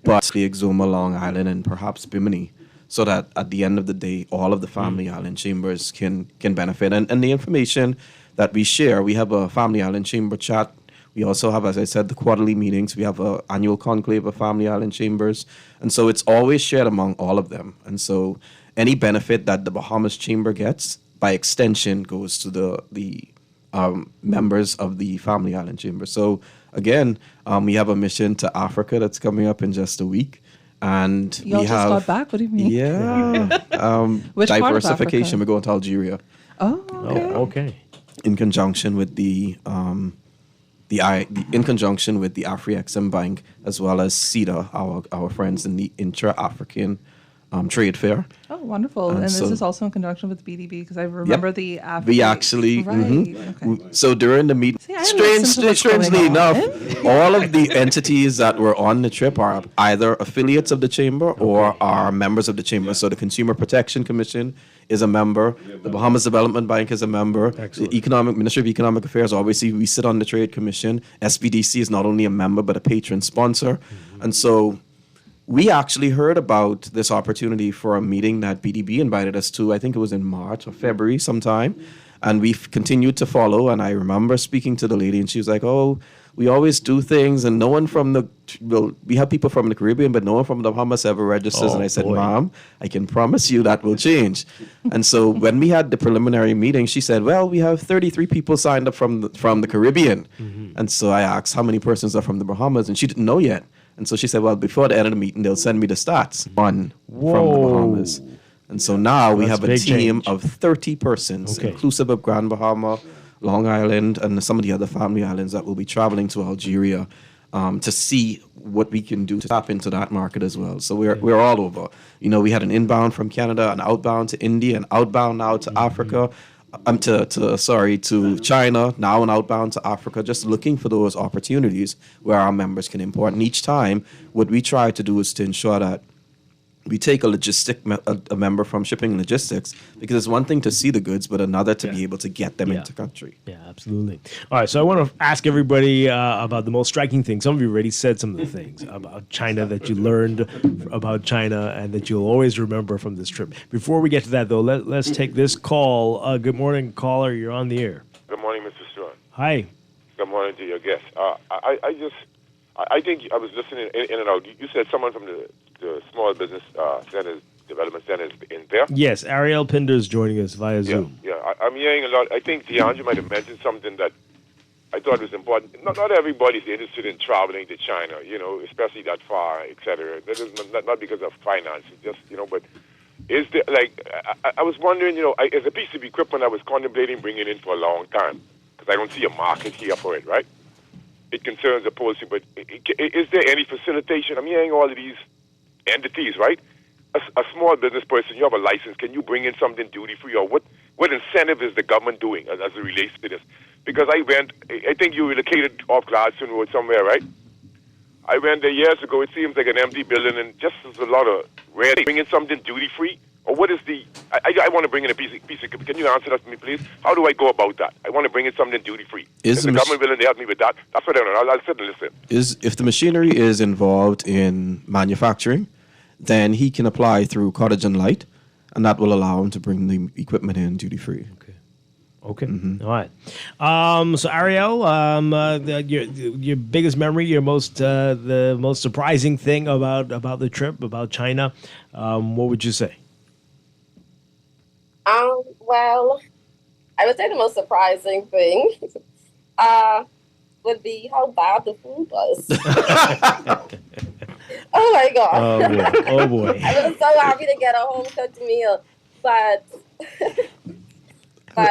but the Exuma, Long Island, and perhaps Bimini, so that at the end of the day, all of the Family Island chambers can benefit. And the information that we share, we have a Family Island chamber chat. We also have, as I said, the quarterly meetings. We have an annual conclave of Family Island chambers. And so it's always shared among all of them. And so any benefit that the Bahamas Chamber gets, by extension, goes to the members of the Family Island Chamber. So again, we have a mission to Africa that's coming up in just a week. And Y'all we just have, got back? What do you mean? Yeah. Which part of diversification. Africa? We're going to Algeria. Oh, okay. Okay. In conjunction with the AfriExim Bank, as well as CEDA, our friends in the Intra-African Trade Fair. Oh, wonderful. And this is also in conjunction with BDB, because I remember the We actually, okay. So during the meeting, strangely enough, all of the entities that were on the trip are either affiliates of the chamber or are members of the chamber. So the Consumer Protection Commission is a member. The Bahamas Development Bank is a member. The Ministry of Economic Affairs, obviously, we sit on the Trade Commission. SBDC is not only a member, but a patron sponsor. And so we actually heard about this opportunity for a meeting that BDB invited us to. I think it was in March or February sometime. And we've continued to follow. And I remember speaking to the lady, and she was like, oh, we always do things, and no one from we have people from the Caribbean, but no one from the Bahamas ever registers. And I said, Mom, I can promise you that will change. And so when we had the preliminary meeting, she said, well, we have 33 people signed up from the Caribbean. And so I asked how many persons are from the Bahamas, and she didn't know yet. And so she said, well, before the end of the meeting, they'll send me the stats. One from the Bahamas. And so now we have a team of 30 persons, inclusive of Grand Bahama, Long Island, and some of the other Family Islands that will be traveling to Algeria to see what we can do to tap into that market as well. So we're all over. You know, we had an inbound from Canada, an outbound to India, an outbound now to Africa, to China, now an outbound to Africa, just looking for those opportunities where our members can import. And each time, what we try to do is to ensure that we take a member from shipping and logistics, because it's one thing to see the goods, but another to be able to get them into country. Yeah, absolutely. All right, so I want to ask everybody about the most striking thing. Some of you already said some of the things about China that you learned about China and that you'll always remember from this trip. Before we get to that, though, let's take this call. Good morning, caller. You're on the air. Good morning, Mr. Strachan. Hi. Good morning to your guest. I think I was listening in and out. You said someone from the small business centers, development centers in there? Yes, Ariel Pinder's joining us via Zoom. Yeah, I'm hearing a lot. I think DeAndre might have mentioned something that I thought was important. Not everybody's interested in traveling to China, especially that far, et cetera. That is not because of finance, just, but is there, I was wondering, as a piece of equipment I was contemplating bringing in for a long time, because I don't see a market here for it, right? It concerns the policy, but is there any facilitation? I'm hearing all of these entities, right? A small business person, you have a license, can you bring in something duty-free, or what incentive is the government doing as it relates to this? Because I think you relocated off Gladstone Road somewhere, right? I went there years ago. It seems like an empty building, and just there's a lot of red. Bring in something duty-free, or what is the? I want to bring in a piece of. Can you answer that for me, please? How do I go about that? I want to bring in something duty-free. Is the government willing to help me with that? That's what I don't know. I'll sit and listen. If the machinery is involved in manufacturing, then he can apply through Cottage and Light, and that will allow him to bring the equipment in duty-free. Okay. All right. So Ariel, your biggest memory, the most surprising thing about the trip, about China, what would you say? Well, I would say the most surprising thing would be how bad the food was. Oh my God. Oh boy. I was so happy to get a home cooked meal, but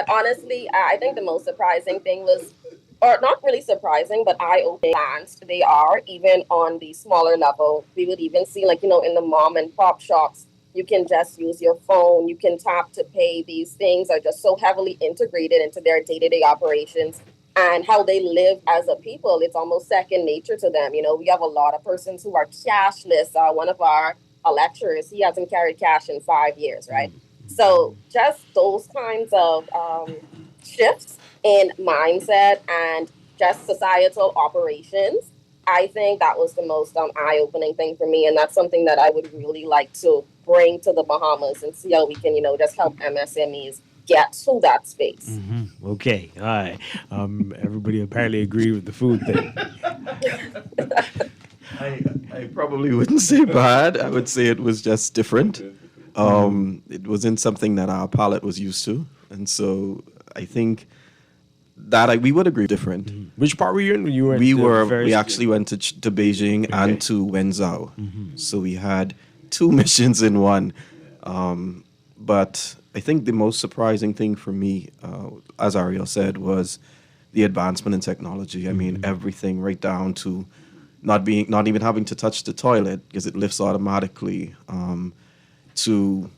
honestly, I think the most surprising thing was, or not really surprising, but eye-opening advanced they are, even on the smaller level. We would even see, in the mom and pop shops, you can just use your phone, you can tap to pay. These things are just so heavily integrated into their day-to-day operations and how they live as a people. It's almost second nature to them. We have a lot of persons who are cashless. One of our lecturers, he hasn't carried cash in 5 years, right? So just those kinds of shifts in mindset and just societal operations, I think that was the most eye-opening thing for me. And that's something that I would really like to bring to the Bahamas and see how we can, just help MSMEs get to that space. Mm-hmm. Okay. All right. Everybody apparently agreed with the food thing. I probably wouldn't say bad. I would say it was just different. It wasn't something that our palate was used to. And so I think that we would agree different. Mm-hmm. Which part were you in? We actually went to Beijing and to Wenzhou. Mm-hmm. So we had 2 missions in one. But I think the most surprising thing for me, as Ariel said, was the advancement in technology. I mean, everything right down to not even having to touch the toilet because it lifts automatically, to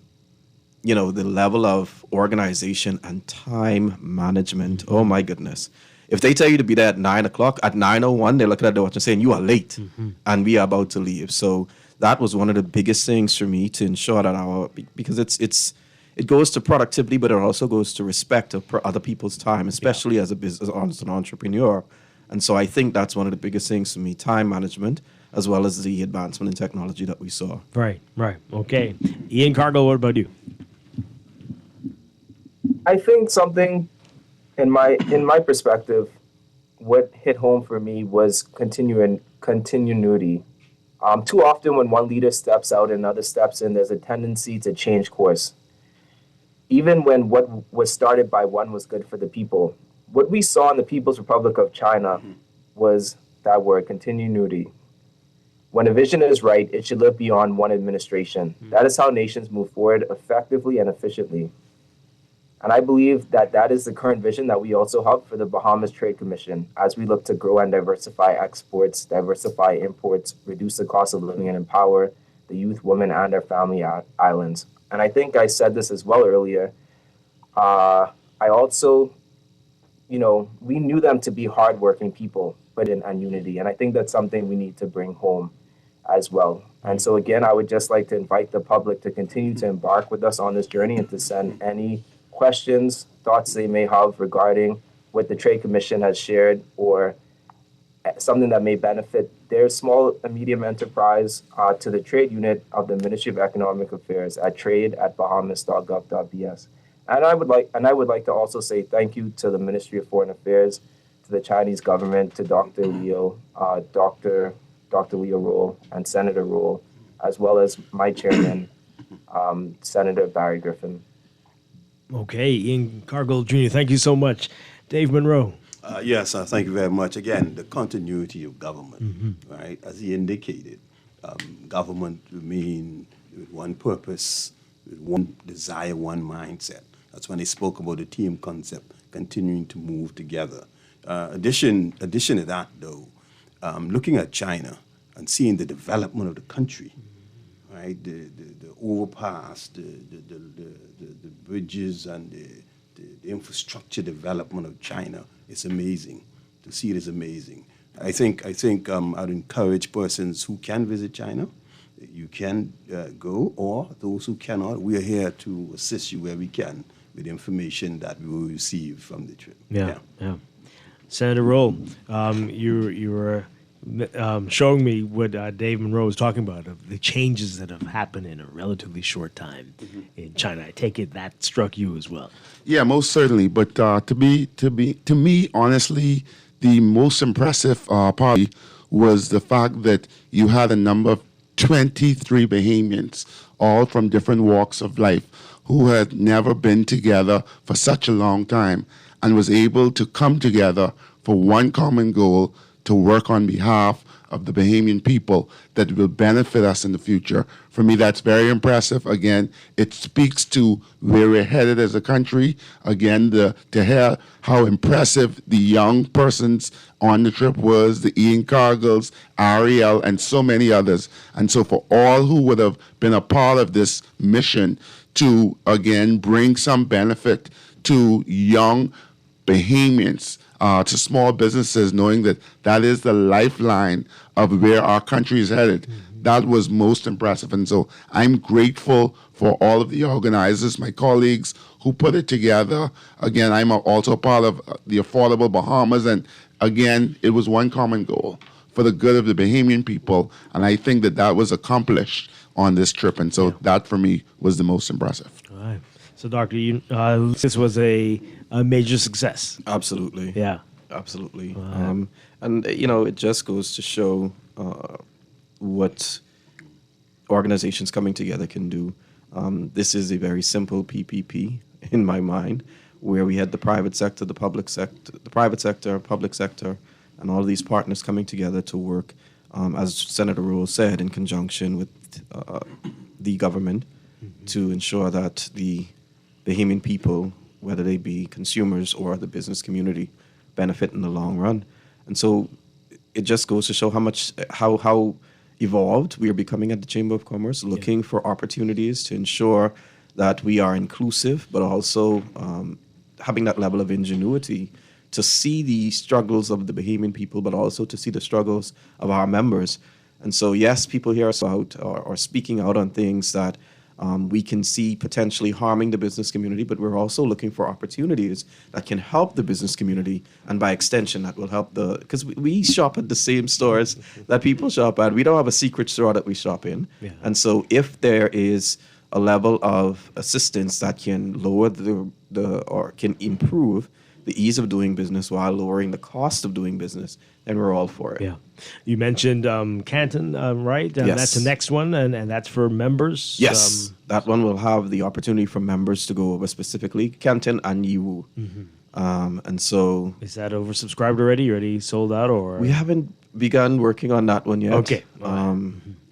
the level of organization and time management. Oh my goodness. If they tell you to be there at 9 o'clock, at 9:01, they're looking at the watch and saying, you are late and we are about to leave. So that was one of the biggest things for me to ensure that because it goes to productivity, but it also goes to respect of other people's time, especially as an entrepreneur. And so I think that's one of the biggest things for me, time management, as well as the advancement in technology that we saw. Right. Okay. Ian Cargill, what about you? I think something in my perspective, what hit home for me was continuity. Too often when one leader steps out and another steps in, there's a tendency to change course. Even when what was started by one was good for the people. What we saw in the People's Republic of China was that word, continuity. When a vision is right, it should live beyond one administration. That is how nations move forward effectively and efficiently. And I believe that is the current vision that we also have for the Bahamas Trade Commission as we look to grow and diversify exports, diversify imports, reduce the cost of living, and empower the youth, women, and their family islands. And I think I said this as well earlier. I also, we knew them to be hardworking people, but in unity. And I think that's something we need to bring home as well. And so again, I would just like to invite the public to continue to embark with us on this journey and to send any questions, thoughts they may have regarding what the Trade Commission has shared or something that may benefit their small and medium enterprise to the trade unit of the Ministry of Economic Affairs at trade@bahamas.gov.bs. And I would like to also say thank you to the Ministry of Foreign Affairs, to the Chinese government, to Dr. Leo, Dr. Leo Roll and Senator Roll, as well as my chairman, Senator Barry Griffin. Okay, Ian Cargill Jr., thank you so much. Dave Monroe. Yes, thank you very much. Again, the continuity of government, right? As he indicated, government remain with one purpose, with one desire, one mindset. That's when he spoke about the team concept, continuing to move together. Addition to that, though, looking at China and seeing the development of the country, right? The overpass, the bridges, and the infrastructure development of China is amazing. To see it is amazing. I think I'd encourage persons who can visit China. You can go, or those who cannot, we are here to assist you where we can with information that we will receive from the trip. Yeah. Senator Roll, you were showing me what Dave Monroe was talking about, of the changes that have happened in a relatively short time in China. I take it that struck you as well. Yeah, most certainly. But to me, honestly, the most impressive part was the fact that you had a number of 23 Bahamians, all from different walks of life, who had never been together for such a long time and was able to come together for one common goal, to work on behalf of the Bahamian people that will benefit us in the future. For me, that's very impressive. Again, it speaks to where we're headed as a country. Again, to hear how impressive the young persons on the trip was, the Ian Cargills, Ariel, and so many others. And so for all who would have been a part of this mission to, again, bring some benefit to young Bahamians, to small businesses, knowing that that is the lifeline of where our country is headed. That was most impressive. And so I'm grateful for all of the organizers, my colleagues who put it together. Again, I'm also part of the Affordable Bahamas. And again, it was one common goal for the good of the Bahamian people. And I think that was accomplished on this trip. And so that for me was the most impressive. All right. So, Doctor, this was a major success. Absolutely. Yeah. Absolutely. And, it just goes to show what organizations coming together can do. This is a very simple PPP in my mind, where we had the private sector, the public sector, and all of these partners coming together to work, as Senator Rule said, in conjunction with the government to ensure that the Bahamian people, whether they be consumers or the business community, benefit in the long run. And so it just goes to show how evolved we are becoming at the Chamber of Commerce, looking for opportunities to ensure that we are inclusive, but also having that level of ingenuity to see the struggles of the Bahamian people, but also to see the struggles of our members. And so, yes, people here are speaking out on things that we can see potentially harming the business community, but we're also looking for opportunities that can help the business community, and by extension, that will help because we shop at the same stores that people shop at. We don't have a secret store that we shop in. Yeah. And so if there is a level of assistance that can lower or can improve the ease of doing business while lowering the cost of doing business, then we're all for it. Yeah. You mentioned Canton, right? Yes. That's the next one, and that's for members? Yes. That one will have the opportunity for members to go over specifically Canton and Yiwu. And so... Is that oversubscribed already? Already sold out? Or we haven't begun working on that one yet. Okay.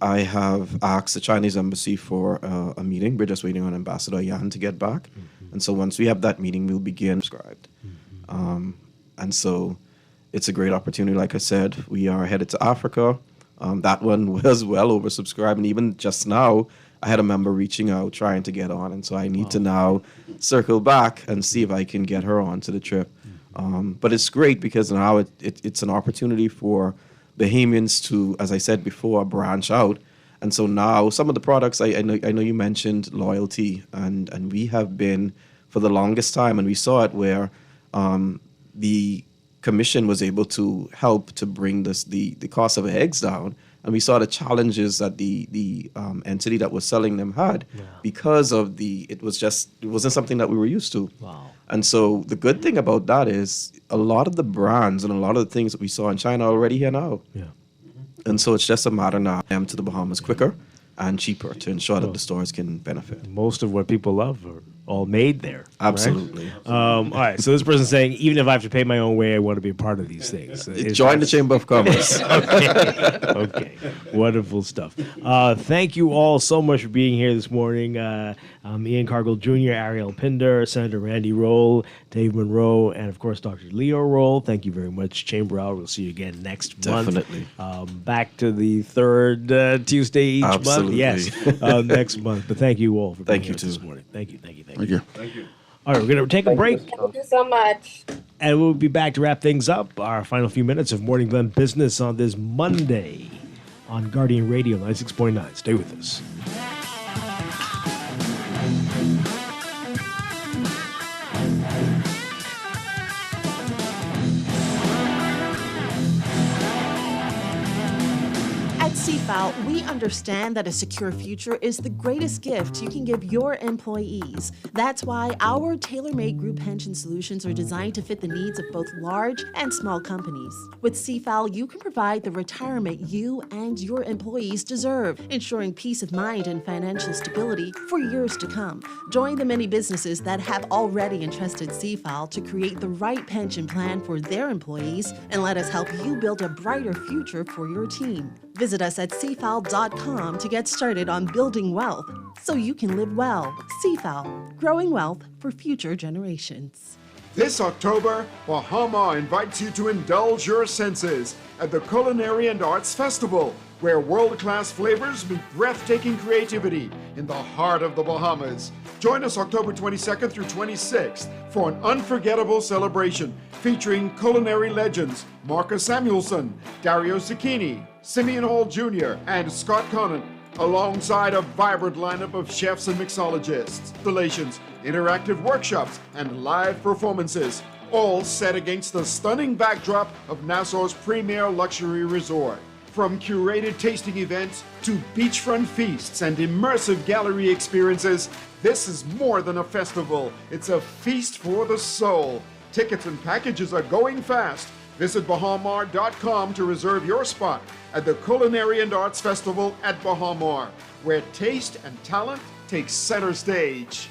I have asked the Chinese embassy for a meeting. We're just waiting on Ambassador Yan to get back. And so once we have that meeting, we'll begin subscribed. And so it's a great opportunity. Like I said, we are headed to Africa. That one was well oversubscribed. And even just now, I had a member reaching out, trying to get on. And so I need to now circle back and see if I can get her on to the trip. But it's great because now it's an opportunity for Bahamians to, as I said before, branch out. And so now some of the products, I know you mentioned loyalty, and we have been for the longest time, and we saw it where the commission was able to help to bring the cost of eggs down. And we saw the challenges that the entity that was selling them had because of it wasn't something that we were used to. Wow. And so the good thing about that is a lot of the brands and a lot of the things that we saw in China are already here now. Yeah. And so it's just a matter now to the Bahamas quicker and cheaper to ensure that the stores can benefit. Most of what people love are all made there. Absolutely. Right? All right. So this person's saying, even if I have to pay my own way, I want to be a part of these things. Join the Chamber of Commerce. Okay. Wonderful stuff. Thank you all so much for being here this morning. I'm Ian Cargill Jr., Ariel Pinder, Senator Randy Roll, Dave Monroe, and of course, Dr. Leo Roll. Thank you very much. Chamber Hour. We'll see you again next month. Definitely. Back to the third Tuesday each month. Yes, next month. But thank you all for being here this morning. Thank you. Thank you. All right, we're going to take a break. Thank you so much. And we'll be back to wrap things up. Our final few minutes of Morning Blend Business on this Monday on Guardian Radio 96.9. Stay with us. At CFAL, we understand that a secure future is the greatest gift you can give your employees. That's why our tailor-made group pension solutions are designed to fit the needs of both large and small companies. With CFAL, you can provide the retirement you and your employees deserve, ensuring peace of mind and financial stability for years to come. Join the many businesses that have already entrusted CFAL to create the right pension plan for their employees, and let us help you build a brighter future for your team. Visit us at cfal.com to get started on building wealth so you can live well. CFAL, growing wealth for future generations. This October, Bahama invites you to indulge your senses at the Culinary and Arts Festival, where world-class flavors meet breathtaking creativity in the heart of the Bahamas. Join us October 22nd through 26th for an unforgettable celebration featuring culinary legends Marcus Samuelson, Dario Zucchini, Simeon Hall Jr., and Scott Conant, alongside a vibrant lineup of chefs and mixologists, installations, interactive workshops, and live performances, all set against the stunning backdrop of Nassau's premier luxury resort. From curated tasting events to beachfront feasts and immersive gallery experiences, this is more than a festival. It's a feast for the soul. Tickets and packages are going fast. Visit bahamar.com to reserve your spot at the Culinary and Arts Festival at Bahamar, where taste and talent take center stage.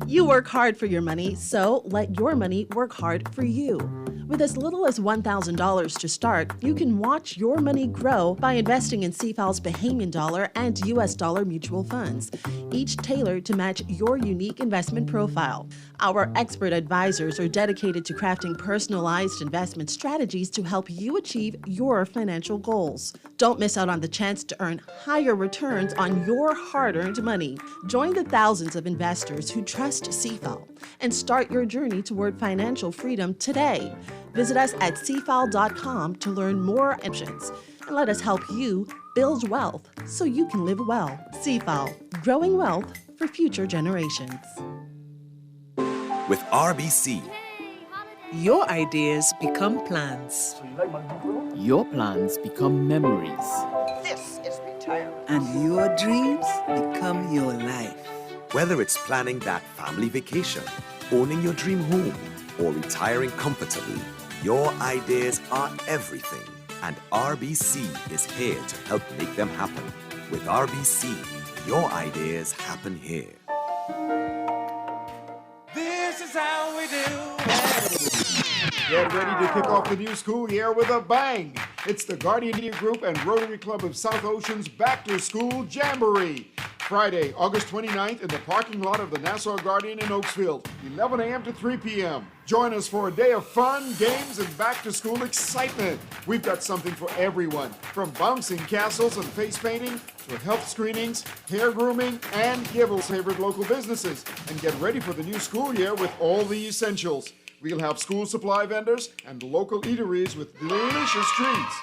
You work hard for your money, so let your money work hard for you. With as little as $1,000 to start, you can watch your money grow by investing in CFAL's Bahamian dollar and US dollar mutual funds, each tailored to match your unique investment profile. Our expert advisors are dedicated to crafting personalized investment strategies to help you achieve your financial goals. Don't miss out on the chance to earn higher returns on your hard-earned money. Join the thousands of investors who trust CFAL and start your journey toward financial freedom today. Visit us at cfal.com to learn more options and let us help you build wealth so you can live well. CFAL, growing wealth for future generations. With RBC, Your ideas become plans. Your plans become memories. This is retirement. And your dreams become your life. whether it's planning that family vacation, owning your dream home, or retiring comfortably, your ideas are everything. And RBC is here to help make them happen. With RBC, your ideas happen here. This is how we do Get ready to kick off the new school year with a bang. It's the Guardian Media Group and Rotary Club of South Ocean's Back to School Jamboree. Friday, August 29th in the parking lot of the Nassau Guardian in Oaksville, 11 a.m. to 3 p.m. Join us for a day of fun, games, and back-to-school excitement. We've got something for everyone, from bouncing castles and face painting to health screenings, hair grooming, and giveaways. Favorite local businesses. And get ready for the new school year with all the essentials. We'll have school supply vendors and local eateries with delicious treats.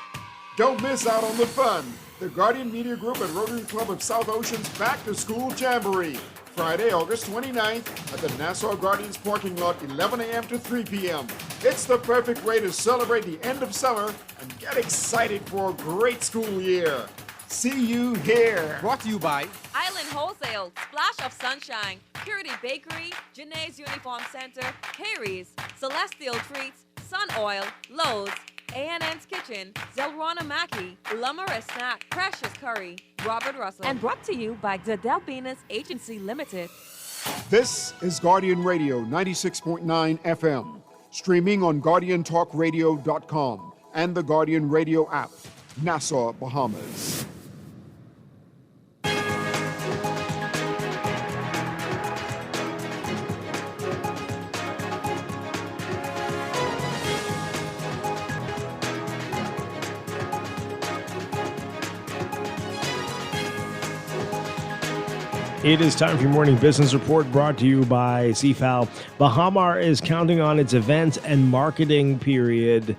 Don't miss out on the fun. The Guardian Media Group and Rotary Club of South Ocean's Back to School Jamboree. Friday, August 29th at the Nassau Guardians parking lot, 11 a.m. to 3 p.m. It's the perfect way to celebrate the end of summer and get excited for a great school year. See you here. Brought to you by Island Wholesale, Splash of Sunshine, Purity Bakery, Janae's Uniform Center, Harry's, Celestial Treats, Sun Oil, Lowe's, A&N's Kitchen, Zelrana Mackey, Lumber Snack, Precious Curry, Robert Russell. And brought to you by the Delphinus Agency Limited. This is Guardian Radio 96.9 FM, streaming on GuardianTalkRadio.com and the Guardian Radio app, Nassau, Bahamas. It is time for your morning business report brought to you by CFAL. Bahamar is counting on its events and marketing period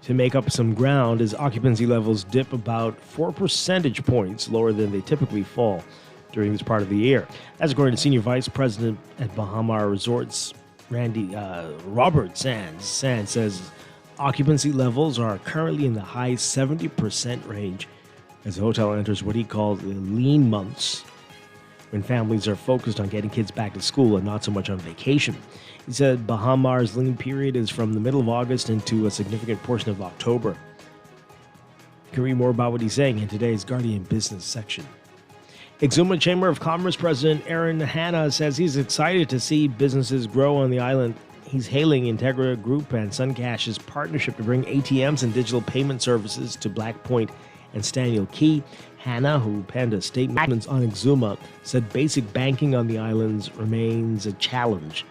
to make up some ground as occupancy levels dip about 4 percentage points lower than they typically fall during this part of the year. That's according to Senior Vice President at Bahamar Resorts, Robert Sands. Sands says occupancy levels are currently in the high 70% range as the hotel enters what he calls the lean months, when families are focused on getting kids back to school and not so much on vacation. He said Bahamar's lean period is from the middle of August into a significant portion of October. You can read more about what he's saying in today's Guardian Business section. Exuma Chamber of Commerce President Aaron Hanna says he's excited to see businesses grow on the island. He's hailing Integra Group and Suncash's partnership to bring ATMs and digital payment services to Black Point and Staniel Key. Hanna, who penned a statement on Exuma, said basic banking on the islands remains a challenge.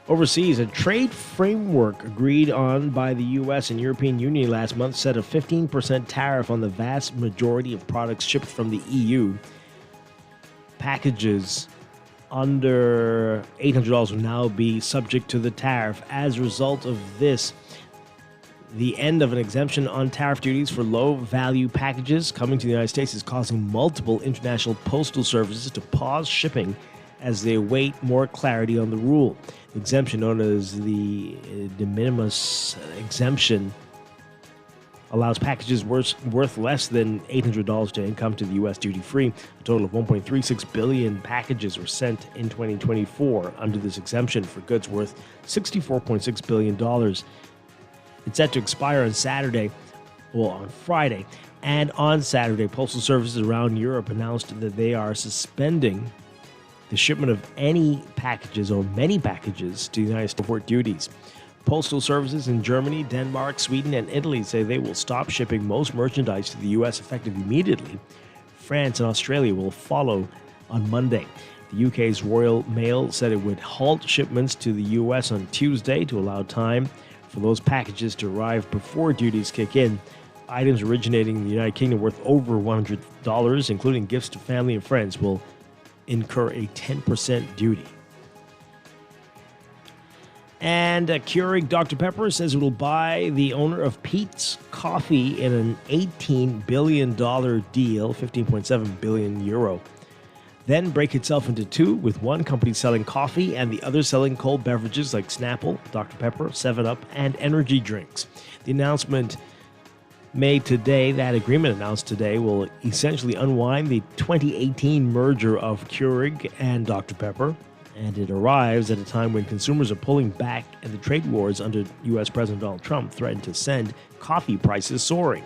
Overseas, a trade framework agreed on by the U.S. and European Union last month set a 15% tariff on the vast majority of products shipped from the EU. Packages under $800 will now be subject to the tariff. As a result of this, the end of an exemption on tariff duties for low-value packages coming to the United States is causing multiple international postal services to pause shipping as they await more clarity on the rule. The exemption, known as the de minimis exemption, allows packages worth less than $800 to come to the U.S. duty-free. A total of 1.36 billion packages were sent in 2024 under this exemption for goods worth $64.6 billion. It's set to expire on Friday. And on Saturday, postal services around Europe announced that they are suspending the shipment of any packages or many packages to the United States for duties. Postal services in Germany, Denmark, Sweden, and Italy say they will stop shipping most merchandise to the U.S. effective immediately. France and Australia will follow on Monday. The UK's Royal Mail said it would halt shipments to the U.S. on Tuesday to allow time for those packages to arrive before duties kick in. Items originating in the United Kingdom worth over $100, including gifts to family and friends, will incur a 10% duty. And Keurig Dr. Pepper says it will buy the owner of Peet's Coffee in an $18 billion deal, 15.7 billion euro. Then break itself into two, with one company selling coffee and the other selling cold beverages like Snapple, Dr. Pepper, 7-Up, and energy drinks. The announcement made today, that agreement announced today, will essentially unwind the 2018 merger of Keurig and Dr. Pepper, and it arrives at a time when consumers are pulling back and the trade wars under U.S. President Donald Trump threaten to send coffee prices soaring.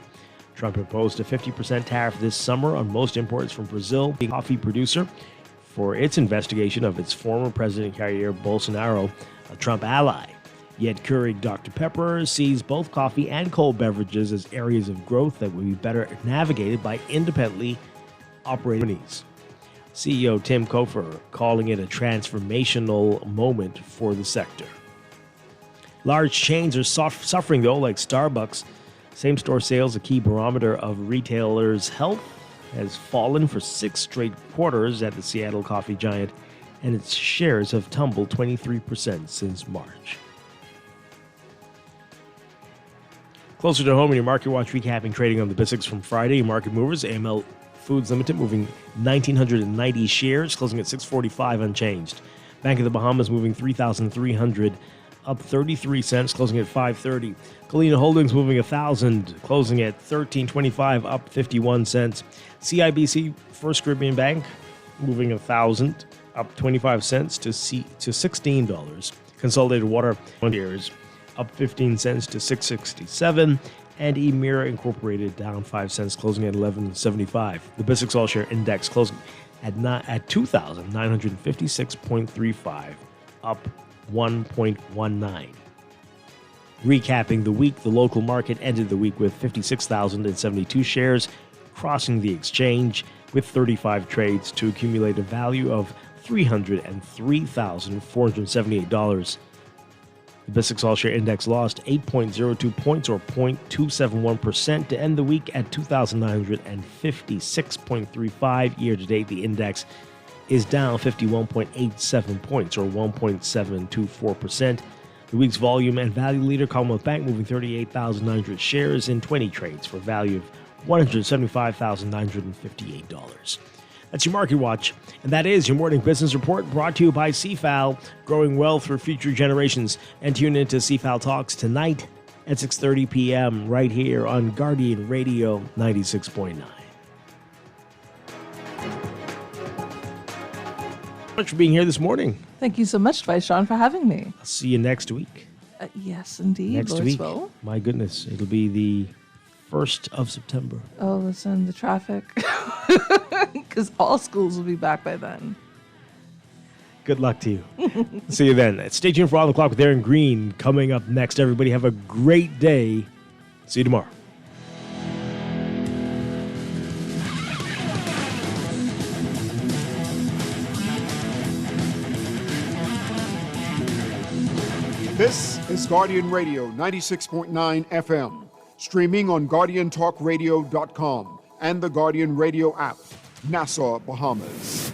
Trump imposed a 50% tariff this summer on most imports from Brazil, the coffee producer, for its investigation of its former president Jair Bolsonaro, a Trump ally. Yet Keurig Dr. Pepper sees both coffee and cold beverages as areas of growth that would be better navigated by independently operated companies. CEO Tim Cofer calling it a transformational moment for the sector. Large chains are suffering, though, like Starbucks. Same-store sales, a key barometer of retailers' health, has fallen for 6 straight quarters at the Seattle coffee giant, and its shares have tumbled 23% since March. Closer to home in your Market Watch recapping trading on the BISX from Friday. Market movers, AML Foods Limited moving 1,990 shares, closing at 645 unchanged. Bank of the Bahamas moving 3,300, up 33 cents, closing at 530. Galena Holdings moving 1,000, closing at 1325, up 51 cents. CIBC First Caribbean Bank moving 1,000, up 25 cents to $16. Consolidated Water shares up 15 cents to $6.67. And Emira Incorporated down 5 cents, closing at $11.75. The BISX All Share Index closing at 2,956.35, up 1.19. Recapping the week, the local market ended the week with 56,072 shares, crossing the exchange with 35 trades to accumulate a value of $303,478. The BISX All Share Index lost 8.02 points or 0.271% to end the week at 2,956.35. Year to date, the index is down 51.87 points or 1.724%. The week's volume and value leader, Commonwealth Bank, moving 38,900 shares in 20 trades for a value of $175,958. That's your Market Watch, and that is your morning business report brought to you by CFAL, growing wealth for future generations. And tune into CFAL Talks tonight at 6:30 p.m. right here on Guardian Radio 96.9. Much for being here this morning. Thank you so much, Dwight, Sean, for having me. I'll see you next week. Yes, indeed. Next Lord's week. will. My goodness, it'll be the 1st of September. Oh, listen, the traffic. Because all schools will be back by then. Good luck to you. See you then. Stay tuned for On the Clock with Aaron Green coming up next. Everybody have a great day. See you tomorrow. This is Guardian Radio 96.9 FM, streaming on GuardianTalkRadio.com and the Guardian Radio app, Nassau, Bahamas.